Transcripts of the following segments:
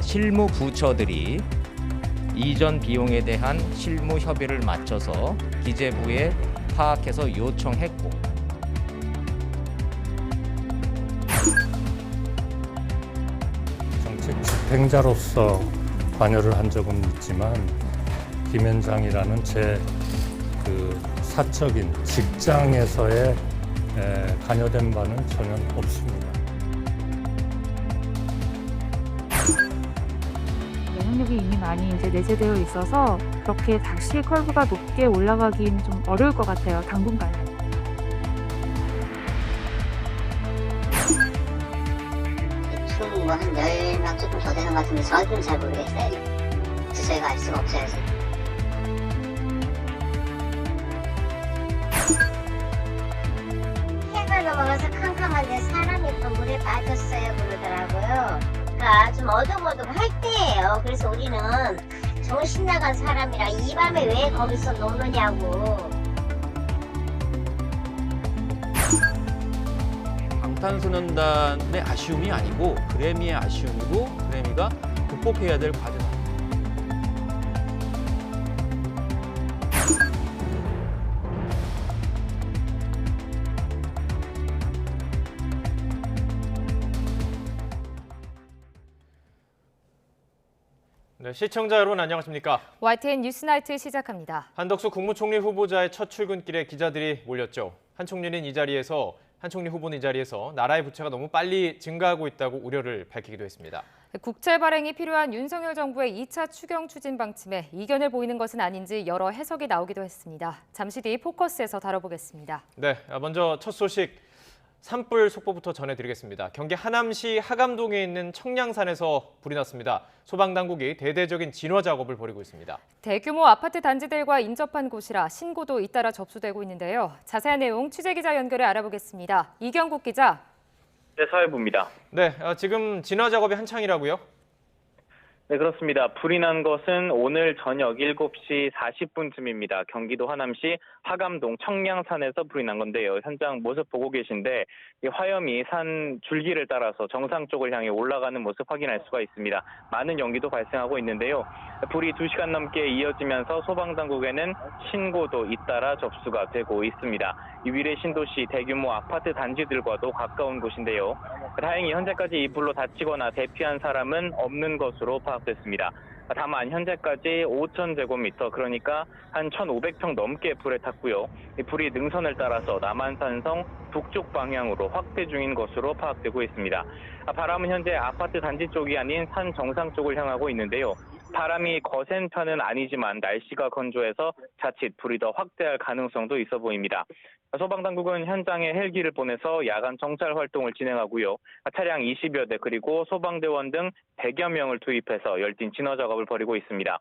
실무 부처들이 이전 비용에 대한 실무 협의를 마쳐서 기재부에 파악해서 요청했고, 정책 집행자로서 관여를 한 적은 있지만 김현장이라는 제 사적인 직장에서의 관여된 바는 전혀 없습니다. 영향력이 이미 많이 이제 내재되어 있어서 그렇게 다시 컬브가 높게 올라가긴 좀 어려울 것 같아요, 당분간은. 총 한 10명 조금 더 되는 것 같은데 저희는 잘 모르겠어요. 저희가 알 수가 없어요. 해가 넘어가서 캄캄한데 사람이 또 물에 빠졌어요 그러더라고요. 그러니까 좀 어둑어둑할 때예요. 그래서 우리는 정신 나간 사람이라 이 밤에 왜 거기서 노느냐고. 방탄소년단의 아쉬움이 아니고 그래미의 아쉬움이고 그래미가 극복해야 될 과제다. 네, 시청자 여러분 안녕하십니까? YTN 뉴스나이트 시작합니다. 한덕수 국무총리 후보자의 첫 출근길에 기자들이 몰렸죠. 한 총리 후보는 이 자리에서 나라의 부채가 너무 빨리 증가하고 있다고 우려를 밝히기도 했습니다. 국채 발행이 필요한 윤석열 정부의 2차 추경 추진 방침에 이견을 보이는 것은 아닌지 여러 해석이 나오기도 했습니다. 잠시 뒤 포커스에서 다뤄보겠습니다. 네, 먼저 첫 소식 산불 속보부터 전해드리겠습니다. 경기 하남시 하감동에 있는 청량산에서 불이 났습니다. 소방당국이 대대적인 진화 작업을 벌이고 있습니다. 대규모 아파트 단지들과 인접한 곳이라 신고도 잇따라 접수되고 있는데요. 자세한 내용 취재기자 연결해 알아보겠습니다. 이경국 기자. 네, 사회부입니다. 네, 지금 진화 작업이 한창이라고요? 네, 그렇습니다. 불이 난 것은 오늘 저녁 7시 40분쯤입니다. 경기도 하남시 하감동 청량산에서 불이 난 건데요. 현장 모습 보고 계신데 이 화염이 산 줄기를 따라서 정상 쪽을 향해 올라가는 모습 확인할 수가 있습니다. 많은 연기도 발생하고 있는데요. 불이 2시간 넘게 이어지면서 소방당국에는 신고도 잇따라 접수가 되고 있습니다. 이 위례 신도시 대규모 아파트 단지들과도 가까운 곳인데요. 다행히 현재까지 이 불로 다치거나 대피한 사람은 없는 것으로 파악됐습니다. 다만 현재까지 5,000제곱미터, 그러니까 한 1,500평 넘게 불에 탔고요. 이 불이 능선을 따라서 남한산성 북쪽 방향으로 확대 중인 것으로 파악되고 있습니다. 바람은 현재 아파트 단지 쪽이 아닌 산 정상 쪽을 향하고 있는데요. 바람이 거센 편은 아니지만 날씨가 건조해서 자칫 불이 더 확대할 가능성도 있어 보입니다. 소방당국은 현장에 헬기를 보내서 야간 정찰 활동을 진행하고요. 차량 20여 대 그리고 소방대원 등 100여 명을 투입해서 열띤 진화 작업을 벌이고 있습니다.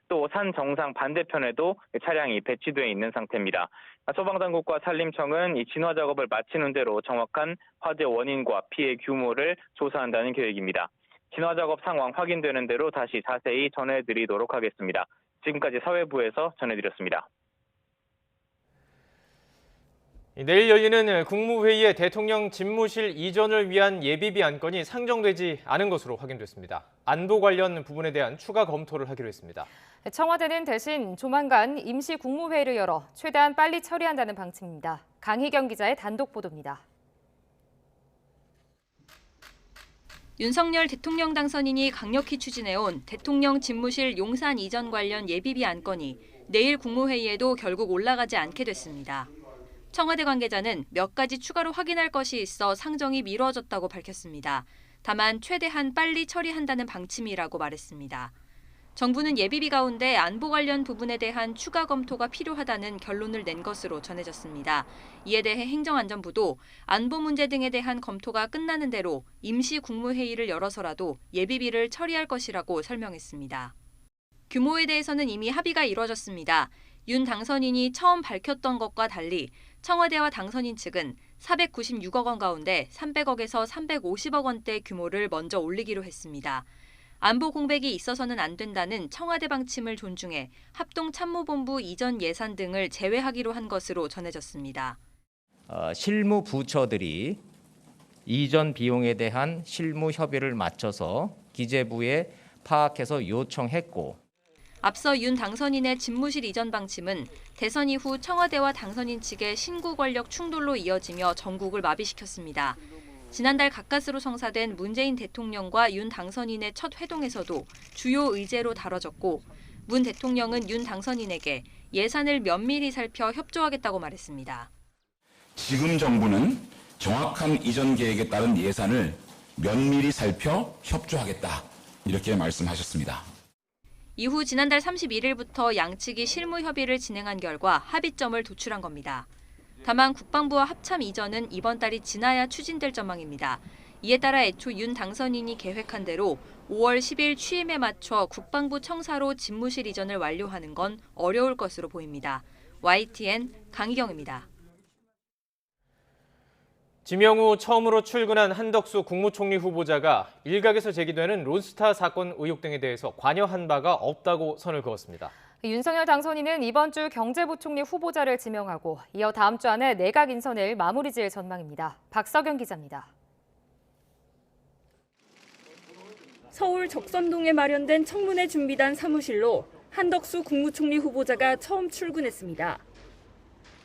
또 산 정상 반대편에도 차량이 배치되어 있는 상태입니다. 소방당국과 산림청은 이 진화 작업을 마치는 대로 정확한 화재 원인과 피해 규모를 조사한다는 계획입니다. 진화 작업 상황 확인되는 대로 다시 자세히 전해드리도록 하겠습니다. 지금까지 사회부에서 전해드렸습니다. 내일 열리는 국무회의에 대통령 집무실 이전을 위한 예비비 안건이 상정되지 않은 것으로 확인됐습니다. 안보 관련 부분에 대한 추가 검토를 하기로 했습니다. 청와대는 대신 조만간 임시 국무회의를 열어 최대한 빨리 처리한다는 방침입니다. 강희경 기자의 단독 보도입니다. 윤석열 대통령 당선인이 강력히 추진해온 대통령 집무실 용산 이전 관련 예비비 안건이 내일 국무회의에도 결국 올라가지 않게 됐습니다. 청와대 관계자는 몇 가지 추가로 확인할 것이 있어 상정이 미뤄졌다고 밝혔습니다. 다만 최대한 빨리 처리한다는 방침이라고 말했습니다. 정부는 예비비 가운데 안보 관련 부분에 대한 추가 검토가 필요하다는 결론을 낸 것으로 전해졌습니다. 이에 대해 행정안전부도 안보 문제 등에 대한 검토가 끝나는 대로 임시 국무회의를 열어서라도 예비비를 처리할 것이라고 설명했습니다. 규모에 대해서는 이미 합의가 이루어졌습니다. 윤 당선인이 처음 밝혔던 것과 달리 청와대와 당선인 측은 496억 원 가운데 300억에서 350억 원대 규모를 먼저 올리기로 했습니다. 안보 공백이 있어서는 안 된다는 청와대 방침을 존중해 합동참모본부 이전 예산 등을 제외하기로 한 것으로 전해졌습니다. 실무 부처들이 이전 비용에 대한 실무 협의를 마쳐서 기재부에 파악해서 요청했고 앞서 윤 당선인의 집무실 이전 방침은 대선 이후 청와대와 당선인 측의 신구 권력 충돌로 이어지며 전국을 마비시켰습니다. 지난달 가까스로 성사된 문재인 대통령과 윤 당선인의 첫 회동에서도 주요 의제로 다뤄졌고 문 대통령은 윤 당선인에게 예산을 면밀히 살펴 협조하겠다고 말했습니다. 지금 정부는 정확한 이전 계획에 따른 예산을 면밀히 살펴 협조하겠다 이렇게 말씀하셨습니다. 이후 지난달 31일부터 양측이 실무 협의를 진행한 결과 합의점을 도출한 겁니다. 다만 국방부와 합참 이전은 이번 달이 지나야 추진될 전망입니다. 이에 따라 애초 윤 당선인이 계획한 대로 5월 10일 취임에 맞춰 국방부 청사로 집무실 이전을 완료하는 건 어려울 것으로 보입니다. YTN 강희경입니다. 지명 후 처음으로 출근한 한덕수 국무총리 후보자가 일각에서 제기되는 론스타 사건 의혹 등에 대해서 관여한 바가 없다고 선을 그었습니다. 윤석열 당선인은 이번 주 경제부총리 후보자를 지명하고 이어 다음 주 안에 내각 인선을 마무리 지을 전망입니다. 박석영 기자입니다. 서울 적선동에 마련된 청문회 준비단 사무실로 한덕수 국무총리 후보자가 처음 출근했습니다.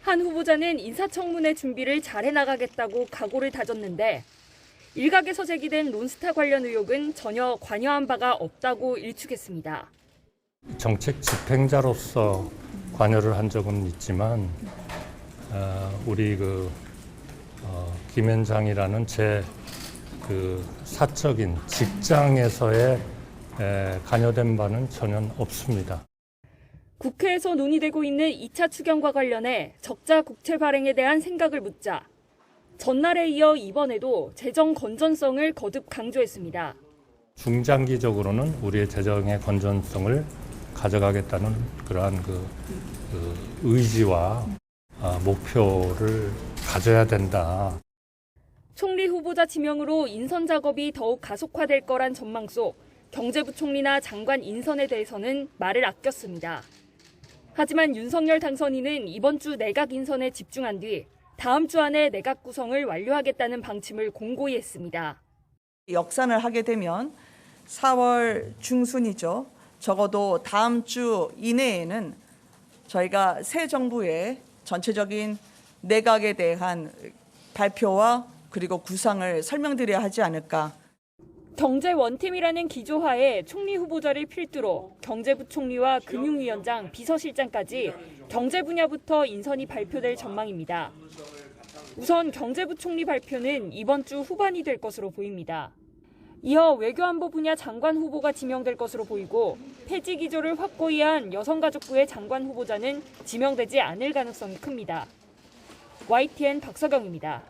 한 후보자는 인사청문회 준비를 잘해 나가겠다고 각오를 다졌는데 일각에서 제기된 론스타 관련 의혹은 전혀 관여한 바가 없다고 일축했습니다. 정책 집행자로서 관여를 한 적은 있지만 우리 김현장이라는 제 사적인 직장에서의 관여된 바는 전혀 없습니다. 국회에서 논의되고 있는 2차 추경과 관련해 적자 국채 발행에 대한 생각을 묻자 전날에 이어 이번에도 재정 건전성을 거듭 강조했습니다. 중장기적으로는 우리의 재정의 건전성을 가져가겠다는 그러한 의지와 목표를 가져야 된다. 총리 후보자 지명으로 인선 작업이 더욱 가속화될 거란 전망 속 경제부총리나 장관 인선에 대해서는 말을 아꼈습니다. 하지만 윤석열 당선인은 이번 주 내각 인선에 집중한 뒤 다음 주 안에 내각 구성을 완료하겠다는 방침을 공고히 했습니다. 역산을 하게 되면 4월 중순이죠. 적어도 다음 주 이내에는 저희가 새 정부의 전체적인 내각에 대한 발표와 그리고 구상을 설명드려야 하지 않을까. 경제 원팀이라는 기조하에 총리 후보자를 필두로 경제부총리와 금융위원장, 비서실장까지 경제 분야부터 인선이 발표될 전망입니다. 우선 경제부총리 발표는 이번 주 후반이 될 것으로 보입니다. 이어 외교안보 분야 장관 후보가 지명될 것으로 보이고 폐지 기조를 확고히 한 여성가족부의 장관 후보자는 지명되지 않을 가능성이 큽니다. YTN 박서경입니다.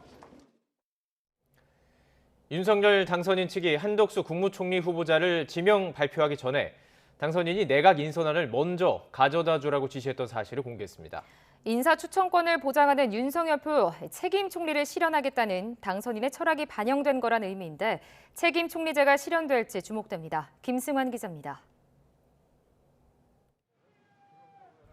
윤석열 당선인 측이 한덕수 국무총리 후보자를 지명 발표하기 전에 당선인이 내각 인선안을 먼저 가져다 주라고 지시했던 사실을 공개했습니다. 인사추천권을 보장하는 윤석열표 책임 총리를 실현하겠다는 당선인의 철학이 반영된 거란 의미인데 책임 총리제가 실현될지 주목됩니다. 김승환 기자입니다.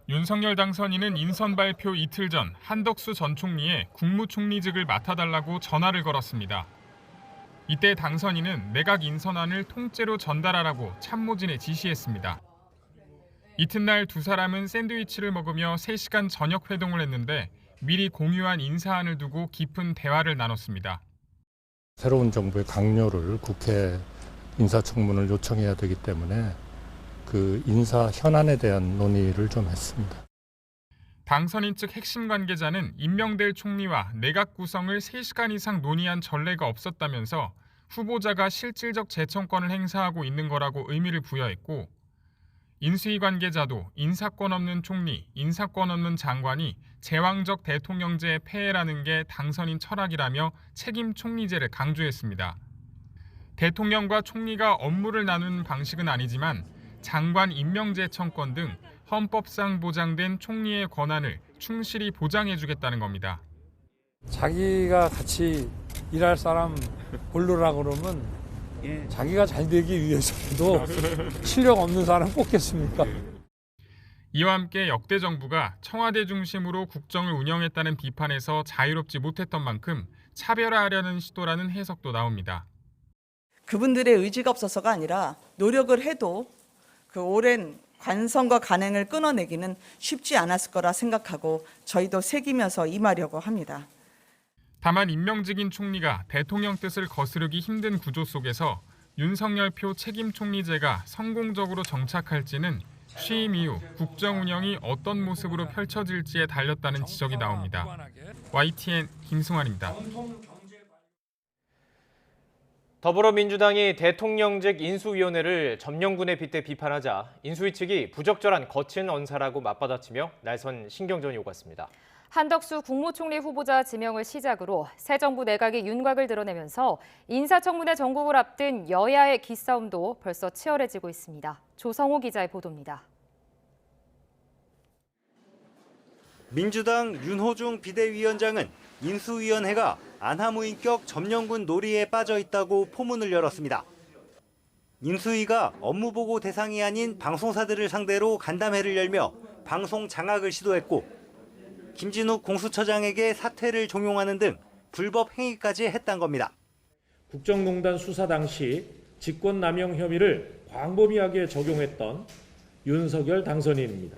윤석열 당선인은 인선 발표 이틀 전 한덕수 전 총리의 국무총리직을 맡아달라고 전화를 걸었습니다. 이때 당선인은 내각 인선안을 통째로 전달하라고 참모진에 지시했습니다. 이튿날 두 사람은 샌드위치를 먹으며 3시간 저녁 회동을 했는데 미리 공유한 인사안을 두고 깊은 대화를 나눴습니다. 새로운 정부의 강요를 국회 인사청문을 요청해야 되기 때문에 그 인사 현안에 대한 논의를 좀 했습니다. 당선인 측 핵심 관계자는 임명될 총리와 내각 구성을 3시간 이상 논의한 전례가 없었다면서 후보자가 실질적 재청권을 행사하고 있는 거라고 의미를 부여했고 인수위 관계자도 인사권 없는 총리, 인사권 없는 장관이 제왕적 대통령제의 폐해라는 게 당선인 철학이라며 책임 총리제를 강조했습니다. 대통령과 총리가 업무를 나누는 방식은 아니지만 장관 임명재청권 등 헌법상 보장된 총리의 권한을 충실히 보장해주겠다는 겁니다. 자기가 같이 일할 사람 고르라 그러면 자기가 잘 되기 위해서라도 실력 없는 사람 뽑겠습니까? 이와 함께 역대 정부가 청와대 중심으로 국정을 운영했다는 비판에서 자유롭지 못했던 만큼 차별화하려는 시도라는 해석도 나옵니다. 그분들의 의지가 없어서가 아니라 노력을 해도 그 오랜 관성과 간행을 끊어내기는 쉽지 않았을 거라 생각하고 저희도 새기면서 임하려고 합니다. 다만 임명직인 총리가 대통령 뜻을 거스르기 힘든 구조 속에서 윤석열표 책임 총리제가 성공적으로 정착할지는 취임 이후 국정 운영이 어떤 모습으로 펼쳐질지에 달렸다는 지적이 나옵니다. YTN 김승환입니다. 더불어민주당이 대통령직 인수위원회를 점령군에 빗대 비판하자 인수위 측이 부적절한 거친 언사라고 맞받아치며 날선 신경전이 오갔습니다. 한덕수 국무총리 후보자 지명을 시작으로 새 정부 내각이 윤곽을 드러내면서 인사청문회 전국을 앞둔 여야의 기싸움도 벌써 치열해지고 있습니다. 조성호 기자의 보도입니다. 민주당 윤호중 비대위원장은 인수위원회가 안하무인격 점령군 놀이에 빠져 있다고 포문을 열었습니다. 인수위가 업무보고 대상이 아닌 방송사들을 상대로 간담회를 열며 방송 장악을 시도했고 김진욱 공수처장에게 사퇴를 종용하는 등 불법 행위까지 했단 겁니다. 국정농단 수사 당시 직권남용 혐의를 광범위하게 적용했던 윤석열 당선인입니다.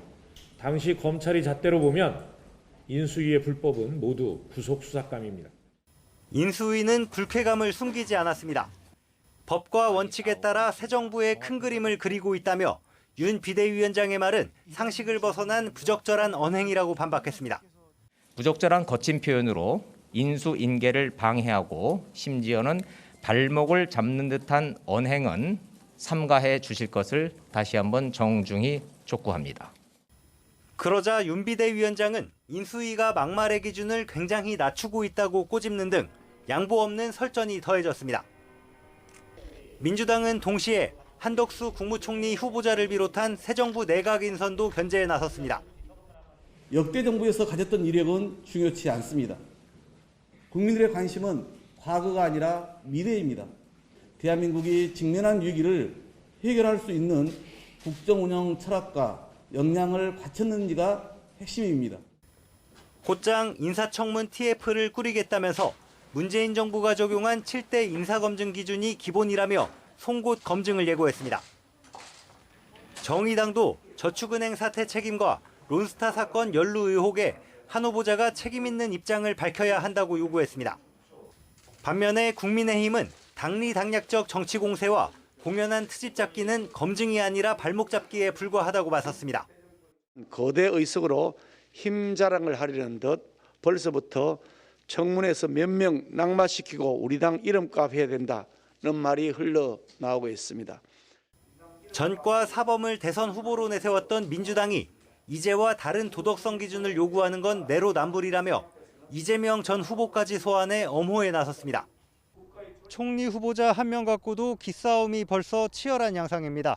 당시 검찰이 잣대로 보면 인수위의 불법은 모두 구속 수사감입니다. 인수위는 불쾌감을 숨기지 않았습니다. 법과 원칙에 따라 새 정부의 큰 그림을 그리고 있다며 윤 비대위원장의 말은 상식을 벗어난 부적절한 언행이라고 반박했습니다. 부적절한 거친 표현으로 인수인계를 방해하고 심지어는 발목을 잡는 듯한 언행은 삼가해 주실 것을 다시 한번 정중히 촉구합니다. 그러자 윤 비대위원장은 인수위가 막말의 기준을 굉장히 낮추고 있다고 꼬집는 등 양보 없는 설전이 더해졌습니다. 민주당은 동시에 한덕수 국무총리 후보자를 비롯한 새 정부 내각 인선도 견제에 나섰습니다. 역대 정부에서 가졌던 이력은 중요치 않습니다. 국민들의 관심은 과거가 아니라 미래입니다. 대한민국이 직면한 위기를 해결할 수 있는 국정운영 철학과 역량을 갖췄는지가 핵심입니다. 곧장 인사청문 TF를 꾸리겠다면서 문재인 정부가 적용한 7대 인사검증 기준이 기본이라며 송곳 검증을 예고했습니다. 정의당도 저축은행 사태 책임과 론스타 사건 연루 의혹에 한 후보자가 책임 있는 입장을 밝혀야 한다고 요구했습니다. 반면에 국민의힘은 당리당략적 정치 공세와 공연한 트집 잡기는 검증이 아니라 발목 잡기에 불과하다고 맞섰습니다. 거대 의석으로 힘 자랑을 하려는 듯 벌써부터 청문회에서 몇 명 낙마시키고 우리 당 이름값 해야 된다는 말이 흘러나오고 있습니다. 전과 사범을 대선 후보로 내세웠던 민주당이 이제와 다른 도덕성 기준을 요구하는 건 내로남불이라며 이재명 전 후보까지 소환해 엄호에 나섰습니다. 총리 후보자 한 명 갖고도 기싸움이 벌써 치열한 양상입니다.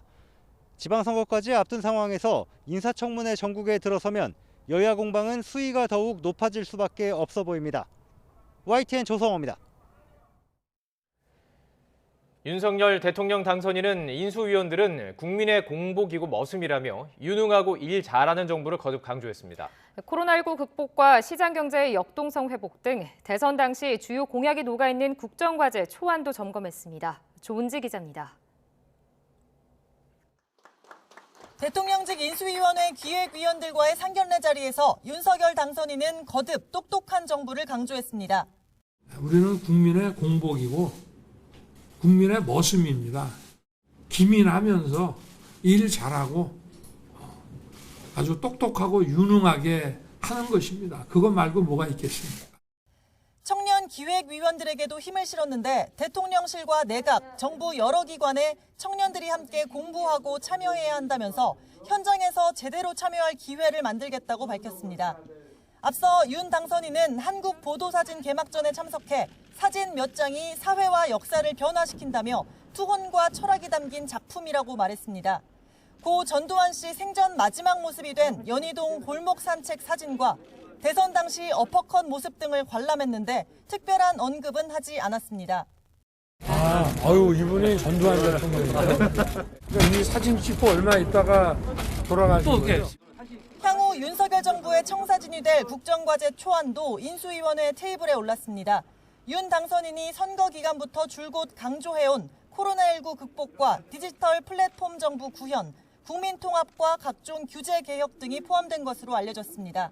지방선거까지 앞둔 상황에서 인사청문회 전국에 들어서면 여야 공방은 수위가 더욱 높아질 수밖에 없어 보입니다. YTN 조성호입니다. 윤석열 대통령 당선인은 인수위원들은 국민의 공복이고 머슴이라며 유능하고 일 잘하는 정부를 거듭 강조했습니다. 코로나19 극복과 시장 경제의 역동성 회복 등 대선 당시 주요 공약이 녹아있는 국정과제 초안도 점검했습니다. 조은지 기자입니다. 대통령직 인수위원회 기획위원들과의 상견례 자리에서 윤석열 당선인은 거듭 똑똑한 정부를 강조했습니다. 우리는 국민의 공복이고 국민의 머슴입니다. 기민하면서 일 잘하고 아주 똑똑하고 유능하게 하는 것입니다. 그것 말고 뭐가 있겠습니까? 청년 기획위원들에게도 힘을 실었는데 대통령실과 내각, 정부 여러 기관에 청년들이 함께 공부하고 참여해야 한다면서 현장에서 제대로 참여할 기회를 만들겠다고 밝혔습니다. 앞서 윤 당선인은 한국 보도사진 개막전에 참석해 사진 몇 장이 사회와 역사를 변화시킨다며 투혼과 철학이 담긴 작품이라고 말했습니다. 고 전두환 씨 생전 마지막 모습이 된 연희동 골목 산책 사진과 대선 당시 어퍼컷 모습 등을 관람했는데 특별한 언급은 하지 않았습니다. 이분이 전두환 대통령이죠. 이 사진 찍고 얼마 있다가 돌아가신 거예요. 향후 윤석열 정부의 청사진이 될 국정과제 초안도 인수위원회 테이블에 올랐습니다. 윤 당선인이 선거 기간부터 줄곧 강조해온 코로나19 극복과 디지털 플랫폼 정부 구현, 국민통합과 각종 규제 개혁 등이 포함된 것으로 알려졌습니다.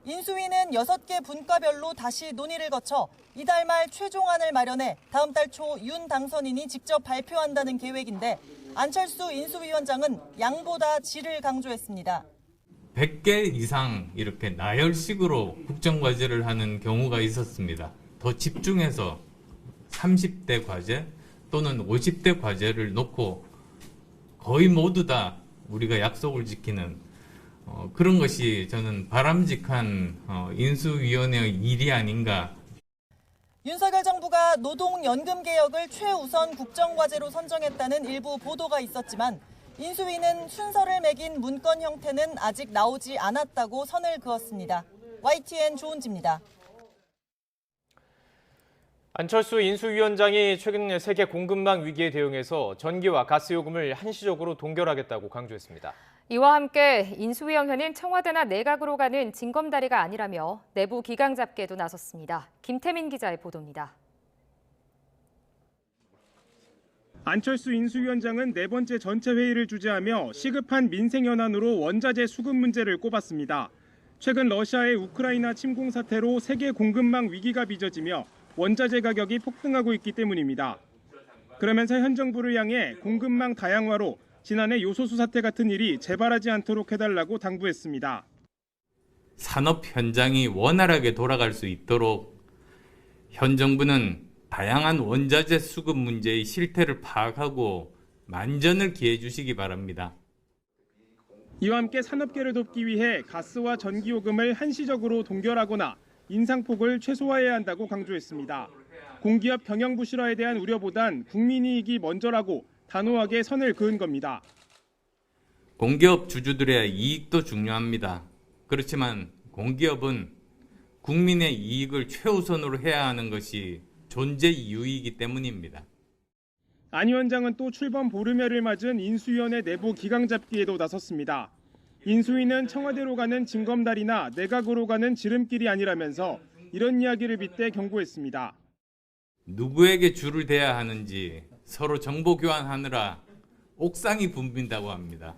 인수위는 6개 분과별로 다시 논의를 거쳐 이달 말 최종안을 마련해 다음 달 초 윤 당선인이 직접 발표한다는 계획인데 안철수 인수위원장은 양보다 질을 강조했습니다. 100개 이상 이렇게 나열식으로 국정과제를 하는 경우가 있었습니다. 더 집중해서 30대 과제 또는 50대 과제를 놓고 거의 모두 다 우리가 약속을 지키는 그런 것이 저는 바람직한 인수위원회의 일이 아닌가. 윤석열 정부가 노동연금 개혁을 최우선 국정과제로 선정했다는 일부 보도가 있었지만 인수위는 순서를 매긴 문건 형태는 아직 나오지 않았다고 선을 그었습니다. YTN 조은지입니다. 안철수 인수위원장이 최근 세계 공급망 위기에 대응해서 전기와 가스 요금을 한시적으로 동결하겠다고 강조했습니다. 이와 함께 인수위원회는 청와대나 내각으로 가는 징검다리가 아니라며 내부 기강 잡기에도 나섰습니다. 김태민 기자의 보도입니다. 안철수 인수위원장은 네 번째 전체 회의를 주재하며 시급한 민생 현안으로 원자재 수급 문제를 꼽았습니다. 최근 러시아의 우크라이나 침공 사태로 세계 공급망 위기가 빚어지며 원자재 가격이 폭등하고 있기 때문입니다. 그러면서 현 정부를 향해 공급망 다양화로 지난해 요소수 사태 같은 일이 재발하지 않도록 해달라고 당부했습니다. 산업 현장이 원활하게 돌아갈 수 있도록 현 정부는 다양한 원자재 수급 문제의 실태를 파악하고 만전을 기해 주시기 바랍니다. 이와 함께 산업계를 돕기 위해 가스와 전기요금을 한시적으로 동결하거나 인상폭을 최소화해야 한다고 강조했습니다. 공기업 경영 부실화에 대한 우려보단 국민이익이 먼저라고 단호하게 선을 그은 겁니다. 공기업 주주들의 이익도 중요합니다. 그렇지만 공기업은 국민의 이익을 최우선으로 해야 하는 것이 존재 이유이기 때문입니다. 안 위원장은 또 출범 보름여를 맞은 인수위원회 내부 기강 잡기에도 나섰습니다. 인수위는 청와대로 가는 징검다리나 내각으로 가는 지름길이 아니라면서 이런 이야기를 빗대 경고했습니다. 누구에게 줄을 대야 하는지 서로 정보 교환하느라 옥상이 붐빈다고 합니다.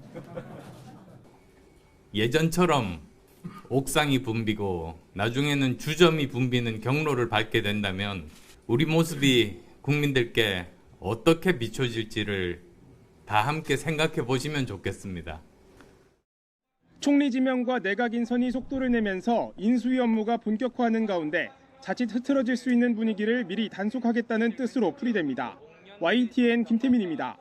예전처럼 옥상이 붐비고 나중에는 주점이 붐비는 경로를 밟게 된다면 우리 모습이 국민들께 어떻게 비춰질지를 다 함께 생각해 보시면 좋겠습니다. 총리 지명과 내각 인선이 속도를 내면서 인수위 업무가 본격화하는 가운데 자칫 흐트러질 수 있는 분위기를 미리 단속하겠다는 뜻으로 풀이됩니다. YTN 김태민입니다.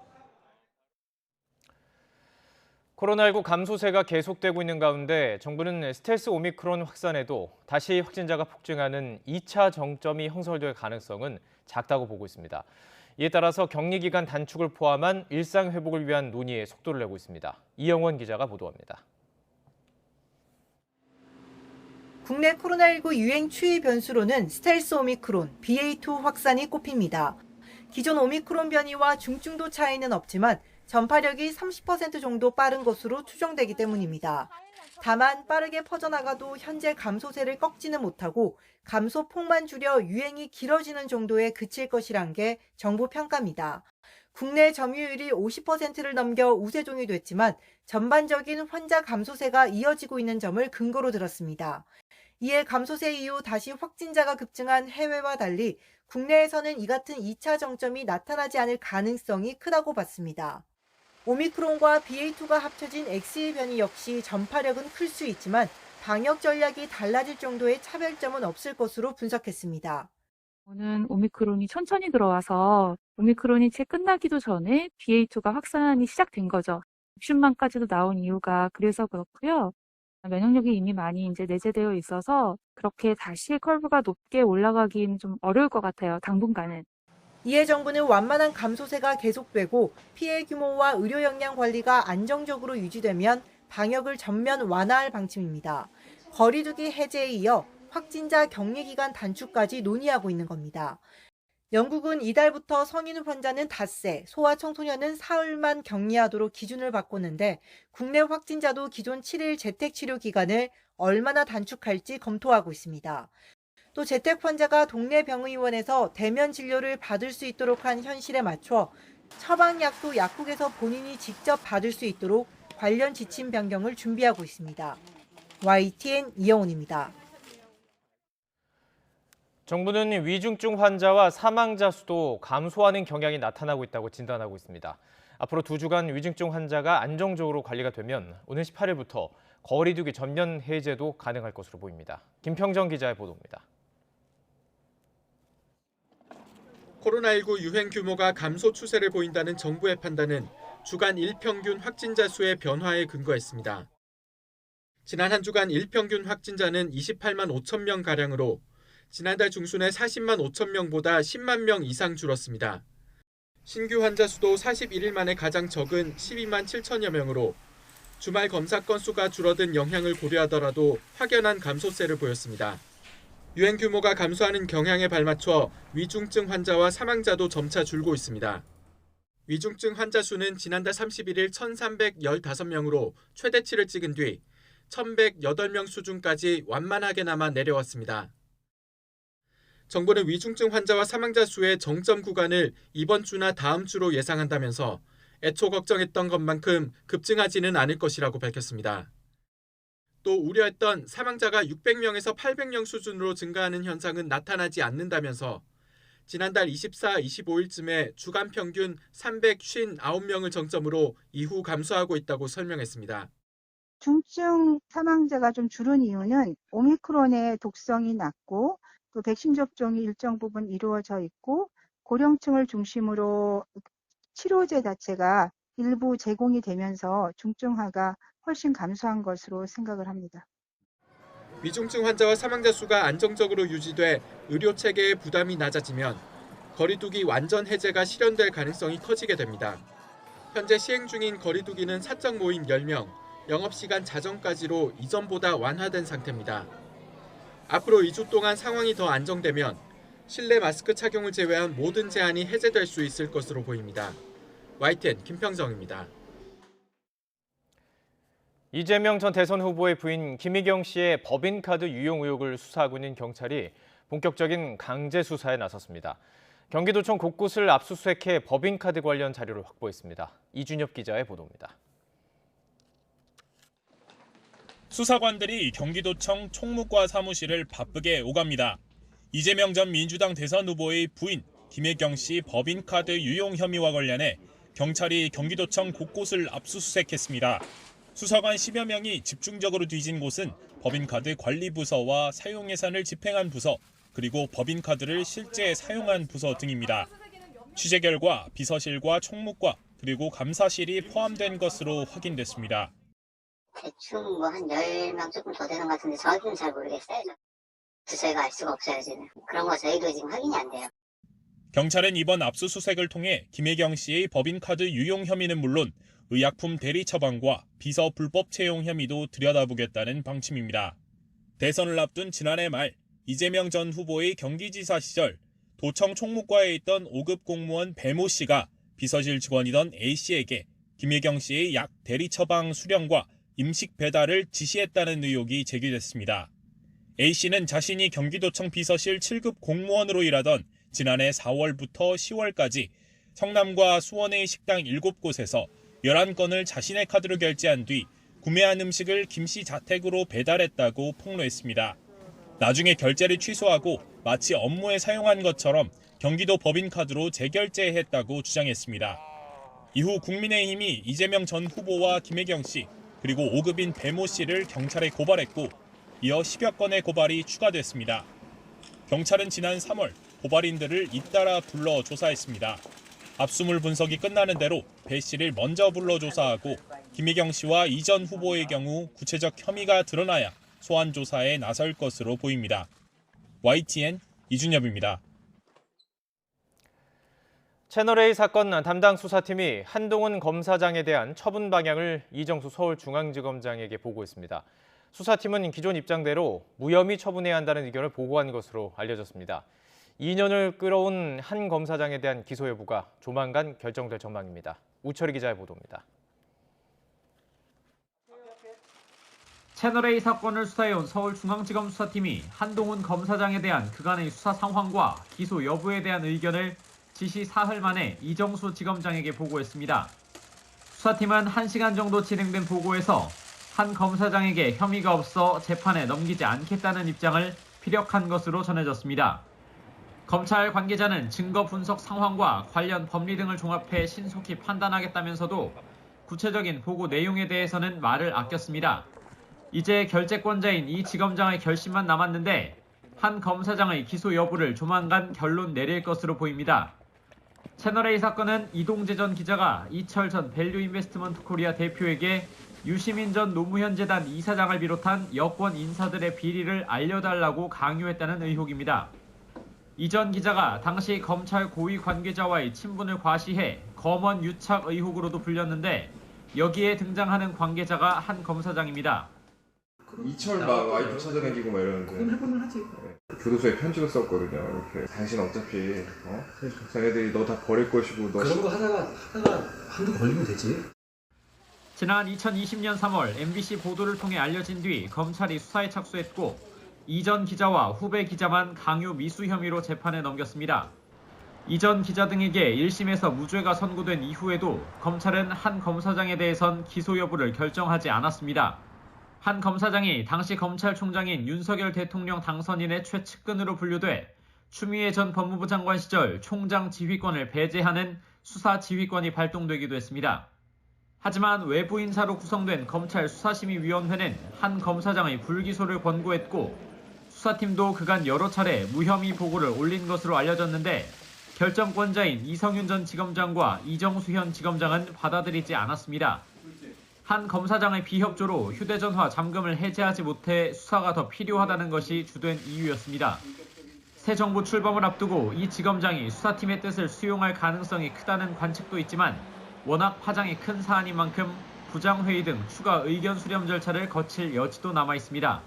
코로나19 감소세가 계속되고 있는 가운데 정부는 스텔스 오미크론 확산에도 다시 확진자가 폭증하는 2차 정점이 형성될 가능성은 작다고 보고 있습니다. 이에 따라서 격리기간 단축을 포함한 일상 회복을 위한 논의에 속도를 내고 있습니다. 이영원 기자가 보도합니다. 국내 코로나19 유행 추이 변수로는 스텔스 오미크론, BA2 확산이 꼽힙니다. 기존 오미크론 변이와 중증도 차이는 없지만 전파력이 30% 정도 빠른 것으로 추정되기 때문입니다. 다만 빠르게 퍼져나가도 현재 감소세를 꺾지는 못하고 감소폭만 줄여 유행이 길어지는 정도에 그칠 것이란 게 정부 평가입니다. 국내 점유율이 50%를 넘겨 우세종이 됐지만 전반적인 환자 감소세가 이어지고 있는 점을 근거로 들었습니다. 이에 감소세 이후 다시 확진자가 급증한 해외와 달리 국내에서는 이 같은 2차 정점이 나타나지 않을 가능성이 크다고 봤습니다. 오미크론과 BA2가 합쳐진 XE 변이 역시 전파력은 클 수 있지만 방역 전략이 달라질 정도의 차별점은 없을 것으로 분석했습니다. 저는 오미크론이 천천히 들어와서 오미크론이 채 끝나기도 전에 BA2가 확산이 시작된 거죠. 60만까지도 나온 이유가 그래서 그렇고요. 면역력이 이미 많이 이제 내재되어 있어서 그렇게 다시 컬브가 높게 올라가긴 좀 어려울 것 같아요, 당분간은. 이에 정부는 완만한 감소세가 계속되고 피해 규모와 의료 역량 관리가 안정적으로 유지되면 방역을 전면 완화할 방침입니다. 거리두기 해제에 이어 확진자 격리 기간 단축까지 논의하고 있는 겁니다. 영국은 이달부터 성인 환자는 닷새, 소아청소년은 사흘만 격리하도록 기준을 바꿨는데 국내 확진자도 기존 7일 재택치료 기간을 얼마나 단축할지 검토하고 있습니다. 또 재택 환자가 동네 병의원에서 대면 진료를 받을 수 있도록 한 현실에 맞춰 처방약도 약국에서 본인이 직접 받을 수 있도록 관련 지침 변경을 준비하고 있습니다. YTN 이영훈입니다. 정부는 위중증 환자와 사망자 수도 감소하는 경향이 나타나고 있다고 진단하고 있습니다. 앞으로 2주간 위중증 환자가 안정적으로 관리가 되면 오는 18일부터 거리 두기 전면 해제도 가능할 것으로 보입니다. 김평정 기자의 보도입니다. 코로나19 유행 규모가 감소 추세를 보인다는 정부의 판단은 주간 일평균 확진자 수의 변화에 근거했습니다. 지난 한 주간 일평균 확진자는 28만 5천 명가량으로 지난달 중순에 40만 5천 명보다 10만 명 이상 줄었습니다. 신규 환자 수도 41일 만에 가장 적은 12만 7천여 명으로 주말 검사 건수가 줄어든 영향을 고려하더라도 확연한 감소세를 보였습니다. 유행 규모가 감소하는 경향에 발맞춰 위중증 환자와 사망자도 점차 줄고 있습니다. 위중증 환자 수는 지난달 31일 1,315명으로 최대치를 찍은 뒤 1,108명 수준까지 완만하게나마 내려왔습니다. 정부는 위중증 환자와 사망자 수의 정점 구간을 이번 주나 다음 주로 예상한다면서 애초 걱정했던 것만큼 급증하지는 않을 것이라고 밝혔습니다. 또 우려했던 사망자가 600명에서 800명 수준으로 증가하는 현상은 나타나지 않는다면서 지난달 24, 25일쯤에 주간 평균 359명을 정점으로 이후 감소하고 있다고 설명했습니다. 중증 사망자가 좀 줄은 이유는 오미크론의 독성이 낮고 또 백신 접종이 일정 부분 이루어져 있고 고령층을 중심으로 치료제 자체가 일부 제공이 되면서 중증화가 훨씬 감소한 것으로 생각을 합니다. 위중증 환자와 사망자 수가 안정적으로 유지돼 의료 체계의 부담이 낮아지면 거리두기 완전 해제가 실현될 가능성이 커지게 됩니다. 현재 시행 중인 거리두기는 사적 모임 10명, 영업시간 자정까지로 이전보다 완화된 상태입니다. 앞으로 2주 동안 상황이 더 안정되면 실내 마스크 착용을 제외한 모든 제한이 해제될 수 있을 것으로 보입니다. YTN 김평정입니다. 이재명 전 대선 후보의 부인 김희경 씨의 법인카드 유용 의혹을 수사하고 있는 경찰이 본격적인 강제 수사에 나섰습니다. 경기도청 곳곳을 압수수색해 법인카드 관련 자료를 확보했습니다. 이준엽 기자의 보도입니다. 수사관들이 경기도청 총무과 사무실을 바쁘게 오갑니다. 이재명 전 민주당 대선 후보의 부인 김혜경 씨 법인카드 유용 혐의와 관련해 경찰이 경기도청 곳곳을 압수수색했습니다. 수사관 10여 명이 집중적으로 뒤진 곳은 법인카드 관리부서와 사용 예산을 집행한 부서, 그리고 법인카드를 실제 사용한 부서 등입니다. 취재 결과 비서실과 총무과, 그리고 감사실이 포함된 것으로 확인됐습니다. 대충 한 10명 조금 더 되는 것 같은데 정확히는 잘 모르겠어요. 저희가 알 수가 없어요, 지금. 그런 거 저희도 지금 확인이 안 돼요. 경찰은 이번 압수수색을 통해 김혜경 씨의 법인카드 유용 혐의는 물론 의약품 대리 처방과 비서 불법 채용 혐의도 들여다보겠다는 방침입니다. 대선을 앞둔 지난해 말 이재명 전 후보의 경기지사 시절 도청 총무과에 있던 5급 공무원 배모 씨가 비서실 직원이던 A 씨에게 김혜경 씨의 약 대리 처방 수령과 임식 배달을 지시했다는 의혹이 제기됐습니다. A 씨는 자신이 경기도청 비서실 7급 공무원으로 일하던 지난해 4월부터 10월까지 성남과 수원의 식당 7곳에서 11건을 자신의 카드로 결제한 뒤 구매한 음식을 김 씨 자택으로 배달했다고 폭로했습니다. 나중에 결제를 취소하고 마치 업무에 사용한 것처럼 경기도 법인카드로 재결제했다고 주장했습니다. 이후 국민의힘이 이재명 전 후보와 김혜경 씨, 그리고 5급인 배모 씨를 경찰에 고발했고 이어 10여 건의 고발이 추가됐습니다. 경찰은 지난 3월 고발인들을 잇따라 불러 조사했습니다. 압수물 분석이 끝나는 대로 배 씨를 먼저 불러 조사하고 김혜경 씨와 이 전 후보의 경우 구체적 혐의가 드러나야 소환 조사에 나설 것으로 보입니다. YTN 이준엽입니다. 채널A 사건 담당 수사팀이 한동훈 검사장에 대한 처분 방향을 이정수 서울중앙지검장에게 보고했습니다. 수사팀은 기존 입장대로 무혐의 처분해야 한다는 의견을 보고한 것으로 알려졌습니다. 2년을 끌어온 한 검사장에 대한 기소 여부가 조만간 결정될 전망입니다. 우철희 기자의 보도입니다. 채널A 사건을 수사해온 서울중앙지검 수사팀이 한동훈 검사장에 대한 그간의 수사 상황과 기소 여부에 대한 의견을 지시 사흘 만에 이정수 지검장에게 보고했습니다. 수사팀은 1시간 정도 진행된 보고에서 한 검사장에게 혐의가 없어 재판에 넘기지 않겠다는 입장을 피력한 것으로 전해졌습니다. 검찰 관계자는 증거 분석 상황과 관련 법리 등을 종합해 신속히 판단하겠다면서도 구체적인 보고 내용에 대해서는 말을 아꼈습니다. 이제 결재권자인 이 지검장의 결심만 남았는데 한 검사장의 기소 여부를 조만간 결론 내릴 것으로 보입니다. 채널A 사건은 이동재 전 기자가 이철 전 밸류인베스트먼트 코리아 대표에게 유시민 전 노무현 재단 이사장을 비롯한 여권 인사들의 비리를 알려달라고 강요했다는 의혹입니다. 이 전 기자가 당시 검찰 고위 관계자와의 친분을 과시해 검언 유착 의혹으로도 불렸는데 여기에 등장하는 관계자가 한 검사장입니다. 이철 막 와이프 찾아다니고 막 이러는데 그건 해보면 하지. 교도소에 편지를 썼거든요. 이렇게 당신 어차피 자네들이 너 다 버릴 것이고 너 그런 거 하다가 한두 걸리면 되지. 지난 2020년 3월 MBC 보도를 통해 알려진 뒤 검찰이 수사에 착수했고 이 전 기자와 후배 기자만 강요 미수 혐의로 재판에 넘겼습니다. 이 전 기자 등에게 1심에서 무죄가 선고된 이후에도 검찰은 한 검사장에 대해선 기소 여부를 결정하지 않았습니다. 한 검사장이 당시 검찰총장인 윤석열 대통령 당선인의 최측근으로 분류돼 추미애 전 법무부 장관 시절 총장 지휘권을 배제하는 수사 지휘권이 발동되기도 했습니다. 하지만 외부 인사로 구성된 검찰 수사심의위원회는 한 검사장의 불기소를 권고했고 수사팀도 그간 여러 차례 무혐의 보고를 올린 것으로 알려졌는데 결정권자인 이성윤 전 지검장과 이정수 현 지검장은 받아들이지 않았습니다. 한 검사장의 비협조로 휴대전화 잠금을 해제하지 못해 수사가 더 필요하다는 것이 주된 이유였습니다. 새 정부 출범을 앞두고 이 지검장이 수사팀의 뜻을 수용할 가능성이 크다는 관측도 있지만 워낙 파장이 큰 사안인 만큼 부장회의 등 추가 의견 수렴 절차를 거칠 여지도 남아 있습니다.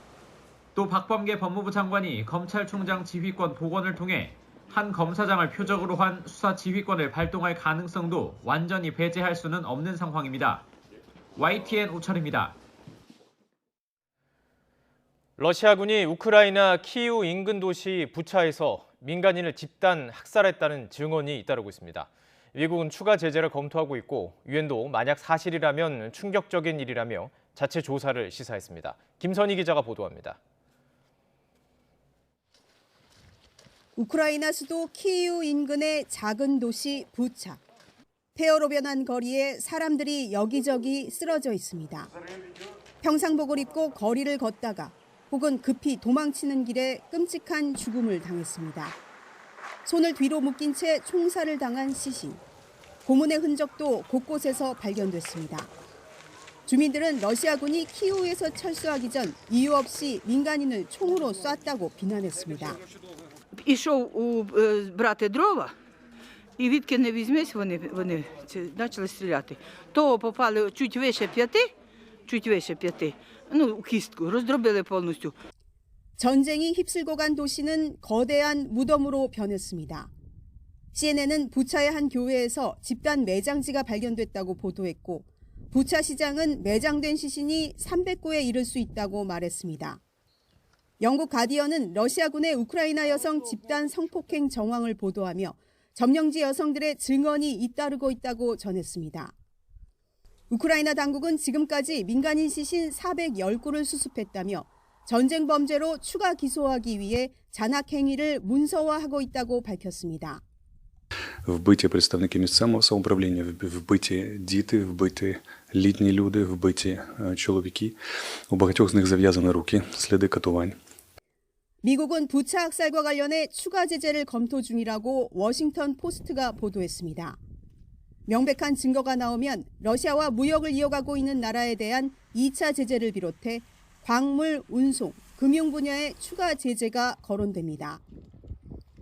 또 박범계 법무부 장관이 검찰총장 지휘권 복원을 통해 한 검사장을 표적으로 한 수사 지휘권을 발동할 가능성도 완전히 배제할 수는 없는 상황입니다. YTN 오철입니다. 러시아군이 우크라이나 키이우 인근 도시 부차에서 민간인을 집단 학살했다는 증언이 잇따르고 있습니다. 미국은 추가 제재를 검토하고 있고 유엔도 만약 사실이라면 충격적인 일이라며 자체 조사를 시사했습니다. 김선희 기자가 보도합니다. 우크라이나 수도 키이우 인근의 작은 도시 부차. 폐허로 변한 거리에 사람들이 여기저기 쓰러져 있습니다. 평상복을 입고 거리를 걷다가 혹은 급히 도망치는 길에 끔찍한 죽음을 당했습니다. 손을 뒤로 묶인 채 총살을 당한 시신. 고문의 흔적도 곳곳에서 발견됐습니다. 주민들은 러시아군이 키이우에서 철수하기 전 이유 없이 민간인을 총으로 쐈다고 비난했습니다. Ішов брати дрова, і відки не візьмись, вони почали стріляти. То попали чуть вище п'яти, у кістку, роздробили повністю. 전쟁이 휩쓸고 간 도시는 거대한 무덤으로 변했습니다. CNN은 부차의 한 교회에서 집단 매장지가 발견됐다고 보도했고 부차 시장은 매장된 시신이 300구에 이를 수 있다고 말했습니다. 영국 가디언은 러시아군의 우크라이나 여성 집단 성폭행 정황을 보도하며 점령지 여성들의 증언이 잇따르고 있다고 전했습니다. 우크라이나 당국은 지금까지 민간인 시신 410구를 수습했다며 전쟁 범죄로 추가 기소하기 위해 잔악 행위를 문서화하고 있다고 밝혔습니다. Вбиті представники місцевого самоуправління, вбиті діти, вбиті літні люди, вбиті чоловіки. У багатьох з них зав'язані руки, сліди катувань. 미국은 부차 학살과 관련해 추가 제재를 검토 중이라고 워싱턴 포스트가 보도했습니다. 명백한 증거가 나오면 러시아와 무역을 이어가고 있는 나라에 대한 2차 제재를 비롯해 광물, 운송, 금융 분야에 추가 제재가 거론됩니다.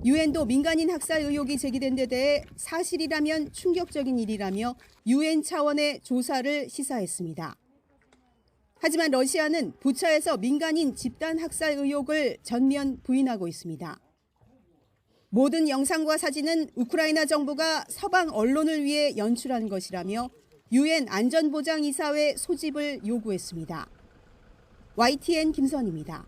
유엔도 민간인 학살 의혹이 제기된 데 대해 사실이라면 충격적인 일이라며 유엔 차원의 조사를 시사했습니다. 하지만 러시아는 부차에서 민간인 집단 학살 의혹을 전면 부인하고 있습니다. 모든 영상과 사진은 우크라이나 정부가 서방 언론을 위해 연출한 것이라며 유엔 안전보장이사회 소집을 요구했습니다. YTN 김선입니다.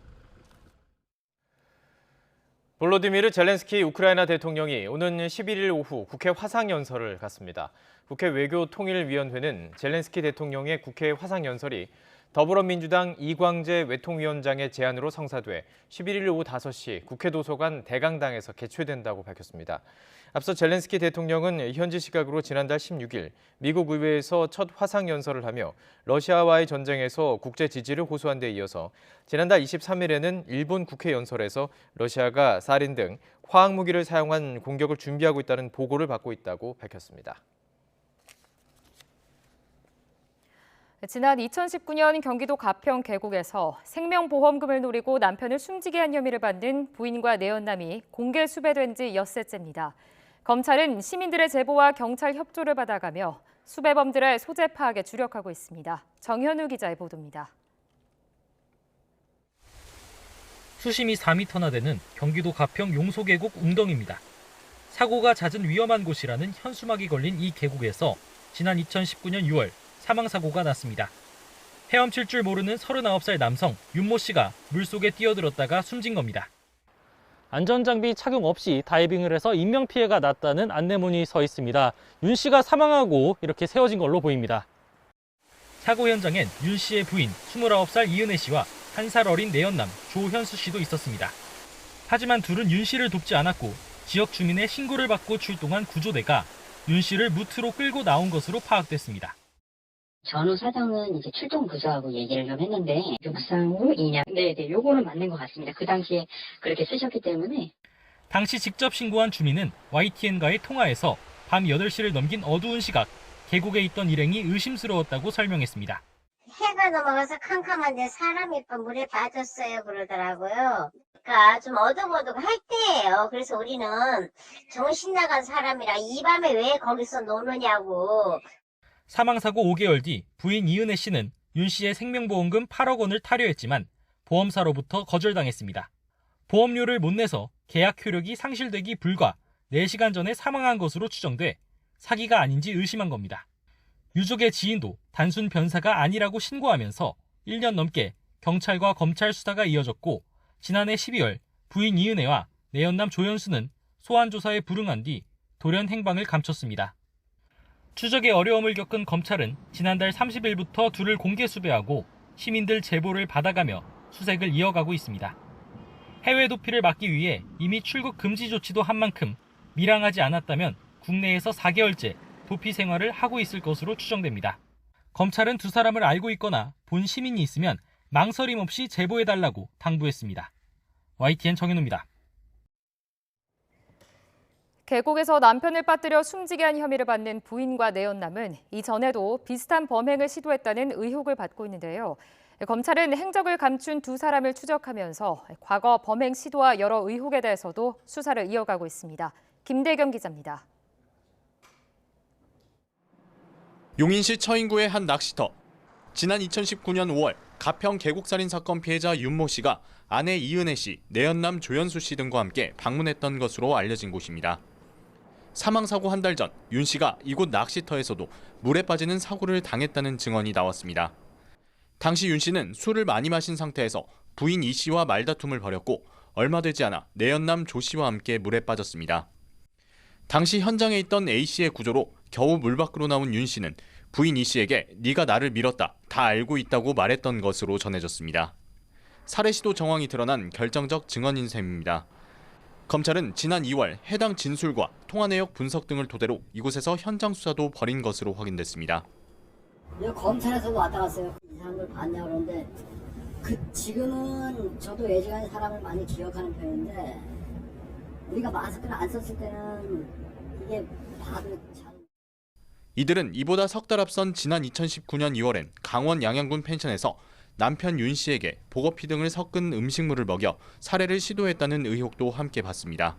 볼로디미르 젤렌스키 우크라이나 대통령이 오는 11일 오후 국회 화상연설을 갖습니다. 국회 외교통일위원회는 젤렌스키 대통령의 국회 화상연설이 더불어민주당 이광재 외통위원장의 제안으로 성사돼 11일 오후 5시 국회 도서관 대강당에서 개최된다고 밝혔습니다. 앞서 젤렌스키 대통령은 현지 시각으로 지난달 16일 미국 의회에서 첫 화상연설을 하며 러시아와의 전쟁에서 국제 지지를 호소한 데 이어서 지난달 23일에는 일본 국회 연설에서 러시아가 사린 등 화학무기를 사용한 공격을 준비하고 있다는 보고를 받고 있다고 밝혔습니다. 지난 2019년 경기도 가평 계곡에서 생명보험금을 노리고 남편을 숨지게 한 혐의를 받는 부인과 내연남이 공개 수배된 지 엿새째입니다. 검찰은 시민들의 제보와 경찰 협조를 받아가며 수배범들의 소재 파악에 주력하고 있습니다. 정현우 기자의 보도입니다. 수심이 4m나 되는 경기도 가평 용소계곡 웅덩이입니다. 사고가 잦은 위험한 곳이라는 현수막이 걸린 이 계곡에서 지난 2019년 6월 사망사고가 났습니다. 헤엄칠 줄 모르는 39살 남성 윤모 씨가 물속에 뛰어들었다가 숨진 겁니다. 안전장비 착용 없이 다이빙을 해서 인명피해가 났다는 안내문이 서 있습니다. 윤 씨가 사망하고 이렇게 세워진 걸로 보입니다. 사고 현장엔 윤 씨의 부인 29살 이은혜 씨와 1살 어린 내연남 조현수 씨도 있었습니다. 하지만 둘은 윤 씨를 돕지 않았고 지역 주민의 신고를 받고 출동한 구조대가 윤 씨를 무트로 끌고 나온 것으로 파악됐습니다. 전후 사장은 이제 출동 부서하고 얘기를 좀 했는데 육상으로 인양. 네, 요거는 맞는 것 같습니다. 그 당시에 그렇게 쓰셨기 때문에. 당시 직접 신고한 주민은 YTN과의 통화에서 밤 8시를 넘긴 어두운 시각, 계곡에 있던 일행이 의심스러웠다고 설명했습니다. 해가 넘어가서 캄캄한데 사람이 물에 빠졌어요 그러더라고요. 그러니까 좀 어둑어둑 할 때예요. 그래서 우리는 정신 나간 사람이라 이 밤에 왜 거기서 노느냐고. 사망사고 5개월 뒤 부인 이은혜 씨는 윤 씨의 생명보험금 8억 원을 타려했지만 보험사로부터 거절당했습니다. 보험료를 못 내서 계약 효력이 상실되기 불과 4시간 전에 사망한 것으로 추정돼 사기가 아닌지 의심한 겁니다. 유족의 지인도 단순 변사가 아니라고 신고하면서 1년 넘게 경찰과 검찰 수사가 이어졌고 지난해 12월 부인 이은혜와 내연남 조현수는 소환조사에 불응한 뒤 돌연 행방을 감췄습니다. 추적에 어려움을 겪은 검찰은 지난달 30일부터 둘을 공개 수배하고 시민들 제보를 받아가며 수색을 이어가고 있습니다. 해외 도피를 막기 위해 이미 출국 금지 조치도 한 만큼 밀항하지 않았다면 국내에서 4개월째 도피 생활을 하고 있을 것으로 추정됩니다. 검찰은 두 사람을 알고 있거나 본 시민이 있으면 망설임 없이 제보해달라고 당부했습니다. YTN 정현우입니다. 계곡에서 남편을 빠뜨려 숨지게 한 혐의를 받는 부인과 내연남은 이전에도 비슷한 범행을 시도했다는 의혹을 받고 있는데요. 검찰은 행적을 감춘 두 사람을 추적하면서 과거 범행 시도와 여러 의혹에 대해서도 수사를 이어가고 있습니다. 김대경 기자입니다. 용인시 처인구의 한 낚시터. 지난 2019년 5월 가평 계곡살인 사건 피해자 윤모 씨가 아내 이은혜 씨, 내연남 조현수 씨 등과 함께 방문했던 것으로 알려진 곳입니다. 사망사고 한 달 전 윤 씨가 이곳 낚시터에서도 물에 빠지는 사고를 당했다는 증언이 나왔습니다. 당시 윤 씨는 술을 많이 마신 상태에서 부인 이 씨와 말다툼을 벌였고 얼마 되지 않아 내연남 조 씨와 함께 물에 빠졌습니다. 당시 현장에 있던 A 씨의 구조로 겨우 물 밖으로 나온 윤 씨는 부인 이 씨에게 네가 나를 밀었다, 다 알고 있다고 말했던 것으로 전해졌습니다. 살해 시도 정황이 드러난 결정적 증언인 셈입니다. 검찰은 지난 2월 해당 진술과 통화 내역 분석 등을 토대로 이곳에서 현장 수사도 벌인 것으로 확인됐습니다. 검찰에서도 왔다 갔어요. 이 사람들 봤냐 그러는데 지금은 저도 예전에 사람을 많이 기억하는 편인데 우리가 마스크를 안 썼을 때는 이게 봐도 참. 이들은 이보다 석 달 앞선 지난 2019년 2월엔 강원 양양군 펜션에서 남편 윤 씨에게 보거피 등을 섞은 음식물을 먹여 살해를 시도했다는 의혹도 함께 받습니다.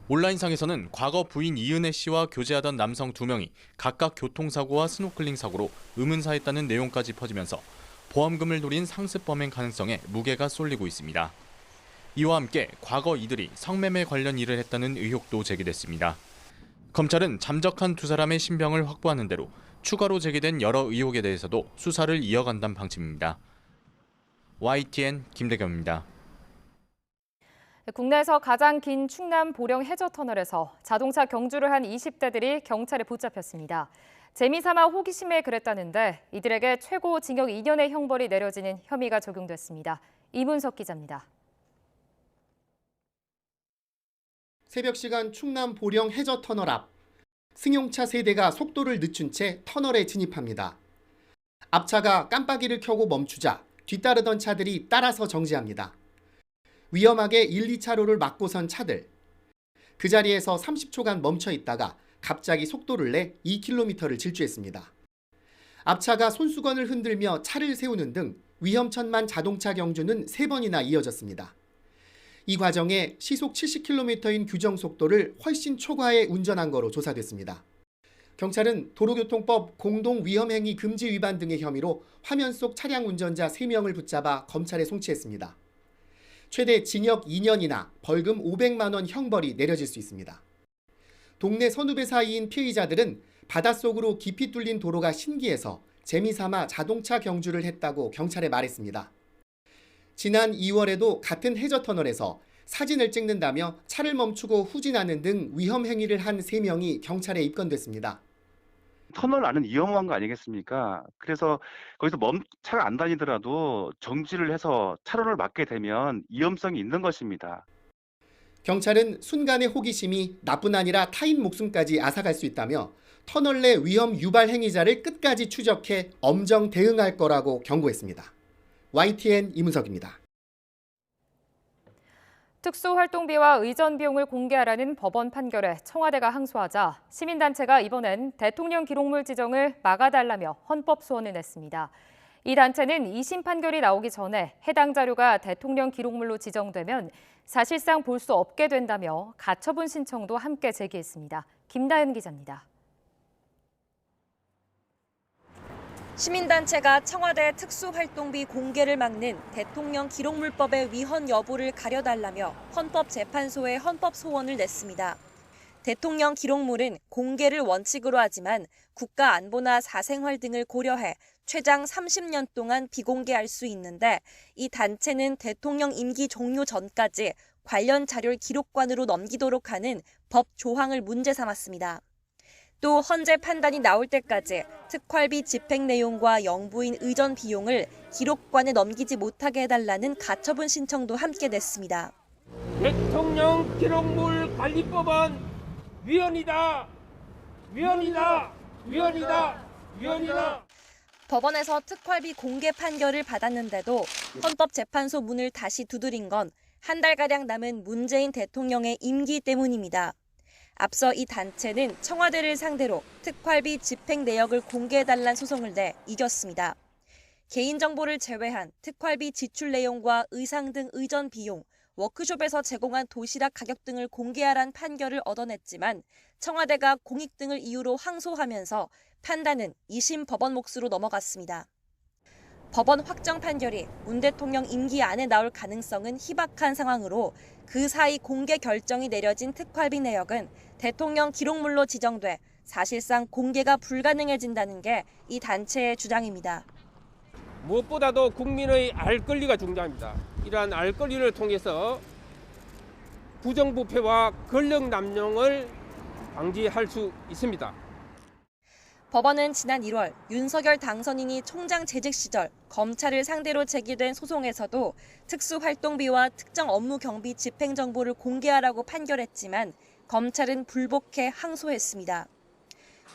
온라인상에서는 과거 부인 이은혜 씨와 교제하던 남성 2명이 각각 교통사고와 스노클링 사고로 의문사했다는 내용까지 퍼지면서 보험금을 노린 상습 범행 가능성에 무게가 쏠리고 있습니다. 이와 함께 과거 이들이 성매매 관련 일을 했다는 의혹도 제기됐습니다. 검찰은 잠적한 두 사람의 신병을 확보하는 대로 추가로 제기된 여러 의혹에 대해서도 수사를 이어간다는 방침입니다. YTN 김대겸입니다. 국내에서 가장 긴 충남 보령 해저터널에서 자동차 경주를 한 20대들이 경찰에 붙잡혔습니다. 재미삼아 호기심에 그랬다는데 이들에게 최고 징역 2년의 형벌이 내려지는 혐의가 적용됐습니다. 이문석 기자입니다. 새벽 시간 충남 보령 해저터널 앞. 승용차 3대가 속도를 늦춘 채 터널에 진입합니다. 앞차가 깜빡이를 켜고 멈추자 뒤따르던 차들이 따라서 정지합니다. 위험하게 1, 2차로를 막고 선 차들. 그 자리에서 30초간 멈춰 있다가 갑자기 속도를 내 2km를 질주했습니다. 앞차가 손수건을 흔들며 차를 세우는 등 위험천만 자동차 경주는 3번이나 이어졌습니다. 이 과정에 시속 70km인 규정 속도를 훨씬 초과해 운전한 거로 조사됐습니다. 경찰은 도로교통법 공동위험행위 금지 위반 등의 혐의로 화면 속 차량 운전자 3명을 붙잡아 검찰에 송치했습니다. 최대 징역 2년이나 벌금 500만 원 형벌이 내려질 수 있습니다. 동네 선후배 사이인 피의자들은 바닷속으로 깊이 뚫린 도로가 신기해서 재미삼아 자동차 경주를 했다고 경찰에 말했습니다. 지난 2월에도 같은 해저터널에서 사진을 찍는다며 차를 멈추고 후진하는 등 위험 행위를 한 3명이 경찰에 입건됐습니다. 터널 안은 위험한 거 아니겠습니까? 그래서 거기서 차가 안 다니더라도 정지를 해서 차로를 막게 되면 위험성이 있는 것입니다. 경찰은 순간의 호기심이 나뿐 아니라 타인 목숨까지 앗아갈 수 있다며 터널 내 위험 유발 행위자를 끝까지 추적해 엄정 대응할 거라고 경고했습니다. YTN 이문석입니다. 특수활동비와 의전 비용을 공개하라는 법원 판결에 청와대가 항소하자 시민단체가 이번엔 대통령 기록물 지정을 막아달라며 헌법 소원을 냈습니다. 이 단체는 2심 판결이 나오기 전에 해당 자료가 대통령 기록물로 지정되면 사실상 볼 수 없게 된다며 가처분 신청도 함께 제기했습니다. 김다현 기자입니다. 시민단체가 청와대 특수활동비 공개를 막는 대통령 기록물법의 위헌 여부를 가려달라며 헌법재판소에 헌법 소원을 냈습니다. 대통령 기록물은 공개를 원칙으로 하지만 국가 안보나 사생활 등을 고려해 최장 30년 동안 비공개할 수 있는데 이 단체는 대통령 임기 종료 전까지 관련 자료를 기록관으로 넘기도록 하는 법 조항을 문제 삼았습니다. 또 헌재 판단이 나올 때까지 특활비 집행 내용과 영부인 의전 비용을 기록관에 넘기지 못하게 해달라는 가처분 신청도 함께 냈습니다. 대통령 기록물 관리법은 위헌이다. 위헌이다. 위헌이다. 위헌이다. 법원에서 특활비 공개 판결을 받았는데도 헌법재판소 문을 다시 두드린 건 한 달가량 남은 문재인 대통령의 임기 때문입니다. 앞서 이 단체는 청와대를 상대로 특활비 집행 내역을 공개해달란 소송을 내 이겼습니다. 개인정보를 제외한 특활비 지출 내용과 의상 등 의전 비용, 워크숍에서 제공한 도시락 가격 등을 공개하란 판결을 얻어냈지만 청와대가 공익 등을 이유로 항소하면서 판단은 2심 법원 몫으로 넘어갔습니다. 법원 확정 판결이 문 대통령 임기 안에 나올 가능성은 희박한 상황으로 그 사이 공개 결정이 내려진 특활비 내역은 대통령 기록물로 지정돼 사실상 공개가 불가능해진다는 게 이 단체의 주장입니다. 무엇보다도 국민의 알 권리가 중요합니다. 이러한 알 권리를 통해서 부정부패와 권력 남용을 방지할 수 있습니다. 법원은 지난 1월 윤석열 당선인이 총장 재직 시절 검찰을 상대로 제기된 소송에서도 특수활동비와 특정 업무 경비 집행 정보를 공개하라고 판결했지만 검찰은 불복해 항소했습니다.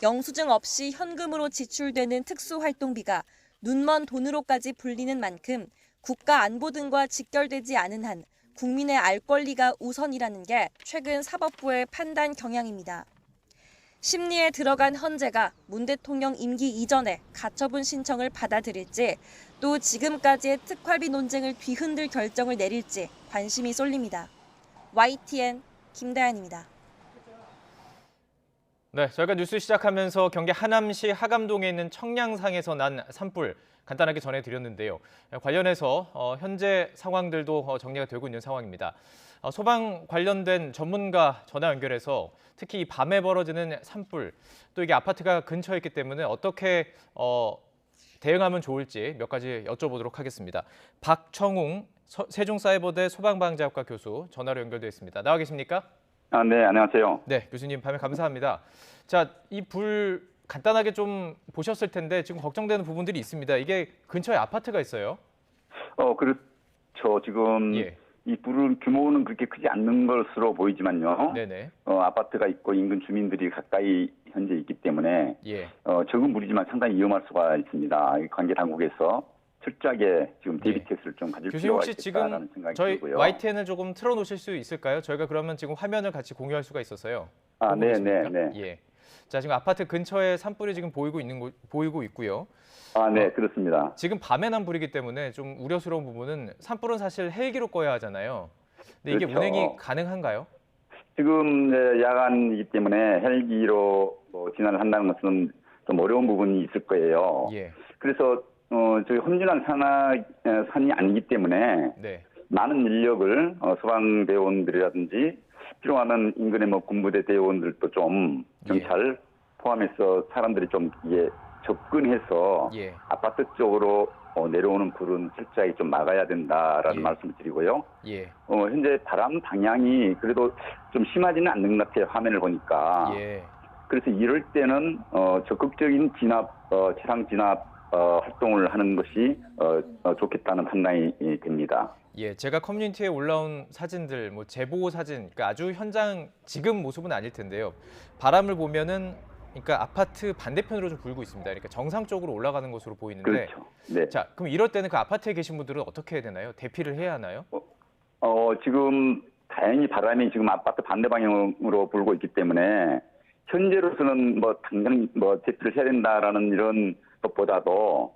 영수증 없이 현금으로 지출되는 특수활동비가 눈먼 돈으로까지 불리는 만큼 국가 안보 등과 직결되지 않은 한 국민의 알 권리가 우선이라는 게 최근 사법부의 판단 경향입니다. 심리에 들어간 헌재가 문 대통령 임기 이전에 가처분 신청을 받아들일지 또 지금까지의 특활비 논쟁을 뒤흔들 결정을 내릴지 관심이 쏠립니다. YTN 김다현입니다. 네, 저희가 뉴스 시작하면서 경기 하남시 하감동에 있는 청량상에서 난 산불 간단하게 전해드렸는데요. 관련해서 현재 상황들도 정리가 되고 있는 상황입니다. 소방 관련된 전문가 전화 연결해서 특히 이 밤에 벌어지는 산불, 또 이게 아파트가 근처에 있기 때문에 어떻게 대응하면 좋을지 몇 가지 여쭤보도록 하겠습니다. 박청웅 세종사이버대 소방방재학과 교수 전화로 연결되어 있습니다. 나와 계십니까? 네, 안녕하세요. 네, 교수님 밤에 감사합니다. 자, 이 불 간단하게 좀 보셨을 텐데 지금 걱정되는 부분들이 있습니다. 이게 근처에 아파트가 있어요. 그렇죠. 지금 이 불은 규모는 그렇게 크지 않는 것으로 보이지만요. 네네. 아파트가 있고 인근 주민들이 가까이 현재 있기 때문에 적은 불이지만 상당히 위험할 수가 있습니다. 관계 당국에서 철저하게 지금 대비 태세를 좀 가질 교수님 필요가 혹시 지금 있겠다라는 생각이 저희 들고요. YTN을 조금 틀어놓으실 수 있을까요? 저희가 그러면 지금 화면을 같이 공유할 수가 있어서요. 네. 예. 자, 지금 아파트 근처에 산불이 지금 보이고 있고요. 네, 그렇습니다. 지금 밤에 난 불이기 때문에 좀 우려스러운 부분은 산불은 사실 헬기로 꺼야 하잖아요. 근데 이게 그렇죠. 운행이 가능한가요? 지금 야간이기 때문에 헬기로 진화를 한다는 것은 좀 어려운 부분이 있을 거예요. 그래서 저희 험준한 산이 아니기 때문에 많은 인력을 소방대원들이라든지 필요하면 인근의 군부대 대원들도 좀 경찰 포함해서 사람들이 좀 이게 접근해서 아파트 쪽으로 내려오는 불은 철저하게 좀 막아야 된다라는 말씀을 드리고요. 현재 바람 방향이 그래도 좀 심하지는 않는 것 같아요. 화면을 보니까. 그래서 이럴 때는 적극적인 차량 진압 활동을 하는 것이 좋겠다는 판단이 됩니다. 제가 커뮤니티에 올라온 사진들, 제보 사진, 그러니까 아주 현장 지금 모습은 아닐 텐데요. 바람을 보면은 그러니까 아파트 반대편으로 좀 불고 있습니다. 그러니까 정상적으로 올라가는 것으로 보이는데. 그렇죠. 네. 자, 그럼 이럴 때는 그 아파트에 계신 분들은 어떻게 해야 되나요? 대피를 해야 하나요? 지금 다행히 바람이 지금 아파트 반대 방향으로 불고 있기 때문에 현재로서는 당장 대피를 해야 된다라는 이런 것보다도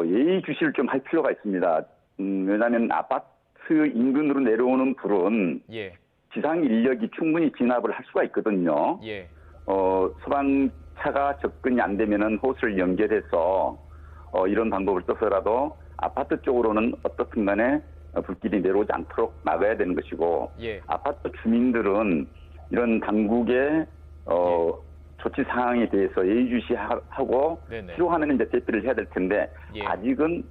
예의 주시를 좀 할 필요가 있습니다. 왜냐하면 아파트 인근으로 내려오는 불은 지상 인력이 충분히 진압을 할 수가 있거든요. 소방차가 접근이 안 되면은 호스를 연결해서 이런 방법을 써서라도 아파트 쪽으로는 어떻든 간에 불길이 내려오지 않도록 막아야 되는 것이고 아파트 주민들은 이런 당국의 조치 사항에 대해서 예의주시하고 필요하면 이제 대피를 해야 될 텐데 아직은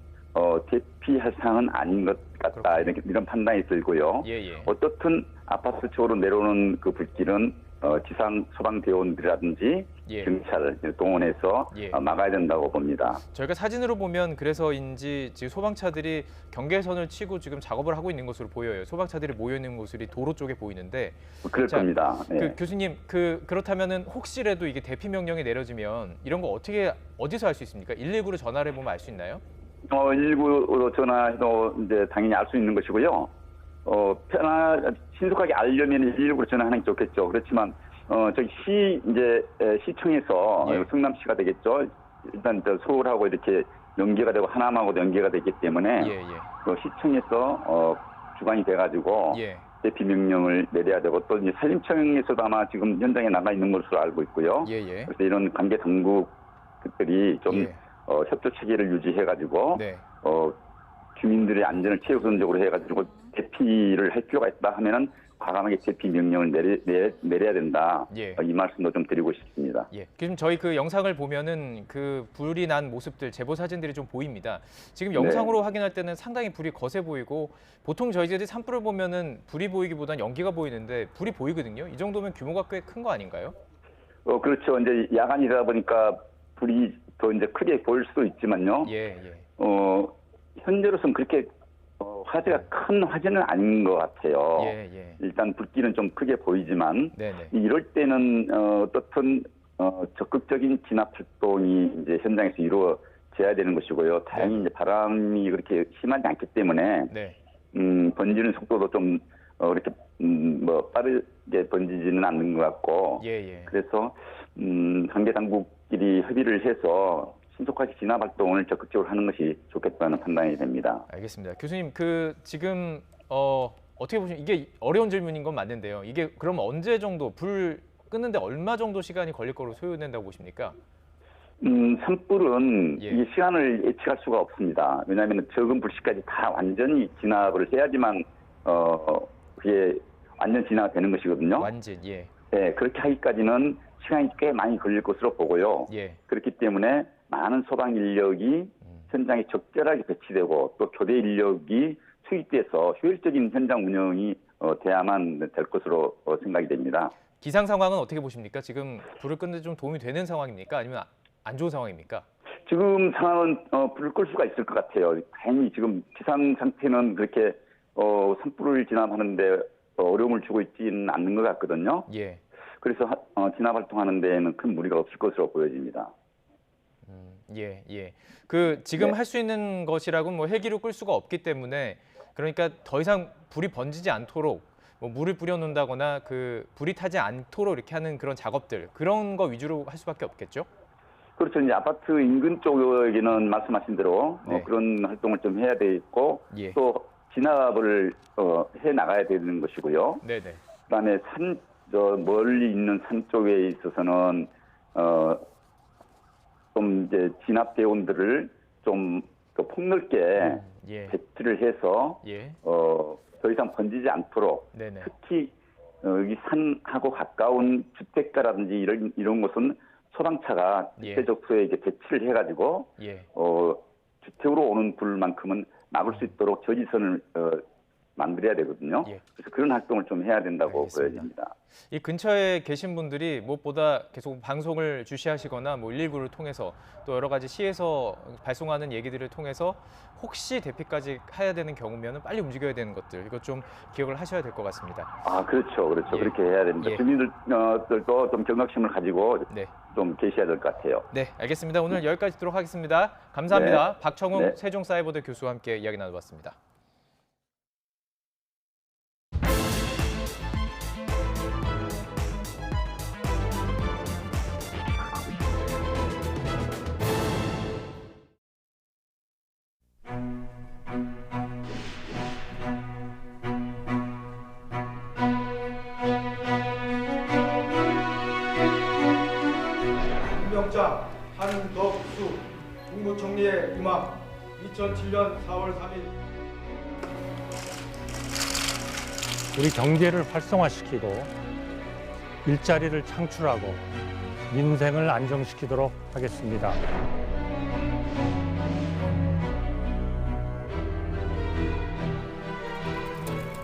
대피할 사항은 아닌 것 같다 이런 판단이 들고요. 어떻든 아파트 쪽으로 내려오는 그 불길은 지상 소방대원들이라든지 경찰을 동원해서 막아야 된다고 봅니다. 저희가 사진으로 보면 그래서인지 지금 소방차들이 경계선을 치고 지금 작업을 하고 있는 것으로 보여요. 소방차들이 모여 있는 모습이 도로 쪽에 보이는데. 그럴 겁니다. 교수님, 그렇다면은 혹시라도 이게 대피 명령이 내려지면 이런 거 어디서 할 수 있습니까? 119로 전화를 해보면 알 수 있나요? 119로 전화해도 이제 당연히 알 수 있는 것이고요. 신속하게 알려면 119로 전화하는 게 좋겠죠. 그렇지만 저기 시청에서 성남시가 되겠죠. 일단 서울하고 이렇게 연계가 되고 하남하고도 연계가 되기 때문에 시청에서 주관이 돼가지고 대피 명령을 내려야 되고 또 이제 산림청에서도 아마 지금 현장에 나가 있는 것으로 알고 있고요. 그래서 이런 관계 당국들이 좀 협조 체계를 유지해가지고 주민들의 안전을 최우선적으로 해가지고 대피를 할 필요가 있다 하면은 과감하게 대피 명령을 내려야 된다. 이 말씀도 좀 드리고 싶습니다. 지금 저희 그 영상을 보면은 그 불이 난 모습들, 제보 사진들이 좀 보입니다. 지금 영상으로 확인할 때는 상당히 불이 거세 보이고 보통 저희들이 산불을 보면은 불이 보이기보다는 연기가 보이는데 불이 보이거든요. 이 정도면 규모가 꽤 큰 거 아닌가요? 그렇죠. 이제 야간이다 보니까 불이 더 이제 크게 보일 수도 있지만요. 현재로서는 그렇게 화재가 큰 화재는 아닌 것 같아요. 일단 불길은 좀 크게 보이지만 이럴 때는 어떻든 적극적인 진압 활동이 이제 현장에서 이루어져야 되는 것이고요. 다행히 이제 바람이 그렇게 심하지 않기 때문에 번지는 속도도 좀 이렇게 빠르게 번지지는 않는 것 같고 그래서 관계 당국끼리 협의를 해서 신속하게 진압 활동을 적극적으로 하는 것이 좋겠다는 판단이 됩니다. 알겠습니다. 교수님, 지금 어떻게 보시면 이게 어려운 질문인 건 맞는데요. 이게 그럼 언제 정도 불 끄는데 얼마 정도 시간이 걸릴 거로 소요된다고 보십니까? 산불은 이 시간을 예측할 수가 없습니다. 왜냐하면 적은 불씨까지 다 완전히 진압을 해야지만 그게 완전 진화가 되는 것이거든요. 완전, 그렇게 하기까지는 시간이 꽤 많이 걸릴 것으로 보고요. 그렇기 때문에 많은 소방 인력이 현장에 적절하게 배치되고 또 교대 인력이 투입돼서 효율적인 현장 운영이 돼야만 될 것으로 생각이 됩니다. 기상 상황은 어떻게 보십니까? 지금 불을 끄는 데 좀 도움이 되는 상황입니까? 아니면 안 좋은 상황입니까? 지금 상황은 불을 끌 수가 있을 것 같아요. 다행히 지금 기상 상태는 그렇게 산불을 진압하는데 어려움을 주고 있지는 않는 것 같거든요. 예. 그래서 진압 활동하는 데에는 큰 무리가 없을 것으로 보여집니다. 예, 예. 그 지금 네. 할 수 있는 것이라고는 뭐 헬기로 끌 수가 없기 때문에 그러니까 더 이상 불이 번지지 않도록 뭐 물을 뿌려놓는다거나 그 불이 타지 않도록 이렇게 하는 그런 작업들 그런 거 위주로 할 수밖에 없겠죠? 그렇죠. 이제 아파트 인근 쪽에는 말씀하신 대로 네. 그런 활동을 좀 해야 되겠고 예. 또 진압을 해 나가야 되는 것이고요. 네네. 그다음에 멀리 있는 산 쪽에 있어서는 좀 이제 진압 대원들을 좀 더 폭넓게 예. 배치를 해서 예. 더 이상 번지지 않도록 네네. 특히 여기 산하고 가까운 주택가라든지 이런 곳은 소방차가 예. 적소에 이제 배치를 해가지고 예. 주택으로 오는 불만큼은 막을 수 있도록 저지선을 만들어야 되거든요. 예. 그래서 그런 활동을 좀 해야 된다고 알겠습니다. 보여집니다. 이 근처에 계신 분들이 무엇보다 계속 방송을 주시하시거나 뭐 119를 통해서 또 여러 가지 시에서 발송하는 얘기들을 통해서 혹시 대피까지 해야 되는 경우면 빨리 움직여야 되는 것들 이것 좀 기억을 하셔야 될 것 같습니다. 아 그렇죠. 예. 그렇게 해야 됩니다. 예. 주민들도 좀 경각심을 가지고 네. 좀 계셔야 될 것 같아요. 네, 알겠습니다. 오늘 여기까지 듣도록 하겠습니다. 감사합니다. 네. 박청웅 네. 세종사이버대 교수와 함께 이야기 나눠봤습니다. 임명장 한덕수 국무총리의 임하 2007년 4월 3일 우리 경제를 활성화시키고 일자리를 창출하고 민생을 안정시키도록 하겠습니다.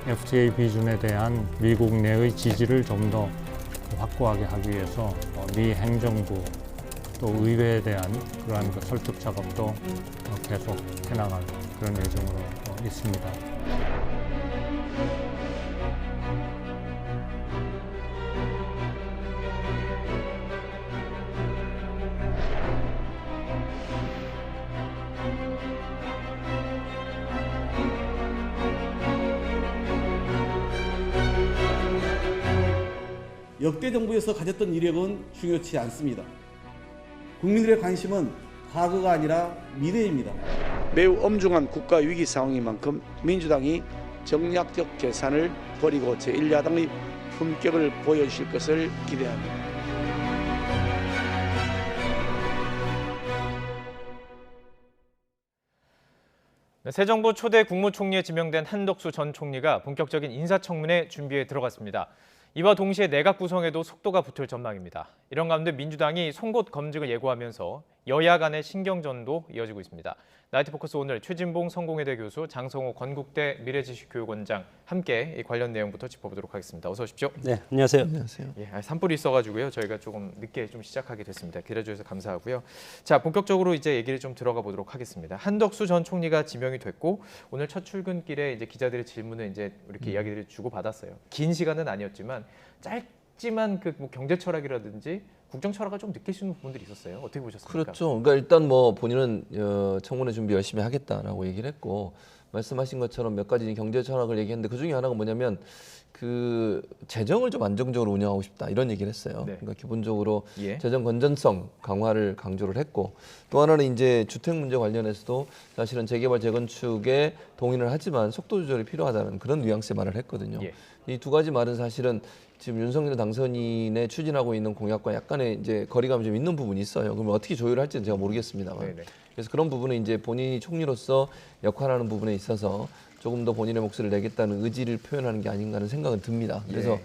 FTA 비준에 대한 미국 내의 지지를 좀 더 확고하게 하기 위해서 미 행정부 또 의회에 대한 그러한 설득 작업도 계속 해나갈 그런 예정으로 있습니다. 역대 정부에서 가졌던 이력은 중요치 않습니다. 국민들의 관심은 과거가 아니라 미래입니다. 매우 엄중한 국가 위기 상황인 만큼 민주당이 정략적 계산을 버리고 제1야당의 품격을 보여주실 것을 기대합니다. 네, 새 정부 초대 국무총리에 지명된 한덕수 전 총리가 본격적인 인사청문회 준비에 들어갔습니다. 이와 동시에 내각 구성에도 속도가 붙을 전망입니다. 이런 가운데 민주당이 송곳 검증을 예고하면서 여야 간의 신경전도 이어지고 있습니다. 나이트포커스 오늘 최진봉 성공회대 교수, 장성호 건국대 미래지식교육원장 함께 이 관련 내용부터 짚어보도록 하겠습니다. 어서 오십시오. 네, 안녕하세요. 안녕하세요. 예, 산불이 있어가지고요. 저희가 조금 늦게 좀 시작하게 됐습니다. 기다려주셔서 감사하고요. 자, 본격적으로 이제 얘기를 좀 들어가 보도록 하겠습니다. 한덕수 전 총리가 지명이 됐고 오늘 첫 출근길에 이제 기자들의 질문을 이제 이렇게 이야기들을 주고 받았어요. 긴 시간은 아니었지만 짧지만 그 뭐 경제 철학이라든지 국정 철학을 좀 느끼시는 부분들이 있었어요. 어떻게 보셨습니까? 그렇죠. 그러니까 일단 뭐 본인은 청문회 준비 열심히 하겠다라고 얘기를 했고 말씀하신 것처럼 몇 가지 경제 철학을 얘기했는데 그 중에 하나가 뭐냐면 그 재정을 좀 안정적으로 운영하고 싶다 이런 얘기를 했어요. 네. 그러니까 기본적으로 예. 재정 건전성 강화를 강조를 했고 또 하나는 이제 주택 문제 관련해서도 사실은 재개발 재건축에 동의를 하지만 속도 조절이 필요하다는 그런 뉘앙스의 말을 했거든요. 예. 이 두 가지 말은 사실은 지금 윤석열 당선인의 추진하고 있는 공약과 약간의 이제 거리감이 좀 있는 부분이 있어요. 그러면 어떻게 조율할지는 제가 모르겠습니다만. 네네. 그래서 그런 부분은 이제 본인이 총리로서 역할하는 부분에 있어서 조금 더 본인의 목소리를 내겠다는 의지를 표현하는 게 아닌가 하는 생각은 듭니다. 그래서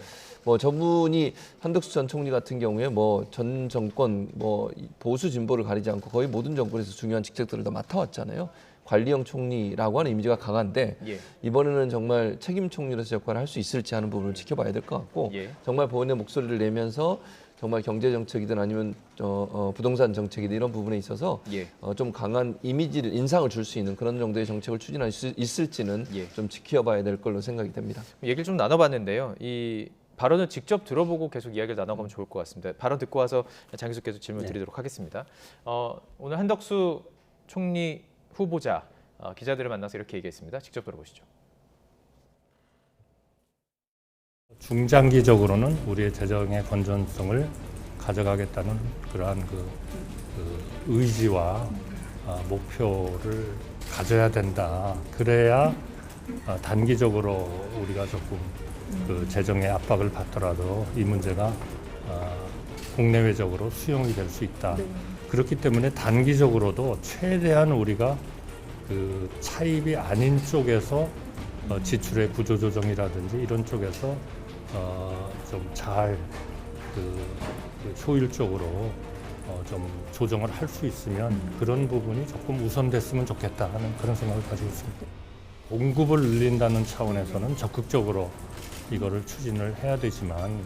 뭐 저분이 한덕수 전 총리 같은 경우에 뭐 전 정권 뭐 보수 진보를 가리지 않고 거의 모든 정권에서 중요한 직책들을 다 맡아왔잖아요. 관리형 총리라고 하는 이미지가 강한데 이번에는 정말 책임 총리로서 역할을 할 수 있을지 하는 부분을 지켜봐야 될 것 같고 정말 본인의 목소리를 내면서 정말 경제 정책이든 아니면 부동산 정책이든 이런 부분에 있어서 좀 강한 이미지를 인상을 줄 수 있는 그런 정도의 정책을 추진할 수 있을지는 좀 지켜봐야 될 걸로 생각이 됩니다. 얘기를 좀 나눠봤는데요. 이 발언을 직접 들어보고 계속 이야기를 나눠가면 좋을 것 같습니다. 발언 듣고 와서 장기수께서 질문 드리도록 하겠습니다. 오늘 한덕수 총리 후보자 기자들을 만나서 이렇게 얘기했습니다. 직접 들어보시죠. 중장기적으로는 우리의 재정의 건전성을 가져가겠다는 그러한 그 의지와 목표를 가져야 된다. 그래야 단기적으로 우리가 조금 그 재정의 압박을 받더라도 이 문제가 국내외적으로 수용이 될 수 있다. 그렇기 때문에 단기적으로도 최대한 우리가 그 차입이 아닌 쪽에서 지출의 구조조정이라든지 이런 쪽에서 좀 잘 효율적으로 좀 조정을 할 수 있으면 그런 부분이 조금 우선됐으면 좋겠다 하는 그런 생각을 가지고 있습니다. 공급을 늘린다는 차원에서는 적극적으로 이거를 추진을 해야 되지만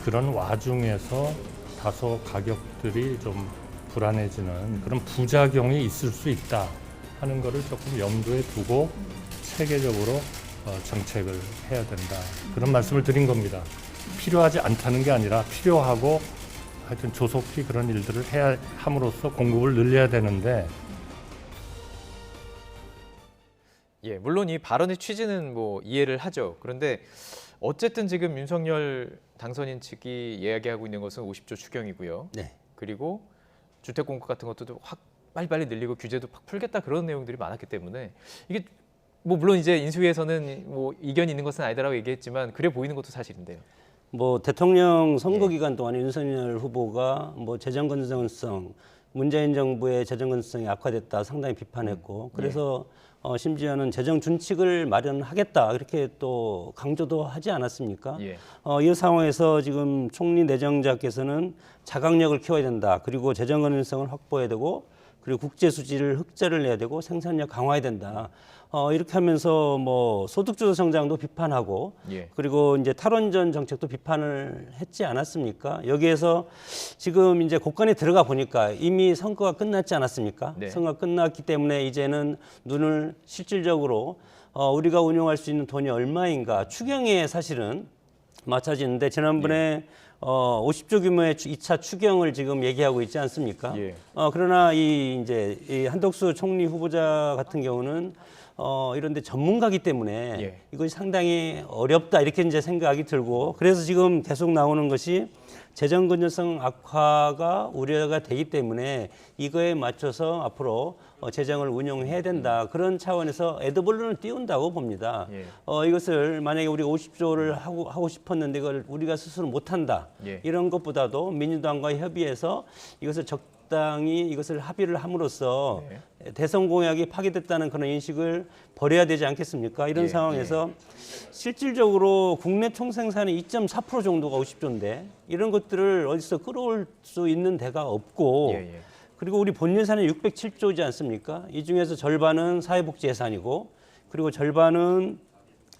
그런 와중에서 다소 가격들이 좀 불안해지는 그런 부작용이 있을 수 있다 하는 것을 조금 염두에 두고 체계적으로 정책을 해야 된다. 그런 말씀을 드린 겁니다. 필요하지 않다는 게 아니라 필요하고 하여튼 조속히 그런 일들을 해야 함으로써 공급을 늘려야 되는데 물론 이 발언의 취지는 뭐 이해를 하죠. 그런데 어쨌든 지금 윤석열 당선인 측이 이야기하고 있는 것은 50조 추경이고요. 그리고 주택 공급 같은 것도 확 빨리빨리 늘리고 규제도 확 풀겠다 그런 내용들이 많았기 때문에 이게 뭐 물론 이제 인수위에서는 뭐 이견이 있는 것은 아니다라고 얘기했지만 그래 보이는 것도 사실인데요. 뭐 대통령 선거 기간 동안에 윤석열 후보가 뭐 재정 건전성, 문재인 정부의 재정 건전성이 악화됐다 상당히 비판했고 그래서 심지어는 재정 준칙을 마련하겠다 이렇게 또 강조도 하지 않았습니까? 이 상황에서 지금 총리 내정자께서는 자각력을 키워야 된다. 그리고 재정 건전성을 확보해야 되고 그리고 국제 수지를 흑자를 내야 되고 생산력 강화해야 된다. 이렇게 하면서 뭐 소득주도 성장도 비판하고 그리고 이제 탈원전 정책도 비판을 했지 않았습니까? 여기에서 지금 이제 국간에 들어가 보니까 이미 선거가 끝났지 않았습니까? 선거가 끝났기 때문에 이제는 눈을 실질적으로 우리가 운용할 수 있는 돈이 얼마인가 추경에 사실은 맞춰지는데 지난번에 50조 규모의 2차 추경을 지금 얘기하고 있지 않습니까? 그러나 이 한덕수 총리 후보자 같은 경우는 이런데 전문가이기 때문에 이것이 상당히 어렵다 이렇게 이제 생각이 들고 그래서 지금 계속 나오는 것이 재정 건전성 악화가 우려가 되기 때문에 이거에 맞춰서 앞으로 재정을 운용해야 된다 그런 차원에서 에드벌룬을 띄운다고 봅니다. 이것을 만약에 우리가 50조를 하고 싶었는데 이걸 우리가 스스로 못한다 이런 것보다도 민주당과 협의해서 이것을 적당히 이것을 합의를 함으로써 대선 공약이 파기됐다는 그런 인식을 버려야 되지 않겠습니까? 이런 상황에서 실질적으로 국내 총생산의 2.4% 정도가 50조인데 이런 것들을 어디서 끌어올 수 있는 데가 없고 그리고 우리 본 예산이 607조이지 않습니까? 이 중에서 절반은 사회복지 예산이고 그리고 절반은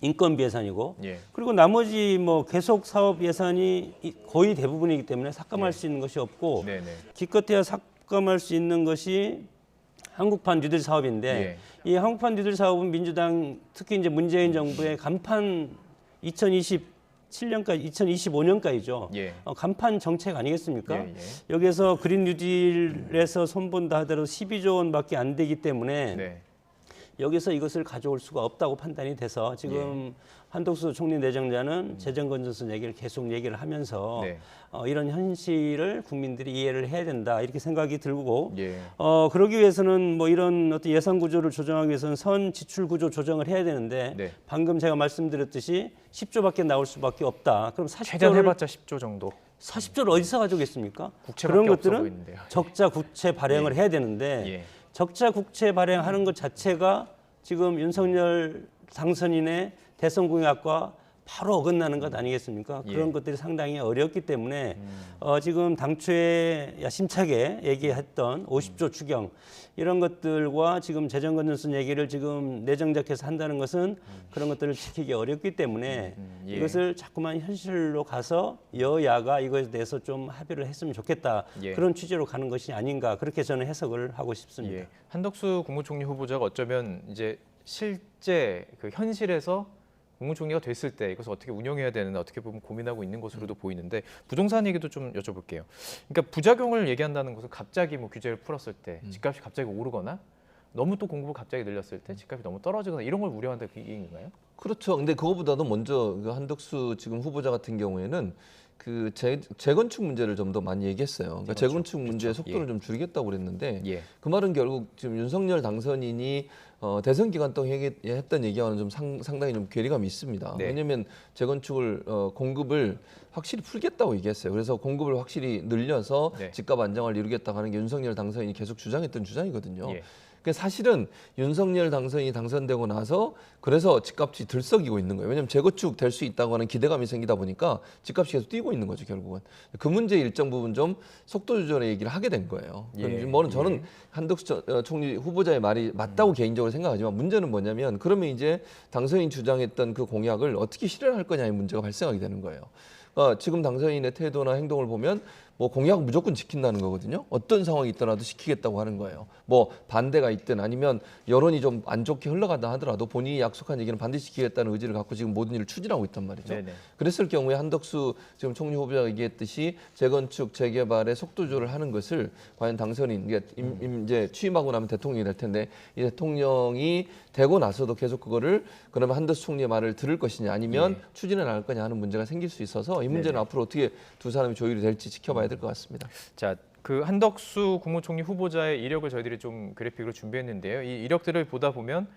인건비 예산이고 그리고 나머지 뭐 계속 사업 예산이 거의 대부분이기 때문에 삭감할 수 있는 것이 없고 기껏해야 삭감할 수 있는 것이 한국판 뉴딜 사업인데 이 한국판 뉴딜 사업은 민주당 특히 이제 문재인 정부의 간판 2027년까지 2025년까지죠. 간판 정책 아니겠습니까? 여기서 그린 뉴딜에서 손본다 하더라도 12조 원밖에 안 되기 때문에 여기서 이것을 가져올 수가 없다고 판단이 돼서 지금 한덕수 총리 내정자는 재정 건전성 얘기를 계속 얘기를 하면서 이런 현실을 국민들이 이해를 해야 된다 이렇게 생각이 들고 그러기 위해서는 뭐 이런 어떤 예산 구조를 조정하기 위해서는 선 지출 구조 조정을 해야 되는데 방금 제가 말씀드렸듯이 10조밖에 나올 수밖에 없다. 그럼 40조를 최대한 해봤자 10조 정도. 40조를 어디서 가져오겠습니까? 그런 것들은 적자 국채 발행을 해야 되는데 적자 국채 발행하는 것 자체가 지금 윤석열 당선인의 대선 공약과 바로 어긋나는 것 아니겠습니까? 예. 그런 것들이 상당히 어렵기 때문에 지금 당초에 야심차게 얘기했던 50조 추경 이런 것들과 지금 재정 건전성 얘기를 지금 내정작해서 한다는 것은 그런 것들을 지키기 어렵기 때문에 예. 이것을 자꾸만 현실로 가서 여야가 이것에 대해서 좀 합의를 했으면 좋겠다. 예. 그런 취지로 가는 것이 아닌가 그렇게 저는 해석을 하고 싶습니다. 예. 한덕수 국무총리 후보자가 어쩌면 이제 실제 그 현실에서 국무총리가 됐을 때 이것을 어떻게 운영해야 되는 어떻게 보면 고민하고 있는 것으로도 보이는데 부동산 얘기도 좀 여쭤볼게요. 그러니까 부작용을 얘기한다는 것은 갑자기 뭐 규제를 풀었을 때 집값이 갑자기 오르거나 너무 또 공급을 갑자기 늘렸을 때 집값이 너무 떨어지거나 이런 걸 우려한다 그 얘기인가요? 그렇죠. 근데 그거보다도 먼저 그 한덕수 지금 후보자 같은 경우에는 그 재건축 문제를 좀 더 많이 얘기했어요. 그러니까 재건축 문제의 속도를 좀 줄이겠다고 그랬는데 그 말은 결국 지금 윤석열 당선인이 대선 기간 동안 했던 얘기와는 좀 상당히 좀 괴리감이 있습니다. 네. 왜냐하면 재건축을 공급을 확실히 풀겠다고 얘기했어요. 그래서 공급을 확실히 늘려서 집값 안정화를 이루겠다고 하는 게 윤석열 당선인이 계속 주장했던 주장이거든요. 사실은 윤석열 당선인이 당선되고 나서 그래서 집값이 들썩이고 있는 거예요. 왜냐하면 재건축 될 수 있다고 하는 기대감이 생기다 보니까 집값이 계속 뛰고 있는 거죠, 결국은. 그 문제 일정 부분 좀 속도 조절의 얘기를 하게 된 거예요. 저는 한덕수 총리 후보자의 말이 맞다고 개인적으로 생각하지만 문제는 뭐냐면 그러면 이제 당선인이 주장했던 그 공약을 어떻게 실현할 거냐의 문제가 발생하게 되는 거예요. 그러니까 지금 당선인의 태도나 행동을 보면 뭐 공약 무조건 지킨다는 거거든요. 어떤 상황이 있더라도 지키겠다고 하는 거예요. 뭐 반대가 있든 아니면 여론이 좀 안 좋게 흘러간다 하더라도 본인이 약속한 얘기는 반드시 지키겠다는 의지를 갖고 지금 모든 일을 추진하고 있단 말이죠. 네네. 그랬을 경우에 한덕수 지금 총리 후보자가 얘기했듯이 재건축, 재개발의 속도 조절을 하는 것을 과연 당선인, 이제 취임하고 나면 대통령이 될 텐데 이 대통령이 되고 나서도 계속 그거를 그러면 한덕수 총리의 말을 들을 것이냐 아니면 추진해 나갈 거냐 하는 문제가 생길 수 있어서 이 문제는 앞으로 어떻게 두 사람이 조율이 될지 지켜봐야 될 것 같습니다. 자, 그 한덕수 국무총리 후보자의 이력을 저희들이 좀 그래픽으로 준비했는데요. 이 이력들을 보다 보면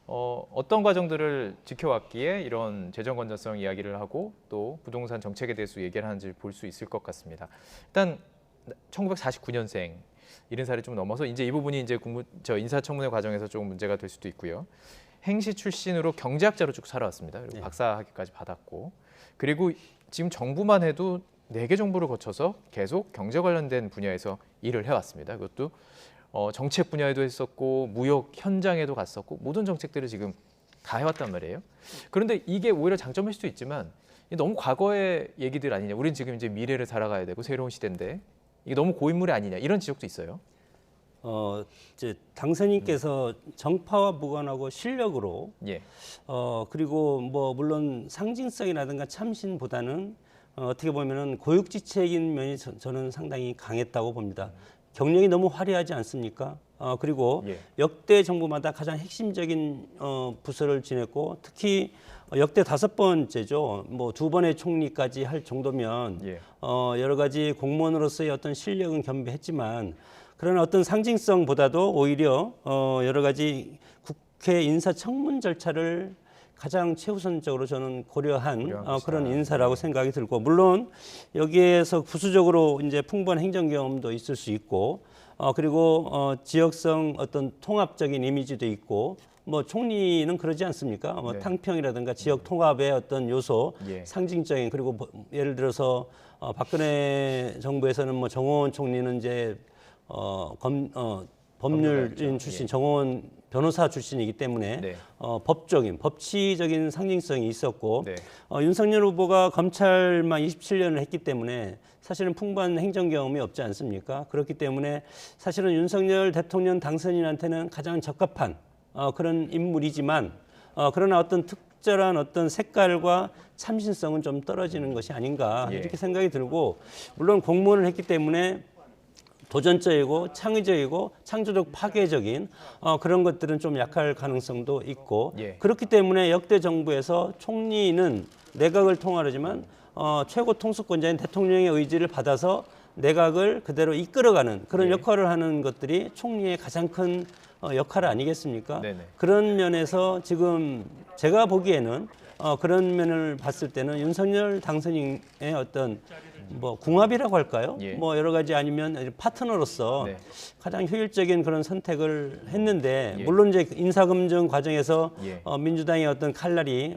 어떤 과정들을 지켜왔기에 이런 재정 건전성 이야기를 하고 또 부동산 정책에 대해서 얘기를 하는지 볼 수 있을 것 같습니다. 일단 1949년생 70살이 좀 넘어서 이제 이 부분이 이제 인사청문회 과정에서 조금 문제가 될 수도 있고요. 행시 출신으로 경제학자로 쭉 살아왔습니다. 그리고 박사학위까지 받았고 그리고 지금 정부만 해도 4개 정부를 거쳐서 계속 경제 관련된 분야에서 일을 해왔습니다. 그것도 정책 분야에도 했었고 무역 현장에도 갔었고 모든 정책들을 지금 다 해왔단 말이에요. 그런데 이게 오히려 장점일 수도 있지만 너무 과거의 얘기들 아니냐. 우린 지금 이제 미래를 살아가야 되고 새로운 시대인데 이게 너무 고인물이 아니냐 이런 지적도 있어요. 이제 당선인께서 정파와 무관하고 실력으로 그리고 뭐 물론 상징성이라든가 참신보다는 어떻게 보면은 고육지책인 면이 저는 상당히 강했다고 봅니다. 경력이 너무 화려하지 않습니까? 그리고 역대 정부마다 가장 핵심적인 부서를 지냈고 특히 역대 5번째죠. 뭐 2번의 총리까지 할 정도면 여러 가지 공무원으로서의 어떤 실력은 겸비했지만 그러나 어떤 상징성보다도 오히려 여러 가지 국회 인사청문 절차를 가장 최우선적으로 저는 고려한 그런 인사라고 생각이 들고 물론 여기에서 부수적으로 이제 풍부한 행정 경험도 있을 수 있고 그리고 지역성 어떤 통합적인 이미지도 있고 뭐 총리는 그러지 않습니까? 뭐 탕평이라든가 지역 통합의 어떤 요소 상징적인 그리고 예를 들어서 박근혜 정부에서는 뭐 정호원 총리는 이제 법률인 출신 정호원 변호사 출신이기 때문에 법치적인 상징성이 있었고 윤석열 후보가 검찰만 27년을 했기 때문에 사실은 풍부한 행정 경험이 없지 않습니까? 그렇기 때문에 사실은 윤석열 대통령 당선인한테는 가장 적합한 그런 인물이지만 그러나 어떤 특별한 어떤 색깔과 참신성은 좀 떨어지는 것이 아닌가 이렇게 생각이 들고 물론 공무원을 했기 때문에 도전적이고 창의적이고 창조적 파괴적인 그런 것들은 좀 약할 가능성도 있고 그렇기 때문에 역대 정부에서 총리는 내각을 통할하지만 최고 통수권자인 대통령의 의지를 받아서 내각을 그대로 이끌어가는 그런 역할을 하는 것들이 총리의 가장 큰 역할 아니겠습니까? 그런 면에서 지금 제가 보기에는 그런 면을 봤을 때는 윤석열 당선인의 어떤 뭐 궁합이라고 할까요? 예. 뭐 여러 가지 아니면 파트너로서 네. 가장 효율적인 그런 선택을 했는데 예. 물론 이제 인사검증 과정에서 예. 민주당의 어떤 칼날이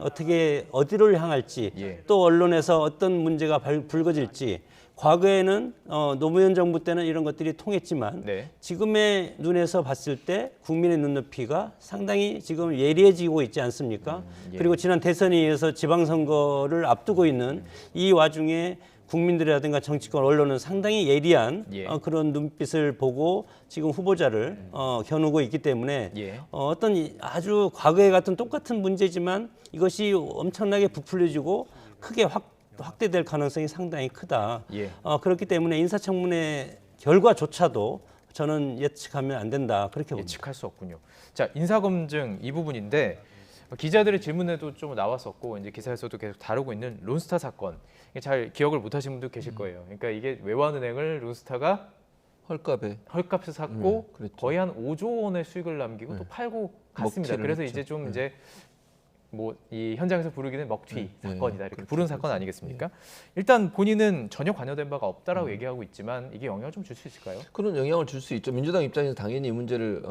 어디로 향할지 예. 또 언론에서 어떤 문제가 불거질지 과거에는 노무현 정부 때는 이런 것들이 통했지만 네. 지금의 눈에서 봤을 때 국민의 눈높이가 상당히 지금 예리해지고 있지 않습니까? 예. 그리고 지난 대선에 이어서 지방선거를 앞두고 있는 이 와중에 국민들이라든가 정치권 언론은 상당히 예리한 예. 그런 눈빛을 보고 지금 후보자를 겨누고 있기 때문에 예. 어떤 아주 과거에 같은 똑같은 문제지만 이것이 엄청나게 부풀려지고 크게 확대될 가능성이 상당히 크다. 예. 그렇기 때문에 인사청문회 결과조차도 저는 예측하면 안 된다. 그렇게 봅니다. 예측할 수 없군요. 자, 인사검증 이 부분인데 기자들의 질문에도 좀 나왔었고 이제 기사에서도 계속 다루고 있는 론스타 사건. 잘 기억을 못 하시는 분도 계실 거예요. 그러니까 이게 외환은행을 론스타가 헐값에 샀고 그랬죠. 거의 한 5조 원의 수익을 남기고 또 팔고 갔습니다. 먹튀를 그래서 했죠. 이제 좀 이제 뭐 이 현장에서 부르기는 먹튀 사건이다 이렇게 부른 사건 아니겠습니까? 일단 본인은 전혀 관여된 바가 없다라고 얘기하고 있지만 이게 영향을 좀 줄 수 있을까요? 그런 영향을 줄 수 있죠. 민주당 입장에서 당연히 이 문제를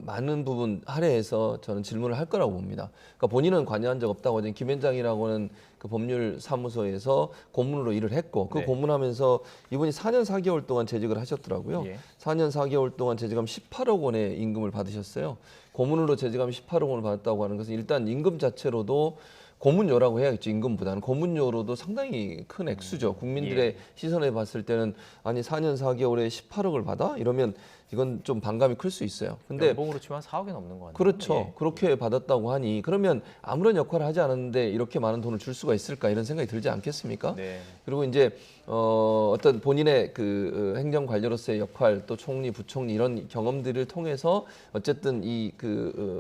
많은 부분 할애해서 저는 질문을 할 거라고 봅니다. 그러니까 본인은 관여한 적 없다고 하죠. 김현장이라고는 그 법률 사무소에서 고문으로 일을 했고 그 네. 고문하면서 이분이 4년 4개월 동안 재직을 하셨더라고요. 예. 4년 4개월 동안 재직하면 18억 원의 임금을 받으셨어요. 고문으로 재직하면 18억 원을 받았다고 하는 것은 일단 임금 자체로도 고문료라고 해야겠죠. 임금보다는 고문료로도 상당히 큰 액수죠. 국민들의 시선에 봤을 때는 아니 4년 4개월에 18억을 받아? 이러면 이건 좀 반감이 클 수 있어요. 근데 연봉으로 치면 4억이 넘는 거 아니에요? 그렇죠. 예. 그렇게 받았다고 하니 그러면 아무런 역할을 하지 않았는데 이렇게 많은 돈을 줄 수가 있을까 이런 생각이 들지 않겠습니까? 네. 그리고 이제 어떤 본인의 그 행정 관료로서의 역할 또 총리, 부총리 이런 경험들을 통해서 어쨌든 이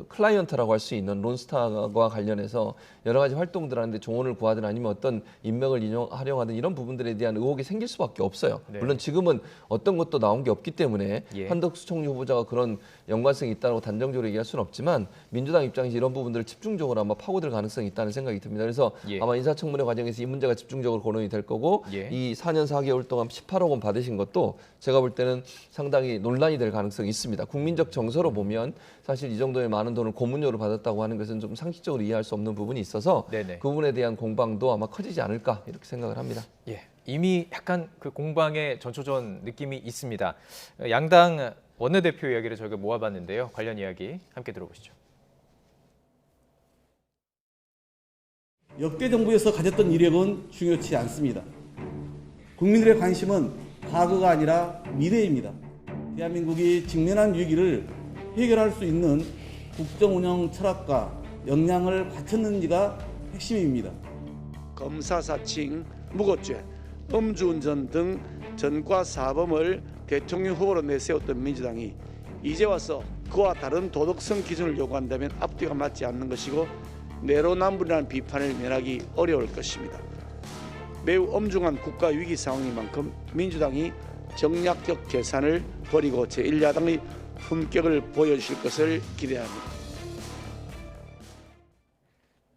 클라이언트라고 할 수 있는 론스타와 관련해서 여러 가지 활동들 하는데 조언을 구하든 아니면 어떤 인맥을 활용하든 이런 부분들에 대한 의혹이 생길 수밖에 없어요. 네. 물론 지금은 어떤 것도 나온 게 없기 때문에 예. 한덕수 총리 후보자가 그런 연관성이 있다고 단정적으로 얘기할 수는 없지만 민주당 입장에서 이런 부분들을 집중적으로 아마 파고들 가능성이 있다는 생각이 듭니다. 그래서 예. 아마 인사청문회 과정에서 이 문제가 집중적으로 거론이 될 거고 예. 이 4년 4개월 동안 18억 원 받으신 것도 제가 볼 때는 상당히 논란이 될 가능성이 있습니다. 국민적 정서로 보면 사실 이 정도의 많은 돈을 고문료로 받았다고 하는 것은 좀 상식적으로 이해할 수 없는 부분이 있어서 네네. 그 부분에 대한 공방도 아마 커지지 않을까 이렇게 생각을 합니다. 예, 이미 약간 그 공방의 전초전 느낌이 있습니다. 양당 원내대표 이야기를 저희가 모아봤는데요. 관련 이야기 함께 들어보시죠. 역대 정부에서 가졌던 이력은 중요치 않습니다. 국민들의 관심은 과거가 아니라 미래입니다. 대한민국이 직면한 위기를 해결할 수 있는 국정 운영 철학과 역량을 갖췄는지가 핵심입니다. 검사 사칭, 무고죄, 음주운전 등 전과 사범을 대통령 후보로 내세웠던 민주당이 이제 와서 그와 다른 도덕성 기준을 요구한다면 앞뒤가 맞지 않는 것이고 내로남불이라는 비판을 면하기 어려울 것입니다. 매우 엄중한 국가 위기 상황인 만큼 민주당이 정략적 계산을 버리고 제1야당의 품격을 보여주실 것을 기대합니다.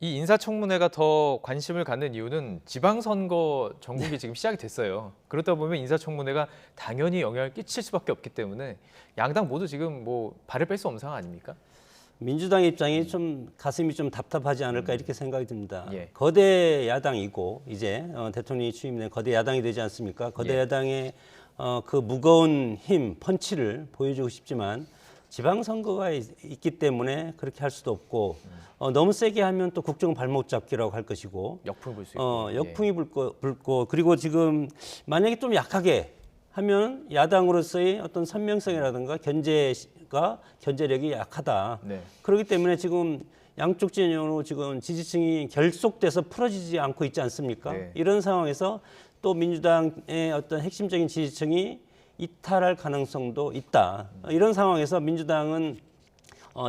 이 인사청문회가 더 관심을 갖는 이유는 지방선거 전국이 지금 시작이 됐어요. 그렇다 보면 인사청문회가 당연히 영향을 끼칠 수밖에 없기 때문에 양당 모두 지금 뭐 발을 뺄 수 없는 상황 아닙니까? 민주당 입장이 좀 가슴이 좀 답답하지 않을까 이렇게 생각이 듭니다. 예. 거대 야당이고 이제 대통령이 취임된 거대 야당이 되지 않습니까? 거대 예. 야당의 그 무거운 힘, 펀치를 보여주고 싶지만 지방선거가 있기 때문에 그렇게 할 수도 없고 너무 세게 하면 또 국정 발목 잡기라고 할 것이고 역풍이 불 수 있고 역풍이 불고 그리고 지금 만약에 좀 약하게 하면 야당으로서의 어떤 선명성이라든가 견제력이 약하다. 네. 그렇기 때문에 지금 양쪽 진영으로 지금 지지층이 결속돼서 풀어지지 않고 있지 않습니까? 네. 이런 상황에서 또 민주당의 어떤 핵심적인 지지층이 이탈할 가능성도 있다. 이런 상황에서 민주당은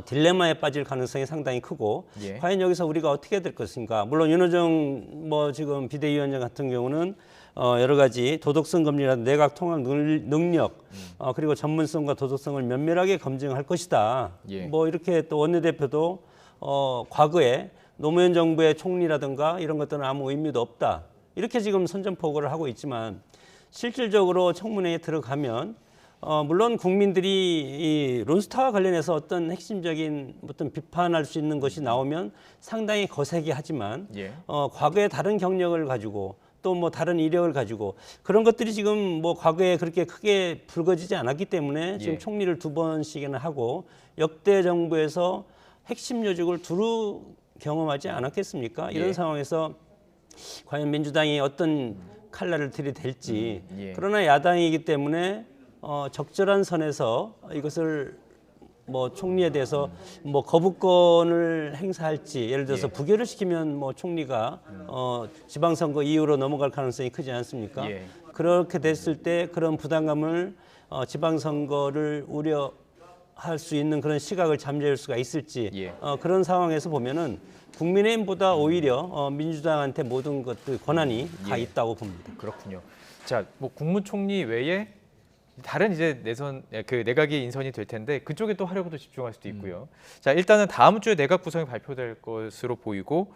딜레마에 빠질 가능성이 상당히 크고 예. 과연 여기서 우리가 어떻게 해야 될 것인가? 물론 윤호정 지금 비대위원장 같은 경우는 여러 가지 도덕성 검증이라든지 내각 통합 능력 그리고 전문성과 도덕성을 면밀하게 검증할 것이다. 예. 이렇게 또 원내대표도 과거에 노무현 정부의 총리라든가 이런 것들은 아무 의미도 없다. 이렇게 지금 선전포고를 하고 있지만 실질적으로 청문회에 들어가면 물론 국민들이 이 론스타와 관련해서 어떤 핵심적인 어떤 비판할 수 있는 것이 나오면 상당히 거세게 하지만 과거의 다른 경력을 가지고 또 뭐 다른 이력을 가지고 그런 것들이 지금 뭐 과거에 그렇게 크게 불거지지 않았기 때문에 지금 총리를 2번씩이나 하고 역대 정부에서 핵심 요직을 두루 경험하지 않았겠습니까? 이런 상황에서 과연 민주당이 어떤 칼날을 들이댈지 그러나 야당이기 때문에 적절한 선에서 이것을 뭐 총리에 대해서 뭐 거부권을 행사할지 예를 들어서 부결을 시키면 뭐 총리가 지방선거 이후로 넘어갈 가능성이 크지 않습니까? 그렇게 됐을 때 그런 부담감을 지방선거를 우려할 수 있는 그런 시각을 잠재울 수가 있을지 그런 상황에서 보면은 국민의힘보다 오히려 민주당한테 모든 것들 권한이 다 있다고 봅니다. 그렇군요. 자, 뭐 국무총리 외에 다른 이제 내각이 인선이 될 텐데 그쪽에 또 하려고도 집중할 수도 있고요. 자, 일단은 다음 주에 내각 구성이 발표될 것으로 보이고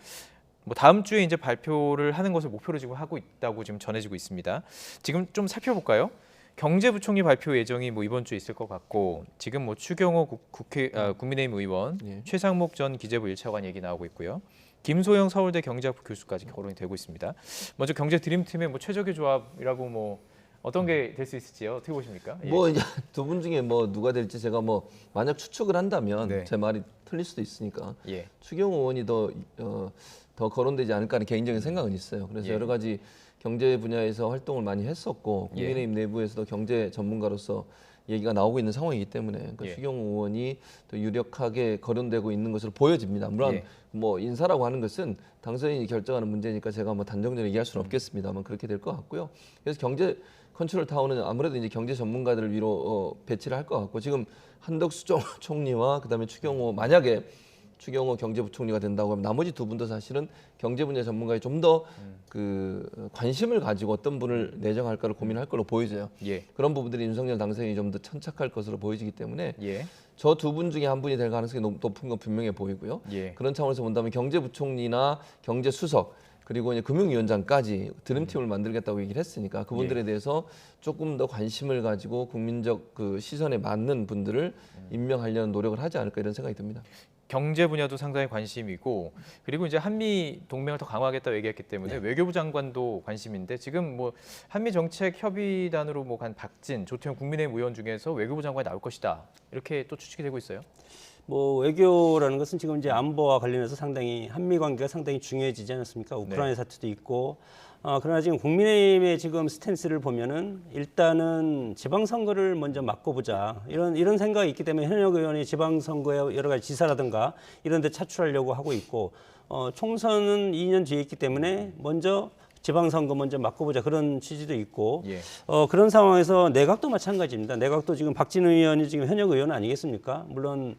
뭐 다음 주에 이제 발표를 하는 것을 목표로 지금 하고 있다고 지금 전해지고 있습니다. 지금 좀 살펴볼까요? 경제부총리 발표 예정이 뭐 이번 주에 있을 것 같고 지금 뭐 추경호 국민의힘 의원, 최상목 전 기재부 1차관 얘기 나오고 있고요. 김소영 서울대 경제학부 교수까지 거론이 되고 있습니다. 먼저 경제 드림팀의 뭐 최적의 조합이라고 뭐 어떤 게 될 수 있을지요? 어떻게 보십니까? 뭐 이제 두 분 중에 뭐 누가 될지 제가 뭐 만약 추측을 한다면 제 말이 틀릴 수도 있으니까 추경호 의원이 더 거론되지 않을까 하는 개인적인 생각은 있어요. 그래서 여러 가지 경제 분야에서 활동을 많이 했었고 국민의힘 내부에서도 경제 전문가로서 얘기가 나오고 있는 상황이기 때문에 그러니까 추경호 의원이 또 유력하게 거론되고 있는 것으로 보여집니다. 물론 뭐 인사라고 하는 것은 당선인이 결정하는 문제니까 제가 뭐 단정적으로 얘기할 수는 없겠습니다만 그렇게 될 것 같고요. 그래서 경제 컨트롤 타워는 아무래도 이제 경제 전문가들을 위로 배치를 할 것 같고 지금 한덕수 총리와 그다음에 추경호 만약에 추경호 경제부총리가 된다고 하면 나머지 두 분도 사실은 경제 분야 전문가에 좀 더 그 관심을 가지고 어떤 분을 내정할까를 고민할 걸로 보여져요. 그런 부분들이 윤석열 당선인이 좀 더 천착할 것으로 보여지기 때문에 저 두 분 중에 한 분이 될 가능성이 높은 건 분명해 보이고요. 그런 차원에서 본다면 경제부총리나 경제수석 그리고 이제 금융위원장까지 드림팀을 만들겠다고 얘기를 했으니까 그분들에 대해서 조금 더 관심을 가지고 국민적 그 시선에 맞는 분들을 임명하려는 노력을 하지 않을까 이런 생각이 듭니다. 경제 분야도 상당히 관심이고 그리고 이제 한미 동맹을 더 강화하겠다고 얘기했기 때문에 외교부 장관도 관심인데 지금 뭐 한미 정책 협의단으로 뭐 간 박진, 조태용 국민의힘 의원 중에서 외교부 장관이 나올 것이다 이렇게 또 추측이 되고 있어요. 뭐 외교라는 것은 지금 이제 안보와 관련해서 상당히 한미 관계가 상당히 중요해지지 않았습니까? 우크라이나 사태도 있고 그러나 지금 국민의힘의 지금 스탠스를 보면은 일단은 지방선거를 먼저 막고 보자 이런 생각이 있기 때문에 현역 의원이 지방선거에 여러 가지 지사라든가 이런 데 차출하려고 하고 있고 총선은 2년 뒤에 있기 때문에 먼저 지방선거 먼저 막고 보자 그런 취지도 있고 그런 상황에서 내각도 마찬가지입니다. 내각도 지금 박진 의원이 지금 현역 의원 아니겠습니까? 물론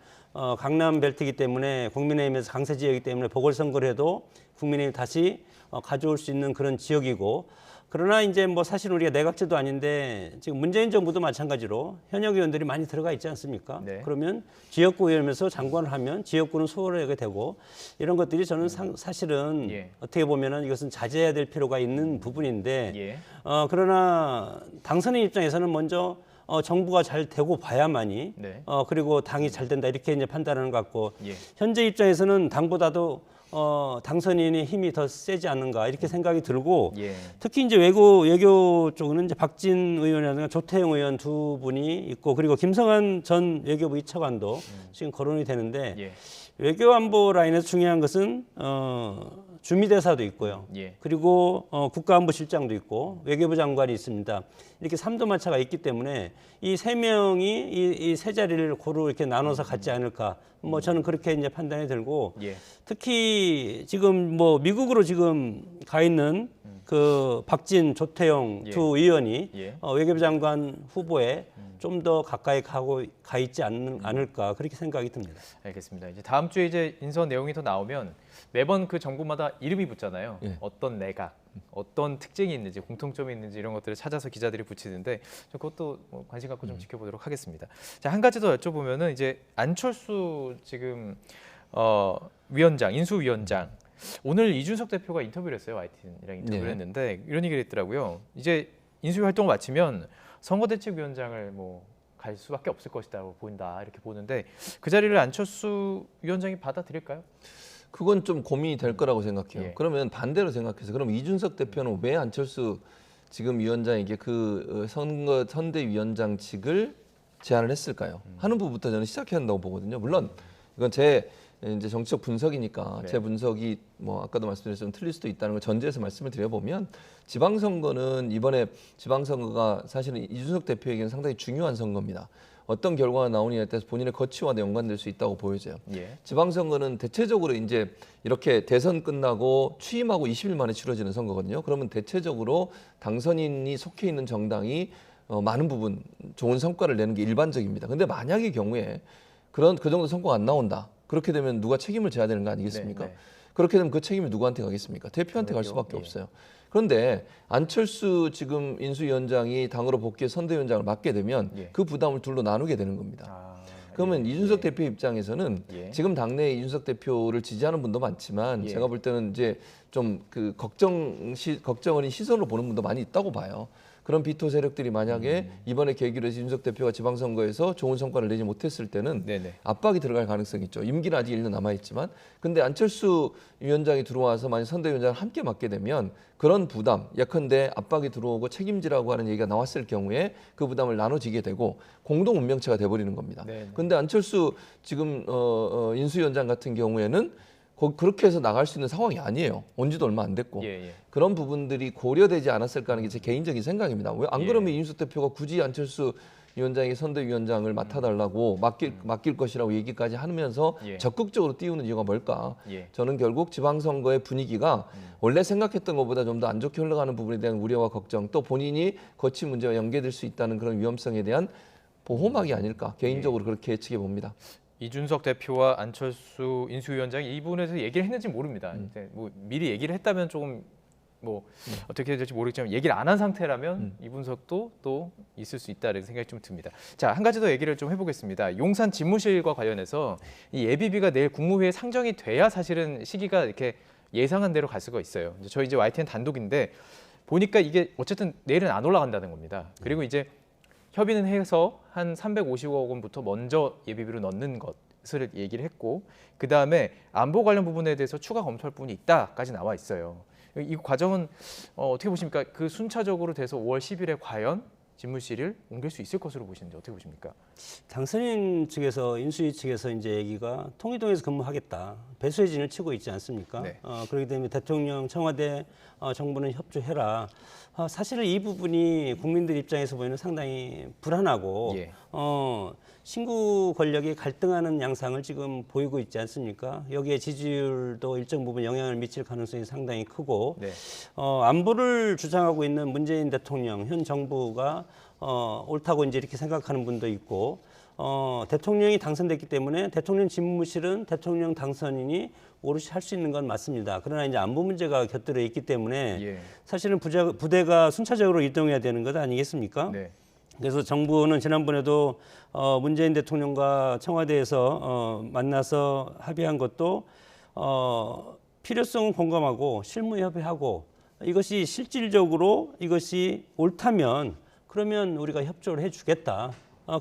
강남 벨트이기 때문에 국민의힘에서 강세 지역이기 때문에 보궐선거를 해도 국민의힘이 다시 가져올 수 있는 그런 지역이고 그러나 이제 뭐 사실 우리가 내각제도 아닌데 지금 문재인 정부도 마찬가지로 현역 의원들이 많이 들어가 있지 않습니까? 그러면 지역구 의원에서 장관을 하면 지역구는 소홀하게 되고 이런 것들이 저는 사실은 어떻게 보면은 이것은 자제해야 될 필요가 있는 부분인데 그러나 당선인 입장에서는 먼저 정부가 잘 되고 봐야만이 그리고 당이 잘 된다 이렇게 이제 판단하는 것 같고 현재 입장에서는 당보다도 당선인의 힘이 더 세지 않는가 이렇게 생각이 들고 특히 이제 외교 쪽은 이제 박진 의원이라든가 조태용 의원 두 분이 있고 그리고 김성한 전 외교부 2차관도 지금 거론이 되는데 외교 안보 라인에서 중요한 것은 주미대사도 있고요. 그리고 국가안보실장도 있고 외교부 장관이 있습니다. 이렇게 3도마차가 있기 때문에 이 세 명이 이 세 자리를 고루 이렇게 나눠서 갖지 않을까. 뭐 저는 그렇게 이제 판단이 들고 특히 지금 뭐 미국으로 지금 가 있는 그 박진, 조태용 두 의원이 외교부 장관 후보에 좀 더 가까이 가 있지 않을까 그렇게 생각이 듭니다. 알겠습니다. 이제 다음 주에 이제 인선 내용이 더 나오면 매번 그 정부마다 이름이 붙잖아요. 어떤 내각, 어떤 특징이 있는지, 공통점이 있는지 이런 것들을 찾아서 기자들이 붙이는데 그것도 뭐 관심 갖고 좀 지켜보도록 하겠습니다. 자, 한 가지 더 여쭤보면은 이제 안철수 지금 위원장, 인수위원장 오늘 이준석 대표가 인터뷰를 했어요. YTN이랑 인터뷰를 했는데 이런 얘기를 했더라고요. 이제 인수위 활동을 마치면 선거대책위원장을 갈 수밖에 없을 것이라고 보인다 이렇게 보는데 그 자리를 안철수 위원장이 받아들일까요? 그건 좀 고민이 될 거라고 생각해요. 예. 그러면 반대로 생각해서 그럼 이준석 대표는 왜 안철수 지금 위원장에게 그 선대위원장직을 제안을 했을까요? 하는 부분부터 저는 시작해야 한다고 보거든요. 물론 이건 제 이제 정치적 분석이니까 네. 제 분석이 아까도 말씀드렸지만 틀릴 수도 있다는 걸 전제해서 말씀을 드려보면 지방선거는 이번에 지방선거가 사실은 이준석 대표에게는 상당히 중요한 선거입니다. 어떤 결과가 나오느냐에 따라서 본인의 거취와도 연관될 수 있다고 보여져요. 예. 지방선거는 대체적으로 이제 이렇게 대선 끝나고 취임하고 20일 만에 치러지는 선거거든요. 그러면 대체적으로 당선인이 속해 있는 정당이 많은 부분 좋은 성과를 내는 게 일반적입니다. 근데 만약의 경우에 그 정도 성과가 안 나온다. 그렇게 되면 누가 책임을 져야 되는 거 아니겠습니까? 네, 네. 그렇게 되면 그 책임이 누구한테 가겠습니까? 대표한테 갈 수밖에 예. 없어요. 그런데 안철수 지금 인수위원장이 당으로 복귀해 선대위원장을 맡게 되면 예. 그 부담을 둘로 나누게 되는 겁니다. 그러면 이준석 대표 입장에서는 예. 지금 당내에 이준석 대표를 지지하는 분도 많지만 예. 제가 볼 때는 이제 좀 그 걱정 어린 시선으로 보는 분도 많이 있다고 봐요. 그런 비토 세력들이 만약에 이번에 계기로 해서 이준석 대표가 지방선거에서 좋은 성과를 내지 못했을 때는 네네. 압박이 들어갈 가능성이 있죠. 임기는 아직 1년 남아있지만. 근데 안철수 위원장이 들어와서 만약 선대위원장을 함께 맡게 되면 그런 부담, 예컨대 압박이 들어오고 책임지라고 하는 얘기가 나왔을 경우에 그 부담을 나눠지게 되고 공동 운명체가 돼버리는 겁니다. 네네. 근데 안철수 지금 인수위원장 같은 경우에는 그렇게 해서 나갈 수 있는 상황이 아니에요. 온 지도 얼마 안 됐고. 예. 그런 부분들이 고려되지 않았을까 하는 게 제 개인적인 생각입니다. 왜 안 그러면 이준석 대표가 굳이 안철수 위원장이 선대위원장을 맡아달라고 맡길 것이라고 얘기까지 하면서 예. 적극적으로 띄우는 이유가 뭘까? 예. 저는 결국 지방선거의 분위기가 원래 생각했던 것보다 좀 더 안 좋게 흘러가는 부분에 대한 우려와 걱정, 또 본인이 거취 문제와 연계될 수 있다는 그런 위험성에 대한 보호막이 아닐까? 개인적으로 그렇게 예측해 봅니다. 이준석 대표와 안철수 인수위원장이 이 부분에서 얘기를 했는지 모릅니다. 이제 미리 얘기를 했다면 조금 어떻게 될지 모르겠지만 얘기를 안 한 상태라면 이 분석도 또 있을 수 있다는 생각이 좀 듭니다. 자, 한 가지 더 얘기를 좀 해보겠습니다. 용산 집무실과 관련해서 이 예비비가 내일 국무회의에 상정이 돼야 사실은 시기가 이렇게 예상한 대로 갈 수가 있어요. 저희 이제 YTN 단독인데 보니까 이게 어쨌든 내일은 안 올라간다는 겁니다. 그리고 이제 협의는 해서 한 350억 원부터 먼저 예비비로 넣는 것을 얘기를 했고 그 다음에 안보 관련 부분에 대해서 추가 검토할 부분이 있다까지 나와 있어요. 이 과정은 어떻게 보십니까? 그 순차적으로 돼서 5월 10일에 과연 집무실을 옮길 수 있을 것으로 보시는지 어떻게 보십니까? 당선인 측에서 인수위 측에서 이제 얘기가 통일동에서 근무하겠다 배수의 진을 치고 있지 않습니까? 네. 그렇기 때문에 대통령, 청와대, 정부는 협조해라. 사실은 이 부분이 국민들 입장에서 보이는 상당히 불안하고 예. 신구 권력이 갈등하는 양상을 지금 보이고 있지 않습니까? 여기에 지지율도 일정 부분 영향을 미칠 가능성이 상당히 크고 네. 안보를 주장하고 있는 문재인 대통령, 현 정부가 옳다고 이제 이렇게 생각하는 분도 있고 대통령이 당선됐기 때문에 대통령 집무실은 대통령 당선인이 오롯이 할 수 있는 건 맞습니다. 그러나 이제 안보 문제가 곁들여 있기 때문에 예. 사실은 부대가 순차적으로 이동해야 되는 것 아니겠습니까? 네. 그래서 정부는 지난번에도 문재인 대통령과 청와대에서 만나서 합의한 것도 필요성은 공감하고 실무 협의하고 이것이 실질적으로 이것이 옳다면 그러면 우리가 협조를 해주겠다.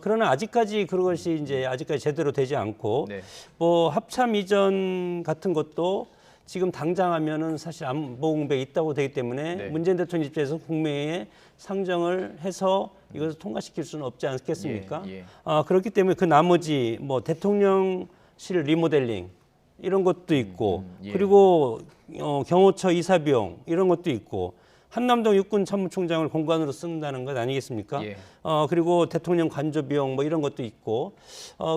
그러나 아직까지 그것이 이제 아직까지 제대로 되지 않고 네. 뭐 합참 이전 같은 것도 지금 당장 하면은 사실 안보 공백이 있다고 되기 때문에 네. 문재인 대통령 입장에서 국내에 상정을 해서 이것을 통과시킬 수는 없지 않겠습니까? 예. 그렇기 때문에 그 나머지 뭐 대통령실 리모델링 이런 것도 있고 예. 그리고 경호처 이사 비용 이런 것도 있고 한남동 육군 참모총장을 공관으로 쓴다는 것 아니겠습니까? 예. 그리고 대통령 관저 비용 뭐 이런 것도 있고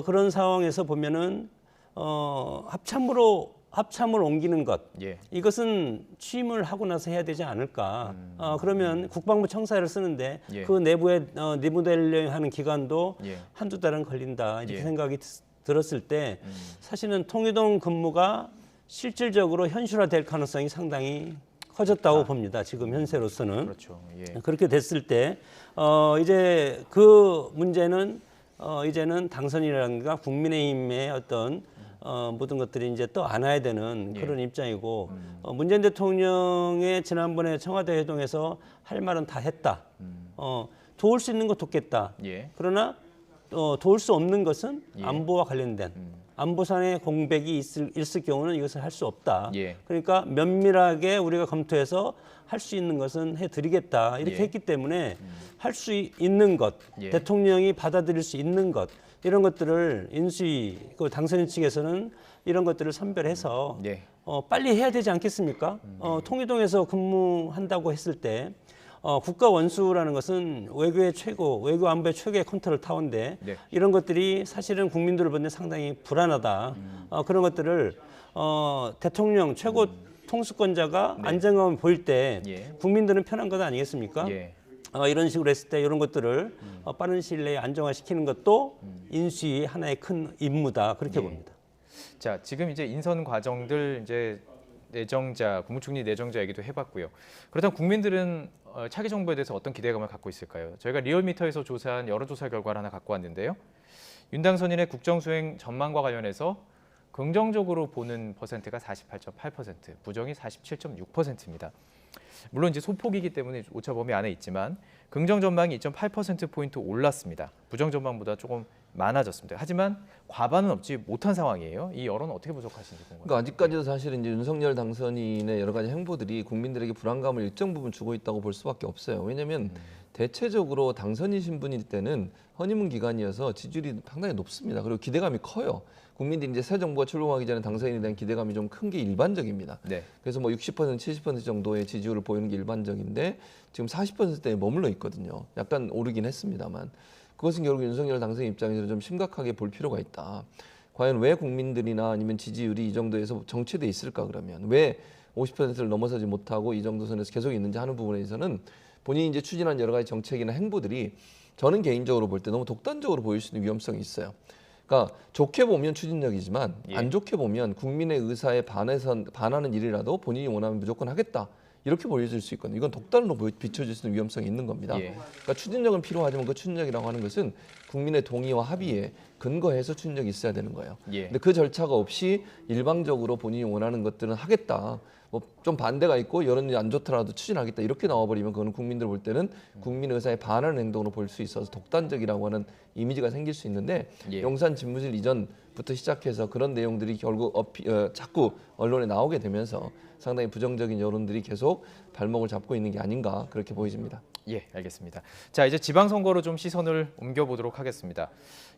그런 상황에서 보면은 합참을 옮기는 것 예. 이것은 취임을 하고 나서 해야 되지 않을까? 그러면 국방부 청사를 쓰는데 예. 그 내부에 리모델링하는 기간도 예. 한두 달은 걸린다 이렇게 예. 생각이 들었을 때 사실은 통이동 근무가 실질적으로 현실화될 가능성이 상당히 커졌다고 봅니다. 지금 현재로서는. 그렇죠. 예. 그렇게 됐을 때 이제 그 문제는 이제는 당선이라든가 국민의힘의 어떤 모든 것들이 이제 또 안아야 되는 그런 입장이고 문재인 대통령의 지난번에 청와대 회동에서 할 말은 다 했다. 도울 수 있는 거 돕겠다. 그러나 도울 수 없는 것은 안보와 관련된 안보상의 공백이 있을 경우는 이것을 할 수 없다. 그러니까 면밀하게 우리가 검토해서 할 수 있는 것은 해드리겠다. 이렇게 했기 때문에 할 수 있는 것, 대통령이 받아들일 수 있는 것 이런 것들을 인수위 그 당선인 측에서는 이런 것들을 선별해서 빨리 해야 되지 않겠습니까? 통일동에서 근무한다고 했을 때 국가 원수라는 것은 외교의 최고, 외교 안보의 최고의 컨트롤 타워인데 이런 것들이 사실은 국민들을 보는 데 상당히 불안하다. 그런 것들을 대통령 최고 통수권자가 안정감을 보일 때 국민들은 편한 것 아니겠습니까? 이런 식으로 했을 때 이런 것들을 빠른 시일 내에 안정화시키는 것도 인수위 하나의 큰 임무다 그렇게 봅니다. 자, 지금 이제 인선 과정들 이제 내정자, 국무총리 내정자 얘기도 해봤고요. 그렇다면 국민들은 차기 정부에 대해서 어떤 기대감을 갖고 있을까요? 저희가 리얼미터에서 조사한 여론조사 결과를 하나 갖고 왔는데요. 윤 당선인의 국정수행 전망과 관련해서 긍정적으로 보는 퍼센트가 48.8%, 부정이 47.6%입니다. 물론 이제 소폭이기 때문에 오차 범위 안에 있지만 긍정 전망이 2.8%포인트 올랐습니다. 부정 전망보다 조금 많아졌습니다. 하지만 과반은 넘지 못한 상황이에요. 이 여론은 어떻게 분석하시는지 궁금합니다. 그러니까 아직까지도 사실은 이제 윤석열 당선인의 여러 가지 행보들이 국민들에게 불안감을 일정 부분 주고 있다고 볼 수밖에 없어요. 왜냐하면 대체적으로 당선인 신분일 때는 허니문 기간이어서 지지율이 상당히 높습니다. 그리고 기대감이 커요. 국민들이 이제 새 정부가 출범하기 전에 당선인에 대한 기대감이 좀 큰 게 일반적입니다. 그래서 뭐 60%, 70% 정도의 지지율을 보이는 게 일반적인데 지금 40%대에 머물러 있거든요. 약간 오르긴 했습니다만 그것은 결국 윤석열 당선인 입장에서 좀 심각하게 볼 필요가 있다. 과연 왜 국민들이나 아니면 지지율이 이 정도에서 정체돼 있을까 그러면 왜 50%를 넘어서지 못하고 이 정도 선에서 계속 있는지 하는 부분에 있어서는 본인이 이제 추진한 여러 가지 정책이나 행보들이 저는 개인적으로 볼 때 너무 독단적으로 보일 수 있는 위험성이 있어요. 그러니까 좋게 보면 추진력이지만 안 좋게 보면 국민의 의사에 반하는 일이라도 본인이 원하면 무조건 하겠다. 이렇게 보여질 수 있거든요. 이건 독단으로 비춰질 수 있는 위험성이 있는 겁니다. 그러니까 추진력은 필요하지만 그 추진력이라고 하는 것은 국민의 동의와 합의에 근거해서 추진력이 있어야 되는 거예요. 근데 그 절차가 없이 일방적으로 본인이 원하는 것들은 하겠다. 뭐 좀 반대가 있고 여론이 안 좋더라도 추진하겠다 이렇게 나와버리면 그거는 국민들 볼 때는 국민 의사에 반하는 행동으로 볼 수 있어서 독단적이라고 하는 이미지가 생길 수 있는데 용산 집무실 이전부터 시작해서 그런 내용들이 결국 자꾸 언론에 나오게 되면서 상당히 부정적인 여론들이 계속 발목을 잡고 있는 게 아닌가 그렇게 보여집니다. 예, 알겠습니다. 자, 이제 지방선거로 좀 시선을 옮겨보도록 하겠습니다.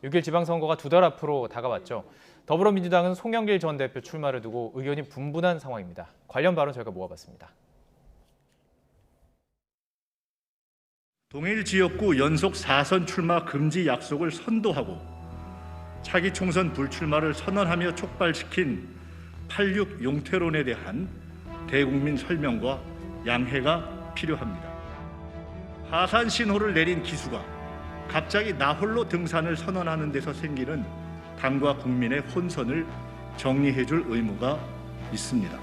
6일 지방선거가 2달 앞으로 다가왔죠. 더불어민주당은 송영길 전 대표 출마를 두고 의견이 분분한 상황입니다. 관련 발언 저희가 모아봤습니다. 동일 지역구 연속 4선 출마 금지 약속을 선도하고 차기 총선 불출마를 선언하며 촉발시킨 86 용태론에 대한 대국민 설명과 양해가 필요합니다. 하산 신호를 내린 기수가 갑자기 나 홀로 등산을 선언하는 데서 생기는 당과 국민의 혼선을 정리해줄 의무가 있습니다.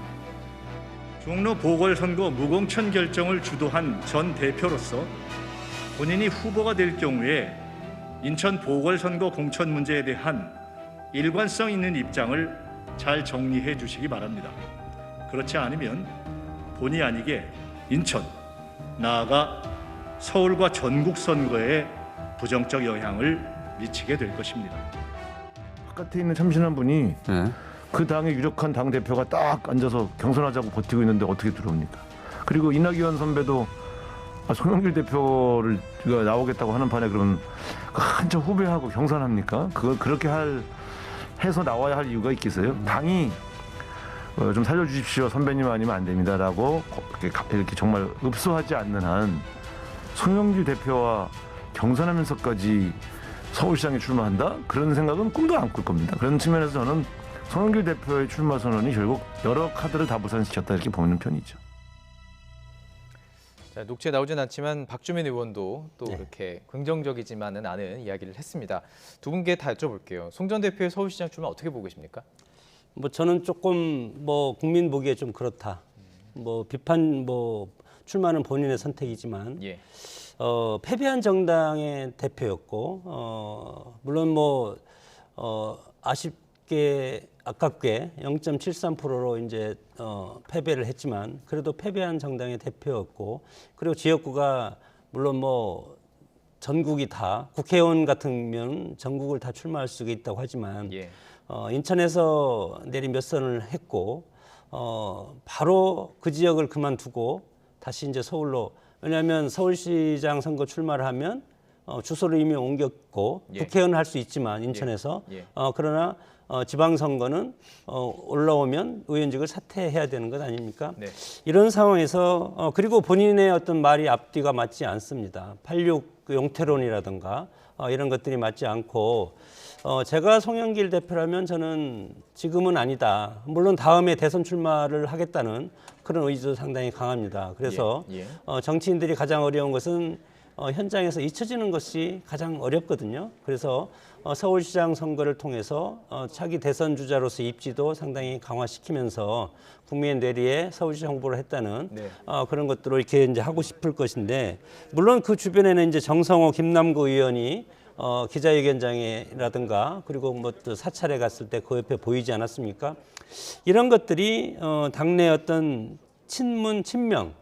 종로 보궐선거 무공천 결정을 주도한 전 대표로서 본인이 후보가 될 경우에 인천 보궐선거 공천 문제에 대한 일관성 있는 입장을 잘 정리해 주시기 바랍니다. 그렇지 않으면 본의 아니게 인천, 나아가 서울과 전국 선거에 부정적 영향을 미치게 될 것입니다. 바깥에 있는 참신한 분이 그 당의 유력한 당 대표가 딱 앉아서 경선하자고 버티고 있는데 어떻게 들어옵니까? 그리고 이낙연 선배도 송영길 대표를 나오겠다고 하는 판에 그러면 한참 후배하고 경선합니까? 그걸 그렇게 해서 나와야 할 이유가 있겠어요? 당이 좀 살려주십시오 선배님 아니면 안 됩니다라고 이렇게 정말 읍소하지 않는 한 송영길 대표와 경선하면서까지 서울시장에 출마한다? 그런 생각은 꿈도 안 꿀 겁니다. 그런 측면에서 저는 송영길 대표의 출마 선언이 결국 여러 카드를 다 무산시켰다 이렇게 보는 편이죠. 자, 녹취에 나오진 않지만 박주민 의원도 또 이렇게 긍정적이지만은 않은 이야기를 했습니다. 두 분께 다 여쭤볼게요. 송 전 대표의 서울시장 출마 어떻게 보고 계십니까? 뭐 저는 조금 국민 보기에 좀 그렇다. 출마는 본인의 선택이지만 패배한 정당의 대표였고 물론 아깝게 0.73%로 이제 패배를 했지만 그래도 패배한 정당의 대표였고 그리고 지역구가 물론 뭐 전국이 다 국회의원 같으면 전국을 다 출마할 수가 있다고 하지만 인천에서 내리 몇 선을 했고 바로 그 지역을 그만두고 다시 이제 서울로 왜냐하면 서울시장 선거 출마를 하면 주소를 이미 옮겼고 국회의원 할 수 있지만 인천에서 그러나 지방선거는 올라오면 의원직을 사퇴해야 되는 것 아닙니까? 이런 상황에서 그리고 본인의 어떤 말이 앞뒤가 맞지 않습니다. 86 용태론이라든가 이런 것들이 맞지 않고 제가 송영길 대표라면 저는 지금은 아니다. 물론 다음에 대선 출마를 하겠다는 그런 의지도 상당히 강합니다. 그래서 정치인들이 가장 어려운 것은 현장에서 잊혀지는 것이 가장 어렵거든요. 그래서 서울시장 선거를 통해서 차기 대선 주자로서 입지도 상당히 강화시키면서 국민의 뇌리에 서울시장 홍보를 했다는 그런 것들을 이렇게 이제 하고 싶을 것인데 물론 그 주변에는 이제 정성호, 김남구 의원이 기자회견장이라든가 그리고 뭐 또 사찰에 갔을 때 그 옆에 보이지 않았습니까? 이런 것들이 당내 어떤 친문, 친명,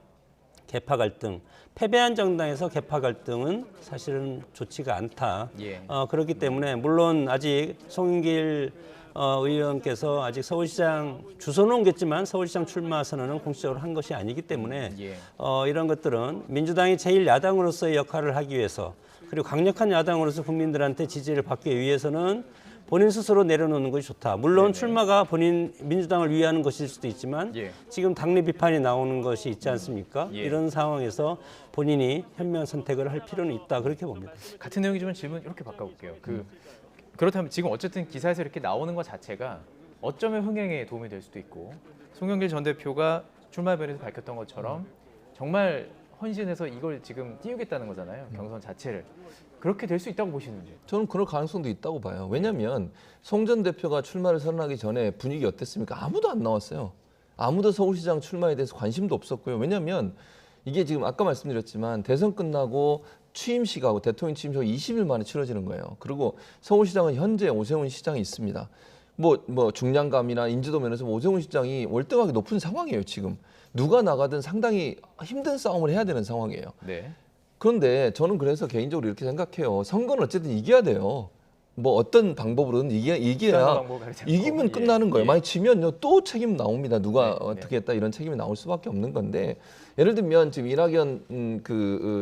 계파 갈등, 패배한 정당에서 계파 갈등은 사실은 좋지가 않다. 그렇기 때문에 물론 아직 송영길 의원께서 아직 서울시장 주소는 옮겼지만 서울시장 출마 선언은 공식적으로 한 것이 아니기 때문에 이런 것들은 민주당이 제1야당으로서의 역할을 하기 위해서 그리고 강력한 야당으로서 국민들한테 지지를 받기 위해서는 본인 스스로 내려놓는 것이 좋다. 물론 출마가 본인 민주당을 위하는 것일 수도 있지만 지금 당내 비판이 나오는 것이 있지 않습니까? 이런 상황에서 본인이 현명한 선택을 할 필요는 있다. 그렇게 봅니다. 같은 내용이지만 질문 이렇게 바꿔볼게요. 그렇다면 지금 어쨌든 기사에서 이렇게 나오는 것 자체가 어쩌면 흥행에 도움이 될 수도 있고 송영길 전 대표가 출마 변에서 밝혔던 것처럼 정말 헌신해서 이걸 지금 띄우겠다는 거잖아요. 경선 자체를. 그렇게 될 수 있다고 보시는지? 저는 그럴 가능성도 있다고 봐요. 왜냐하면 송 전 대표가 출마를 선언하기 전에 분위기 어땠습니까? 아무도 안 나왔어요. 아무도 서울시장 출마에 대해서 관심도 없었고요. 왜냐하면 이게 지금 아까 말씀드렸지만 대선 끝나고 취임식하고 대통령 취임식 20일 만에 치러지는 거예요. 그리고 서울시장은 현재 오세훈 시장이 있습니다. 뭐 중량감이나 인지도 면에서 오세훈 시장이 월등하게 높은 상황이에요. 지금 누가 나가든 상당히 힘든 싸움을 해야 되는 상황이에요. 그런데 저는 그래서 개인적으로 이렇게 생각해요. 선거는 어쨌든 이겨야 돼요. 뭐 어떤 방법으로든 이겨야 이기면 끝나는 거예요. 만약 지면요 또 책임 나옵니다. 누가 어떻게 했다 이런 책임이 나올 수밖에 없는 건데 예를 들면 지금 이낙연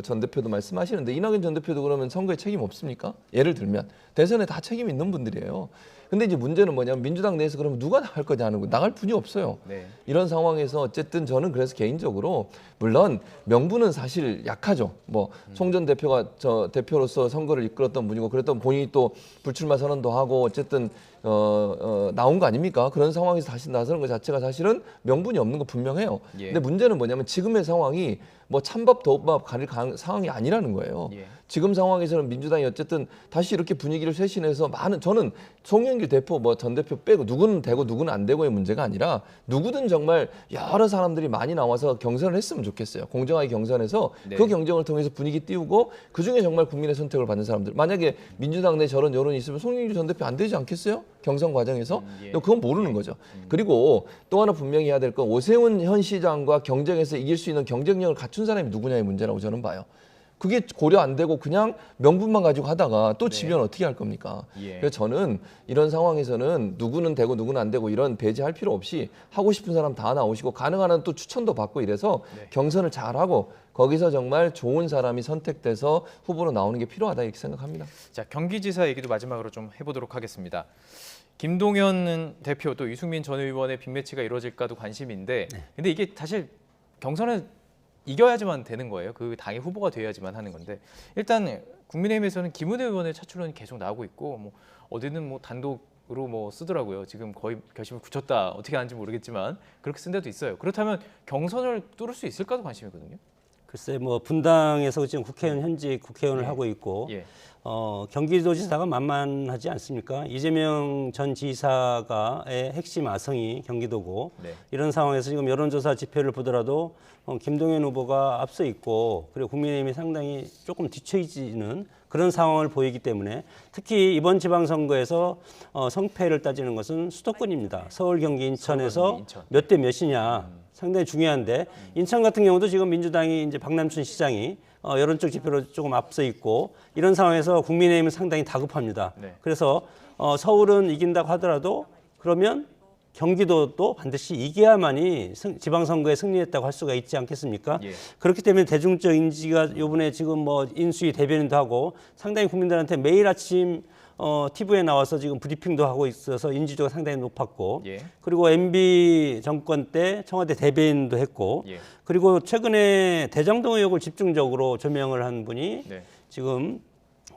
전 대표도 말씀하시는데 이낙연 전 대표도 그러면 선거에 책임 없습니까? 예를 들면 대선에 다 책임 있는 분들이에요. 근데 이제 문제는 뭐냐면 민주당 내에서 그러면 누가 나갈 거냐는 거 나갈 분이 없어요. 이런 상황에서 어쨌든 저는 그래서 개인적으로 물론 명분은 사실 약하죠. 뭐 송 전 대표가 저 대표로서 선거를 이끌었던 분이고 그랬던 본인이 또 불출마 선언도 하고 어쨌든 나온 거 아닙니까? 그런 상황에서 다시 나서는 것 자체가 사실은 명분이 없는 거 분명해요. 근데 문제는 뭐냐면 지금의 상황이 뭐 찬밥 더욱밥 가릴 상황이 아니라는 거예요. 지금 상황에서는 민주당이 어쨌든 다시 이렇게 분위기를 쇄신해서 저는 송영길 대표 뭐 전 대표 빼고 누구는 되고 누구는 안 되고의 문제가 아니라 누구든 정말 여러 사람들이 많이 나와서 경선을 했으면 좋겠어요. 공정하게 경선해서 그 경쟁을 통해서 분위기 띄우고 그중에 정말 국민의 선택을 받는 사람들. 만약에 민주당 내 저런 여론이 있으면 송영길 전 대표 안 되지 않겠어요? 경선 과정에서? 그건 모르는 거죠. 그리고 또 하나 분명히 해야 될 건 오세훈 현 시장과 경쟁에서 이길 수 있는 경쟁력을 갖춘 사람이 누구냐의 문제라고 저는 봐요. 그게 고려 안 되고 그냥 명분만 가지고 하다가 또 지면 어떻게 할 겁니까? 그래서 저는 이런 상황에서는 누구는 되고 누구는 안 되고 이런 배제할 필요 없이 하고 싶은 사람 다 나오시고 가능한 한 또 추천도 받고 이래서 경선을 잘하고 거기서 정말 좋은 사람이 선택돼서 후보로 나오는 게 필요하다 이렇게 생각합니다. 자, 경기지사 얘기도 마지막으로 좀 해보도록 하겠습니다. 김동연 대표 또 유승민 전 의원의 빅매치가 이루어질까도 관심인데 근데 이게 사실 경선은 이겨야지만 되는 거예요. 그 당의 후보가 돼야지만 하는 건데 일단 국민의힘에서는 김은혜 의원의 차출론이 계속 나오고 있고 뭐 어디는 뭐 단독으로 뭐 쓰더라고요. 지금 거의 결심을 굳혔다. 어떻게 하는지 모르겠지만 그렇게 쓴 데도 있어요. 그렇다면 경선을 뚫을 수 있을까도 관심이거든요. 글쎄 뭐 분당에서 지금 국회의원 현직 국회의원을 하고 있고 경기도지사가 만만하지 않습니까? 이재명 전 지사가의 핵심 아성이 경기도고 네. 이런 상황에서 지금 여론조사 지표를 보더라도 김동연 후보가 앞서 있고 그리고 국민의힘이 상당히 조금 뒤처지는 그런 상황을 보이기 때문에 특히 이번 지방선거에서 성패를 따지는 것은 수도권입니다. 서울, 경기, 인천에서 몇 대 몇이냐 상당히 중요한데 인천 같은 경우도 지금 민주당이 이제 박남춘 시장이 여론적 지표로 조금 앞서 있고 이런 상황에서 국민의힘은 상당히 다급합니다. 네. 그래서 서울은 이긴다고 하더라도 그러면 경기도도 반드시 이겨야만이 지방선거에 승리했다고 할 수가 있지 않겠습니까? 예. 그렇기 때문에 대중적 인지가 이번에 지금 뭐 인수위 대변인도 하고 상당히 국민들한테 매일 아침 TV에 나와서 지금 브리핑도 하고 있어서 인지도가 상당히 높았고 예. 그리고 MB 정권 때 청와대 대변인도 했고 예. 그리고 최근에 대장동 의혹을 집중적으로 조명을 한 분이 네. 지금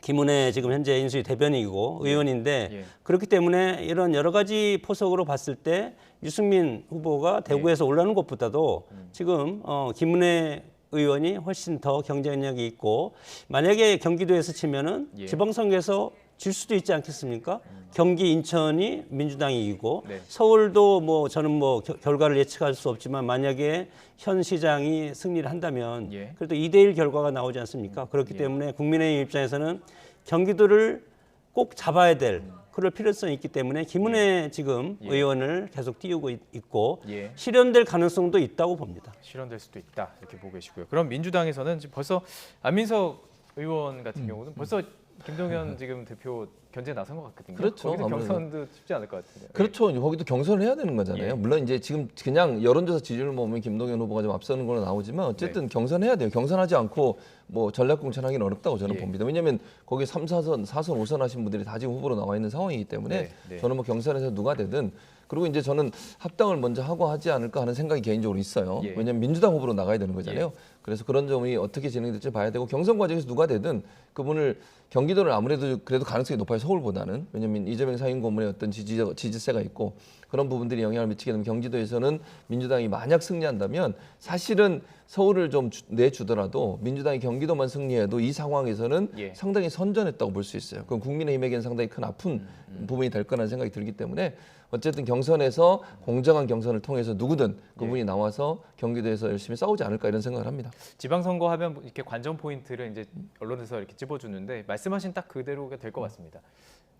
김은혜 지금 현재 인수위 대변인이고 의원인데 예. 그렇기 때문에 이런 여러 가지 포석으로 봤을 때 유승민 후보가 대구에서 올라오는 것보다도 지금 김은혜 의원이 훨씬 더 경쟁력이 있고 만약에 경기도에서 치면은 예. 지방선거에서 질 수도 있지 않겠습니까? 경기, 인천이 민주당이 이기고 네. 서울도 뭐 저는 뭐 결과를 예측할 수 없지만 만약에 현 시장이 승리를 한다면 예. 그래도 2대1 결과가 나오지 않습니까? 그렇기 때문에 국민의힘 입장에서는 경기도를 꼭 잡아야 될 그럴 필요성이 있기 때문에 김은혜 지금 예. 의원을 계속 띄우고 있고 예. 실현될 가능성도 있다고 봅니다. 실현될 수도 있다 이렇게 보고 계시고요. 그럼 민주당에서는 지금 벌써 안민석 의원 같은 경우는 벌써 김동연 지금 대표 견제 나선 것 같거든요. 그렇죠. 거기서 아무래도. 경선도 쉽지 않을 것 같은데요. 그렇죠. 거기도 경선을 해야 되는 거잖아요. 예. 물론 이제 지금 그냥 여론조사 지지율 보면 김동연 후보가 좀 앞서는 걸로 나오지만 어쨌든 경선해야 돼요. 경선하지 않고 뭐 전략 공천하기는 어렵다고 저는 예. 봅니다. 왜냐하면 거기 3, 4선, 4선, 5선 하신 분들이 다 지금 후보로 나와 있는 상황이기 때문에 네, 네. 저는 뭐 경선에서 누가 되든 그리고 이제 저는 합당을 먼저 하고 하지 않을까 하는 생각이 개인적으로 있어요. 예. 왜냐하면 민주당 후보로 나가야 되는 거잖아요. 그래서 그런 점이 어떻게 진행될지 봐야 되고 경선 과정에서 누가 되든 그분을 경기도는 아무래도 그래도 가능성이 높아요. 서울보다는. 왜냐하면 이재명 상임 고문의 어떤 지지세가 있고 그런 부분들이 영향을 미치게 되면 경기도에서는 민주당이 만약 승리한다면 사실은 서울을 좀 내주더라도 민주당이 경기도만 승리해도 이 상황에서는 예. 상당히 선전했다고 볼 수 있어요. 그럼 국민의힘에게는 상당히 큰 아픈 부분이 될 거라는 생각이 들기 때문에 어쨌든 경선에서 공정한 경선을 통해서 누구든 그분이 나와서 경기도에서 열심히 싸우지 않을까 이런 생각을 합니다. 지방선거 하면 이렇게 관전 포인트를 이제 언론에서 이렇게 찝어주는데 말씀하신 딱 그대로가 될 것 같습니다.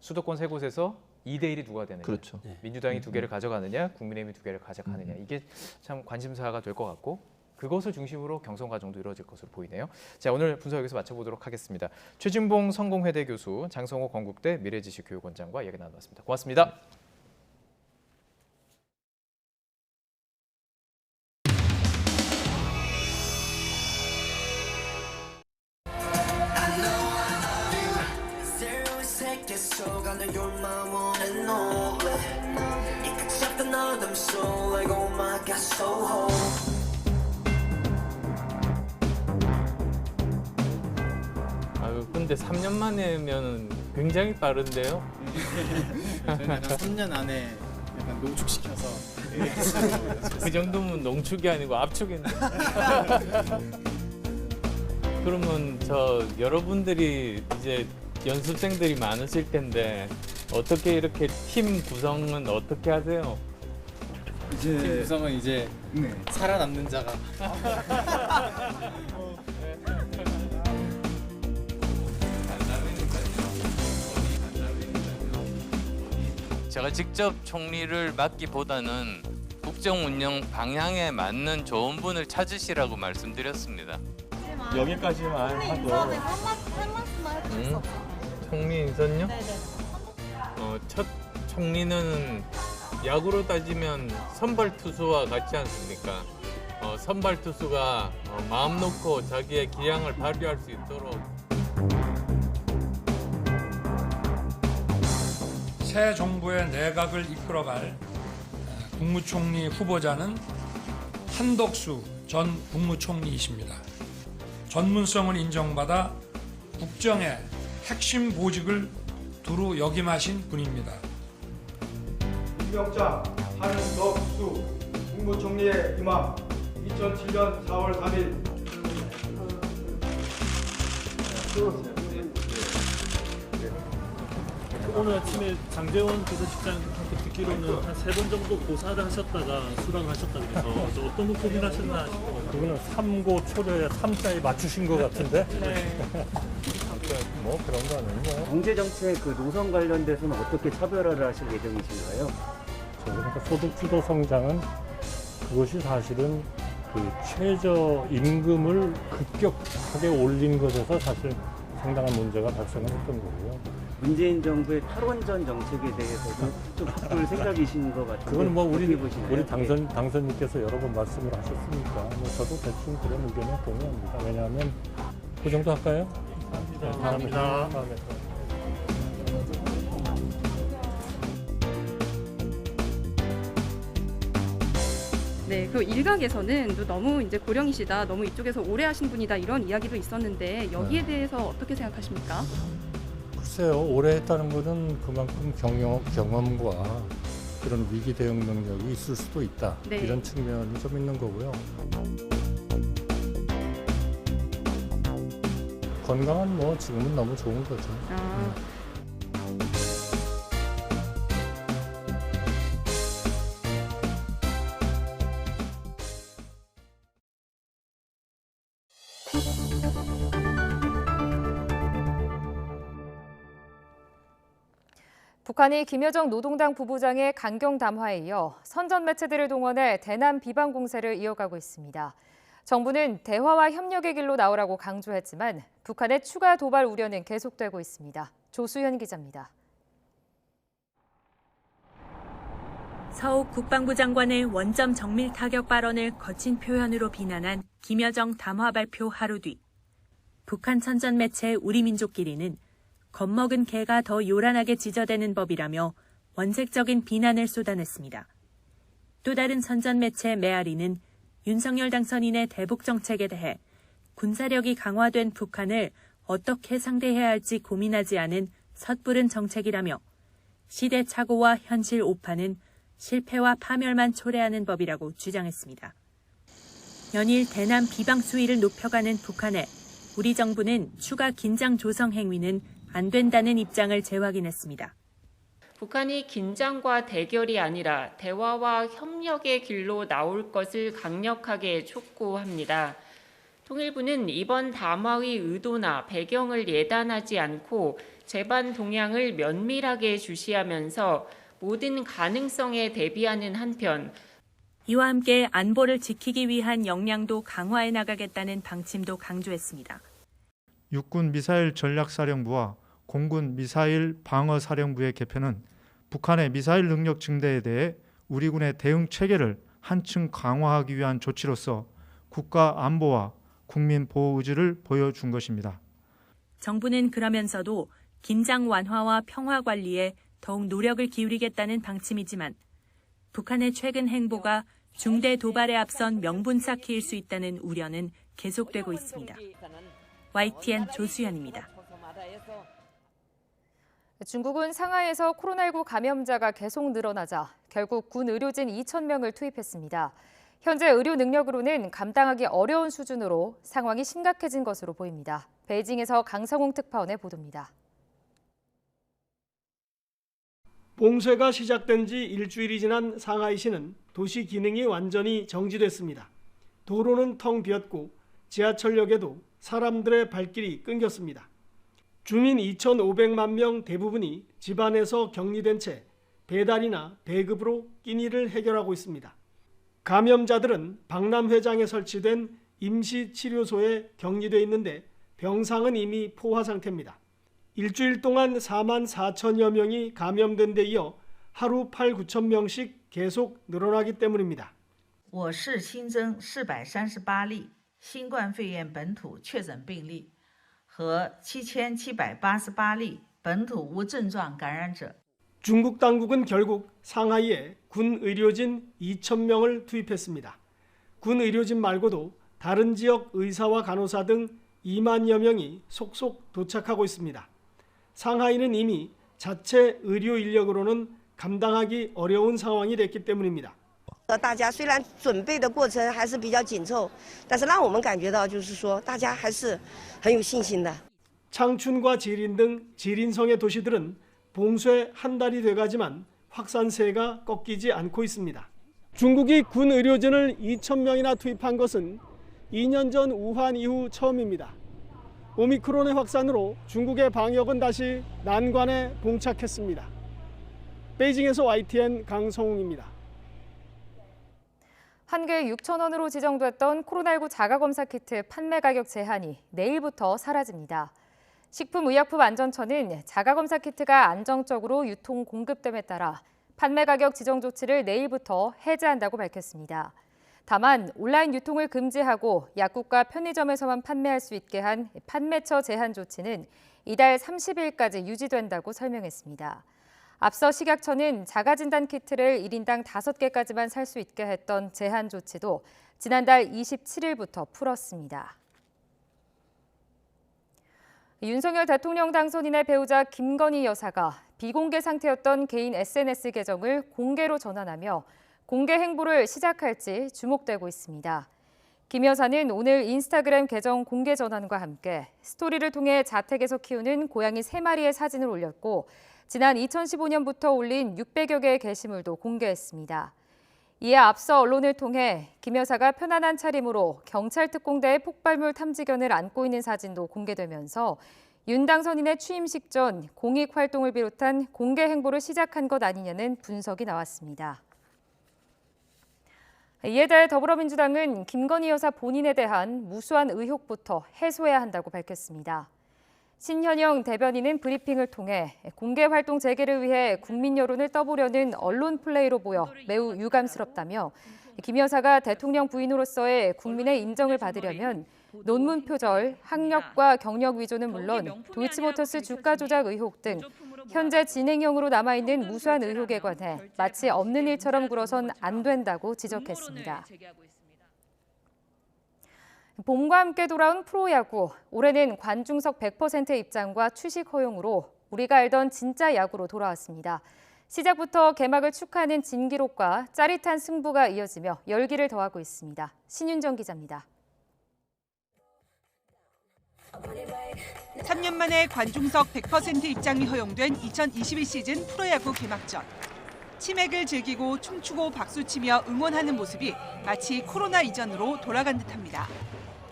수도권 세 곳에서 2대1이 누가 되느냐. 그렇죠. 민주당이 2개를 가져가느냐, 국민의힘이 2개를 가져가느냐. 이게 참 관심사가 될 것 같고 그것을 중심으로 경선 과정도 이루어질 것으로 보이네요. 자, 오늘 분석 여기서 마쳐보도록 하겠습니다. 최진봉 성공회대 교수, 장성호 건국대 미래지식교육원장과 이야기 나눠봤습니다. 고맙습니다. 아유, 근데 3년 만에면 굉장히 빠른데요? 저희는 약간 3년 안에 약간 농축시켜서 그 정도면 농축이 아니고 압축인데. 그러면 여러분들이 이제 연습생들이 많으실 텐데 어떻게 이렇게 팀 구성은 어떻게 하세요? 팀 구성은 이제 살아남는 자가 제가 직접 총리를 맡기보다는 국정 운영 방향에 맞는 좋은 분을 찾으시라고 말씀드렸습니다. 여기까지만 하고. 총리 인선요? 네네. 첫 총리는 야구로 따지면 선발 투수와 같지 않습니까? 선발 투수가 마음 놓고 자기의 기량을 발휘할 수 있도록. 새 정부의 내각을 이끌어갈 국무총리 후보자는 한덕수 전 국무총리이십니다. 전문성을 인정받아 국정의 핵심 보직을 두루 역임하신 분입니다. 임명장 한덕수 국무총리의 임함 2007년 4월 3일 오늘 아침에 장재원 비서실장한테 듣기로는 한 3번 정도 고사를 하셨다가 수락을 하셨다 그래서 어떤 고민을 하셨나 싶어요. 그거는 3고 초려에 3자에 맞추신 것 같은데. 뭐 그런 거는 뭐. 경제정책 그 노선 관련돼서는 어떻게 차별화를 하실 예정이신가요? 그러니까 소득주도 성장은 그것이 사실은 그 최저 임금을 급격하게 올린 것에서 사실 상당한 문제가 발생을 했던 거고요. 문재인 정부의 탈원전 정책에 대해서도 좀 바꿀 생각이신 것 같은데. 그건 뭐 우리 보시나요? 당선인께서 여러 번 말씀을 하셨으니까 뭐 저도 대충 그런 의견에 동의합니다. 왜냐하면 그 정도 할까요? 감사합니다. 다음에. 네, 그 일각에서는 또 너무 이제 고령이시다, 너무 이쪽에서 오래 하신 분이다 이런 이야기도 있었는데 여기에 대해서 어떻게 생각하십니까? 글쎄요, 오래 했다는 것은 그만큼 경험과 그런 위기 대응 능력이 있을 수도 있다. 네. 이런 측면이 좀 있는 거고요. 건강은 뭐 지금은 너무 좋은 거죠. 북한이 김여정 노동당 부부장의 강경 담화에 이어 선전 매체들을 동원해 대남 비방 공세를 이어가고 있습니다. 정부는 대화와 협력의 길로 나오라고 강조했지만 북한의 추가 도발 우려는 계속되고 있습니다. 조수현 기자입니다. 서욱 국방부 장관의 원점 정밀 타격 발언을 거친 표현으로 비난한 김여정 담화 발표 하루 뒤 북한 선전 매체 우리민족끼리는 겁먹은 개가 더 요란하게 짖어대는 법이라며 원색적인 비난을 쏟아냈습니다. 또 다른 선전 매체 메아리는 윤석열 당선인의 대북 정책에 대해 군사력이 강화된 북한을 어떻게 상대해야 할지 고민하지 않은 섣부른 정책이라며 시대착오와 현실 오판은 실패와 파멸만 초래하는 법이라고 주장했습니다. 연일 대남 비방 수위를 높여가는 북한에 우리 정부는 추가 긴장 조성 행위는 안 된다는 입장을 재확인했습니다. 북한이 긴장과 대결이 아니라 대화와 협력의 길로 나올 것을 강력하게 촉구합니다. 통일부는 이번 담화의 의도나 배경을 예단하지 않고 재반 동향을 면밀하게 주시하면서 모든 가능성에 대비하는 한편 이와 함께 안보를 지키기 위한 역량도 강화해 나가겠다는 방침도 강조했습니다. 육군 미사일 전략사령부와 공군 미사일 방어사령부의 개편은 북한의 미사일 능력 증대에 대해 우리 군의 대응 체계를 한층 강화하기 위한 조치로서 국가 안보와 국민 보호 의지를 보여준 것입니다. 정부는 그러면서도 긴장 완화와 평화 관리에 더욱 노력을 기울이겠다는 방침이지만 북한의 최근 행보가 중대 도발에 앞선 명분 쌓기일 수 있다는 우려는 계속되고 있습니다. YTN 조수현입니다. 중국은 상하이에서 코로나19 감염자가 계속 늘어나자 결국 군 의료진 2,000명을 투입했습니다. 현재 의료 능력으로는 감당하기 어려운 수준으로 상황이 심각해진 것으로 보입니다. 베이징에서 강성웅 특파원의 보도입니다. 봉쇄가 시작된 지 일주일이 지난 상하이시는 도시 기능이 완전히 정지됐습니다. 도로는 텅 비었고 지하철역에도 사람들의 발길이 끊겼습니다. 주민 2,500만 명 대부분이 집안에서 격리된 채 배달이나 배급으로 끼니를 해결하고 있습니다. 감염자들은 박람회장에 설치된 임시치료소에 격리돼 있는데 병상은 이미 포화 상태입니다. 일주일 동안 4만 4천여 명이 감염된 데 이어 하루 8, 9천 명씩 계속 늘어나기 때문입니다. 我市新增438例新冠肺炎本土确诊病例和7788例本土无症状感染者. 중국 당국은 결국 상하이에 군 의료진 2,000명을 투입했습니다. 군 의료진 말고도 다른 지역 의사와 간호사 등 2만여 명이 속속 도착하고 있습니다. 상하이는 이미 자체 의료 인력으로는 감당하기 어려운 상황이 됐기 때문입니다. 大家虽然准备的过程还是比较紧凑，但是让我们感觉到就是说大家还是很有信心的. 창춘과 지린 등 지린성의 도시들은 봉쇄 한 달이 돼가지만 확산세가 꺾이지 않고 있습니다. 중국이 군 의료진을 2,000명이나 투입한 것은 2년 전 우한 이후 처음입니다. 오미크론의 확산으로 중국의 방역은 다시 난관에 봉착했습니다. 베이징에서 YTN 강성웅입니다. 한 개에 6,000원으로 지정됐던 코로나19 자가검사 키트 판매 가격 제한이 내일부터 사라집니다. 식품의약품안전처는 자가검사 키트가 안정적으로 유통 공급됨에 따라 판매 가격 지정 조치를 내일부터 해제한다고 밝혔습니다. 다만 온라인 유통을 금지하고 약국과 편의점에서만 판매할 수 있게 한 판매처 제한 조치는 이달 30일까지 유지된다고 설명했습니다. 앞서 식약처는 자가진단 키트를 1인당 5개까지만 살 수 있게 했던 제한 조치도 지난달 27일부터 풀었습니다. 윤석열 대통령 당선인의 배우자 김건희 여사가 비공개 상태였던 개인 SNS 계정을 공개로 전환하며 공개 행보를 시작할지 주목되고 있습니다. 김 여사는 오늘 인스타그램 계정 공개 전환과 함께 스토리를 통해 자택에서 키우는 고양이 3마리의 사진을 올렸고 지난 2015년부터 올린 600여 개의 게시물도 공개했습니다. 이에 앞서 언론을 통해 김 여사가 편안한 차림으로 경찰 특공대의 폭발물 탐지견을 안고 있는 사진도 공개되면서 윤 당선인의 취임식 전 공익 활동을 비롯한 공개 행보를 시작한 것 아니냐는 분석이 나왔습니다. 이에 대해 더불어민주당은 김건희 여사 본인에 대한 무수한 의혹부터 해소해야 한다고 밝혔습니다. 신현영 대변인은 브리핑을 통해 공개 활동 재개를 위해 국민 여론을 떠보려는 언론 플레이로 보여 매우 유감스럽다며 김 여사가 대통령 부인으로서의 국민의 인정을 받으려면 논문 표절, 학력과 경력 위조는 물론 도이치모터스 주가 조작 의혹 등 현재 진행형으로 남아있는 무수한 의혹에 관해 마치 없는 일처럼 굴어선 안 된다고 지적했습니다. 봄과 함께 돌아온 프로야구. 올해는 관중석 100% 입장과 취식 허용으로 우리가 알던 진짜 야구로 돌아왔습니다. 시작부터 개막을 축하하는 진기록과 짜릿한 승부가 이어지며 열기를 더하고 있습니다. 신윤정 기자입니다. 3년 만에 관중석 100% 입장이 허용된 2021 시즌 프로야구 개막전. 치맥을 즐기고 춤추고 박수치며 응원하는 모습이 마치 코로나 이전으로 돌아간 듯합니다.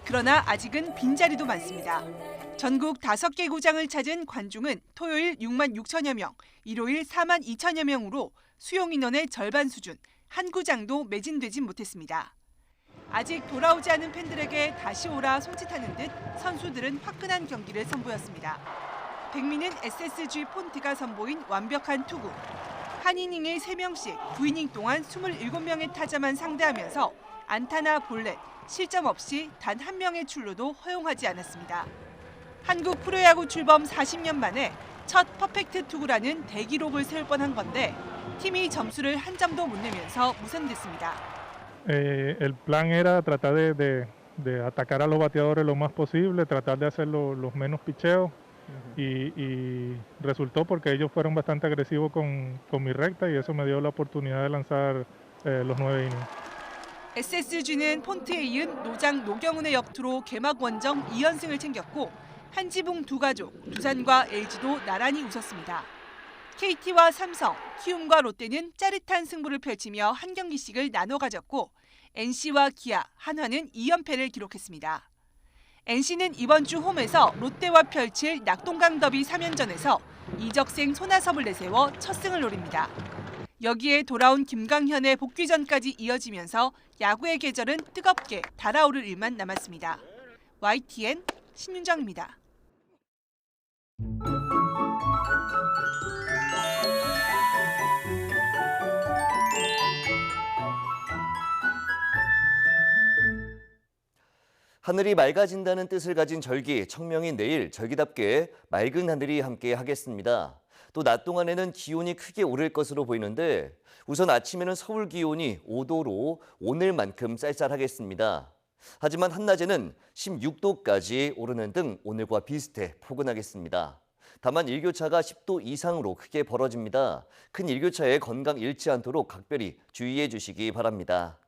그러나 아직은 빈자리도 많습니다. 전국 5개 구장을 찾은 관중은 토요일 6만 6천여 명, 일요일 4만 2천여 명으로 수용 인원의 절반 수준, 한 구장도 매진되진 못했습니다. 아직 돌아오지 않은 팬들에게 다시 오라 손짓하는 듯 선수들은 화끈한 경기를 선보였습니다. 백미는 SSG 폰트가 선보인 완벽한 투구. 한 이닝에 3명씩 9이닝 동안 27명의 타자만 상대하면서 안타나 볼넷, 실점 없이 단 한 명의 출루도 허용하지 않았습니다. 한국 프로야구 출범 40년 만에 첫 퍼펙트 투구라는 대기록을 세울 뻔한 건데 팀이 점수를 한 점도 못 내면서 무산됐습니다. El plan era tratar de atacar a los bateadores lo más posible, tratar de hacer los menos picheos y resultó porque ellos fueron bastante agresivos con mi recta y eso me dio la oportunidad de lanzar los 9 innings. SSG는 폰트에 이은 노장 노경훈의 역투로 개막 원정 2연승을 챙겼고 한지붕 두 가족, 두산과 LG도 나란히 웃었습니다. KT와 삼성, 키움과 롯데는 짜릿한 승부를 펼치며 한 경기씩을 나눠 가졌고 NC와 기아, 한화는 2연패를 기록했습니다. NC는 이번 주 홈에서 롯데와 펼칠 낙동강 더비 3연전에서 이적생 손아섭을 내세워 첫 승을 노립니다. 여기에 돌아온 김강현의 복귀전까지 이어지면서 야구의 계절은 뜨겁게 달아오를 일만 남았습니다. YTN 신윤정입니다. 하늘이 맑아진다는 뜻을 가진 절기, 청명인 내일 절기답게 맑은 하늘이 함께 하겠습니다. 또 낮 동안에는 기온이 크게 오를 것으로 보이는데 우선 아침에는 서울 기온이 5도로 오늘만큼 쌀쌀하겠습니다. 하지만 한낮에는 16도까지 오르는 등 오늘과 비슷해 포근하겠습니다. 다만 일교차가 10도 이상으로 크게 벌어집니다. 큰 일교차에 건강 잃지 않도록 각별히 주의해 주시기 바랍니다.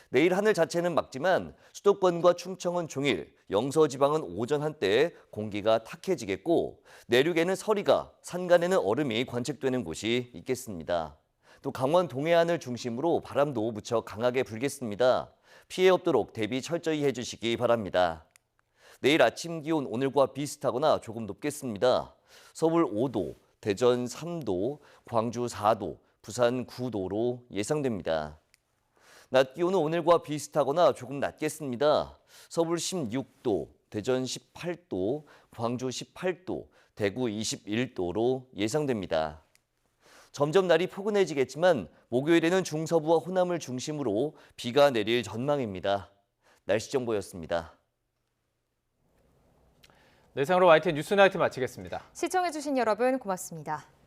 내일 하늘 자체는 맑지만 수도권과 충청은 종일, 영서지방은 오전 한때 공기가 탁해지겠고 내륙에는 서리가, 산간에는 얼음이 관측되는 곳이 있겠습니다. 또 강원 동해안을 중심으로 바람도 무척 강하게 불겠습니다. 피해 없도록 대비 철저히 해주시기 바랍니다. 내일 아침 기온 오늘과 비슷하거나 조금 높겠습니다. 서울 5도, 대전 3도, 광주 4도, 부산 9도로 예상됩니다. 낮 기온은 오늘과 비슷하거나 조금 낮겠습니다. 서울 16도, 대전 18도, 광주 18도, 대구 21도로 예상됩니다. 점점 날이 포근해지겠지만 목요일에는 중서부와 호남을 중심으로 비가 내릴 전망입니다. 날씨 정보였습니다. 네, 이상으로 YTN 뉴스나이트 마치겠습니다. 시청해주신 여러분 고맙습니다.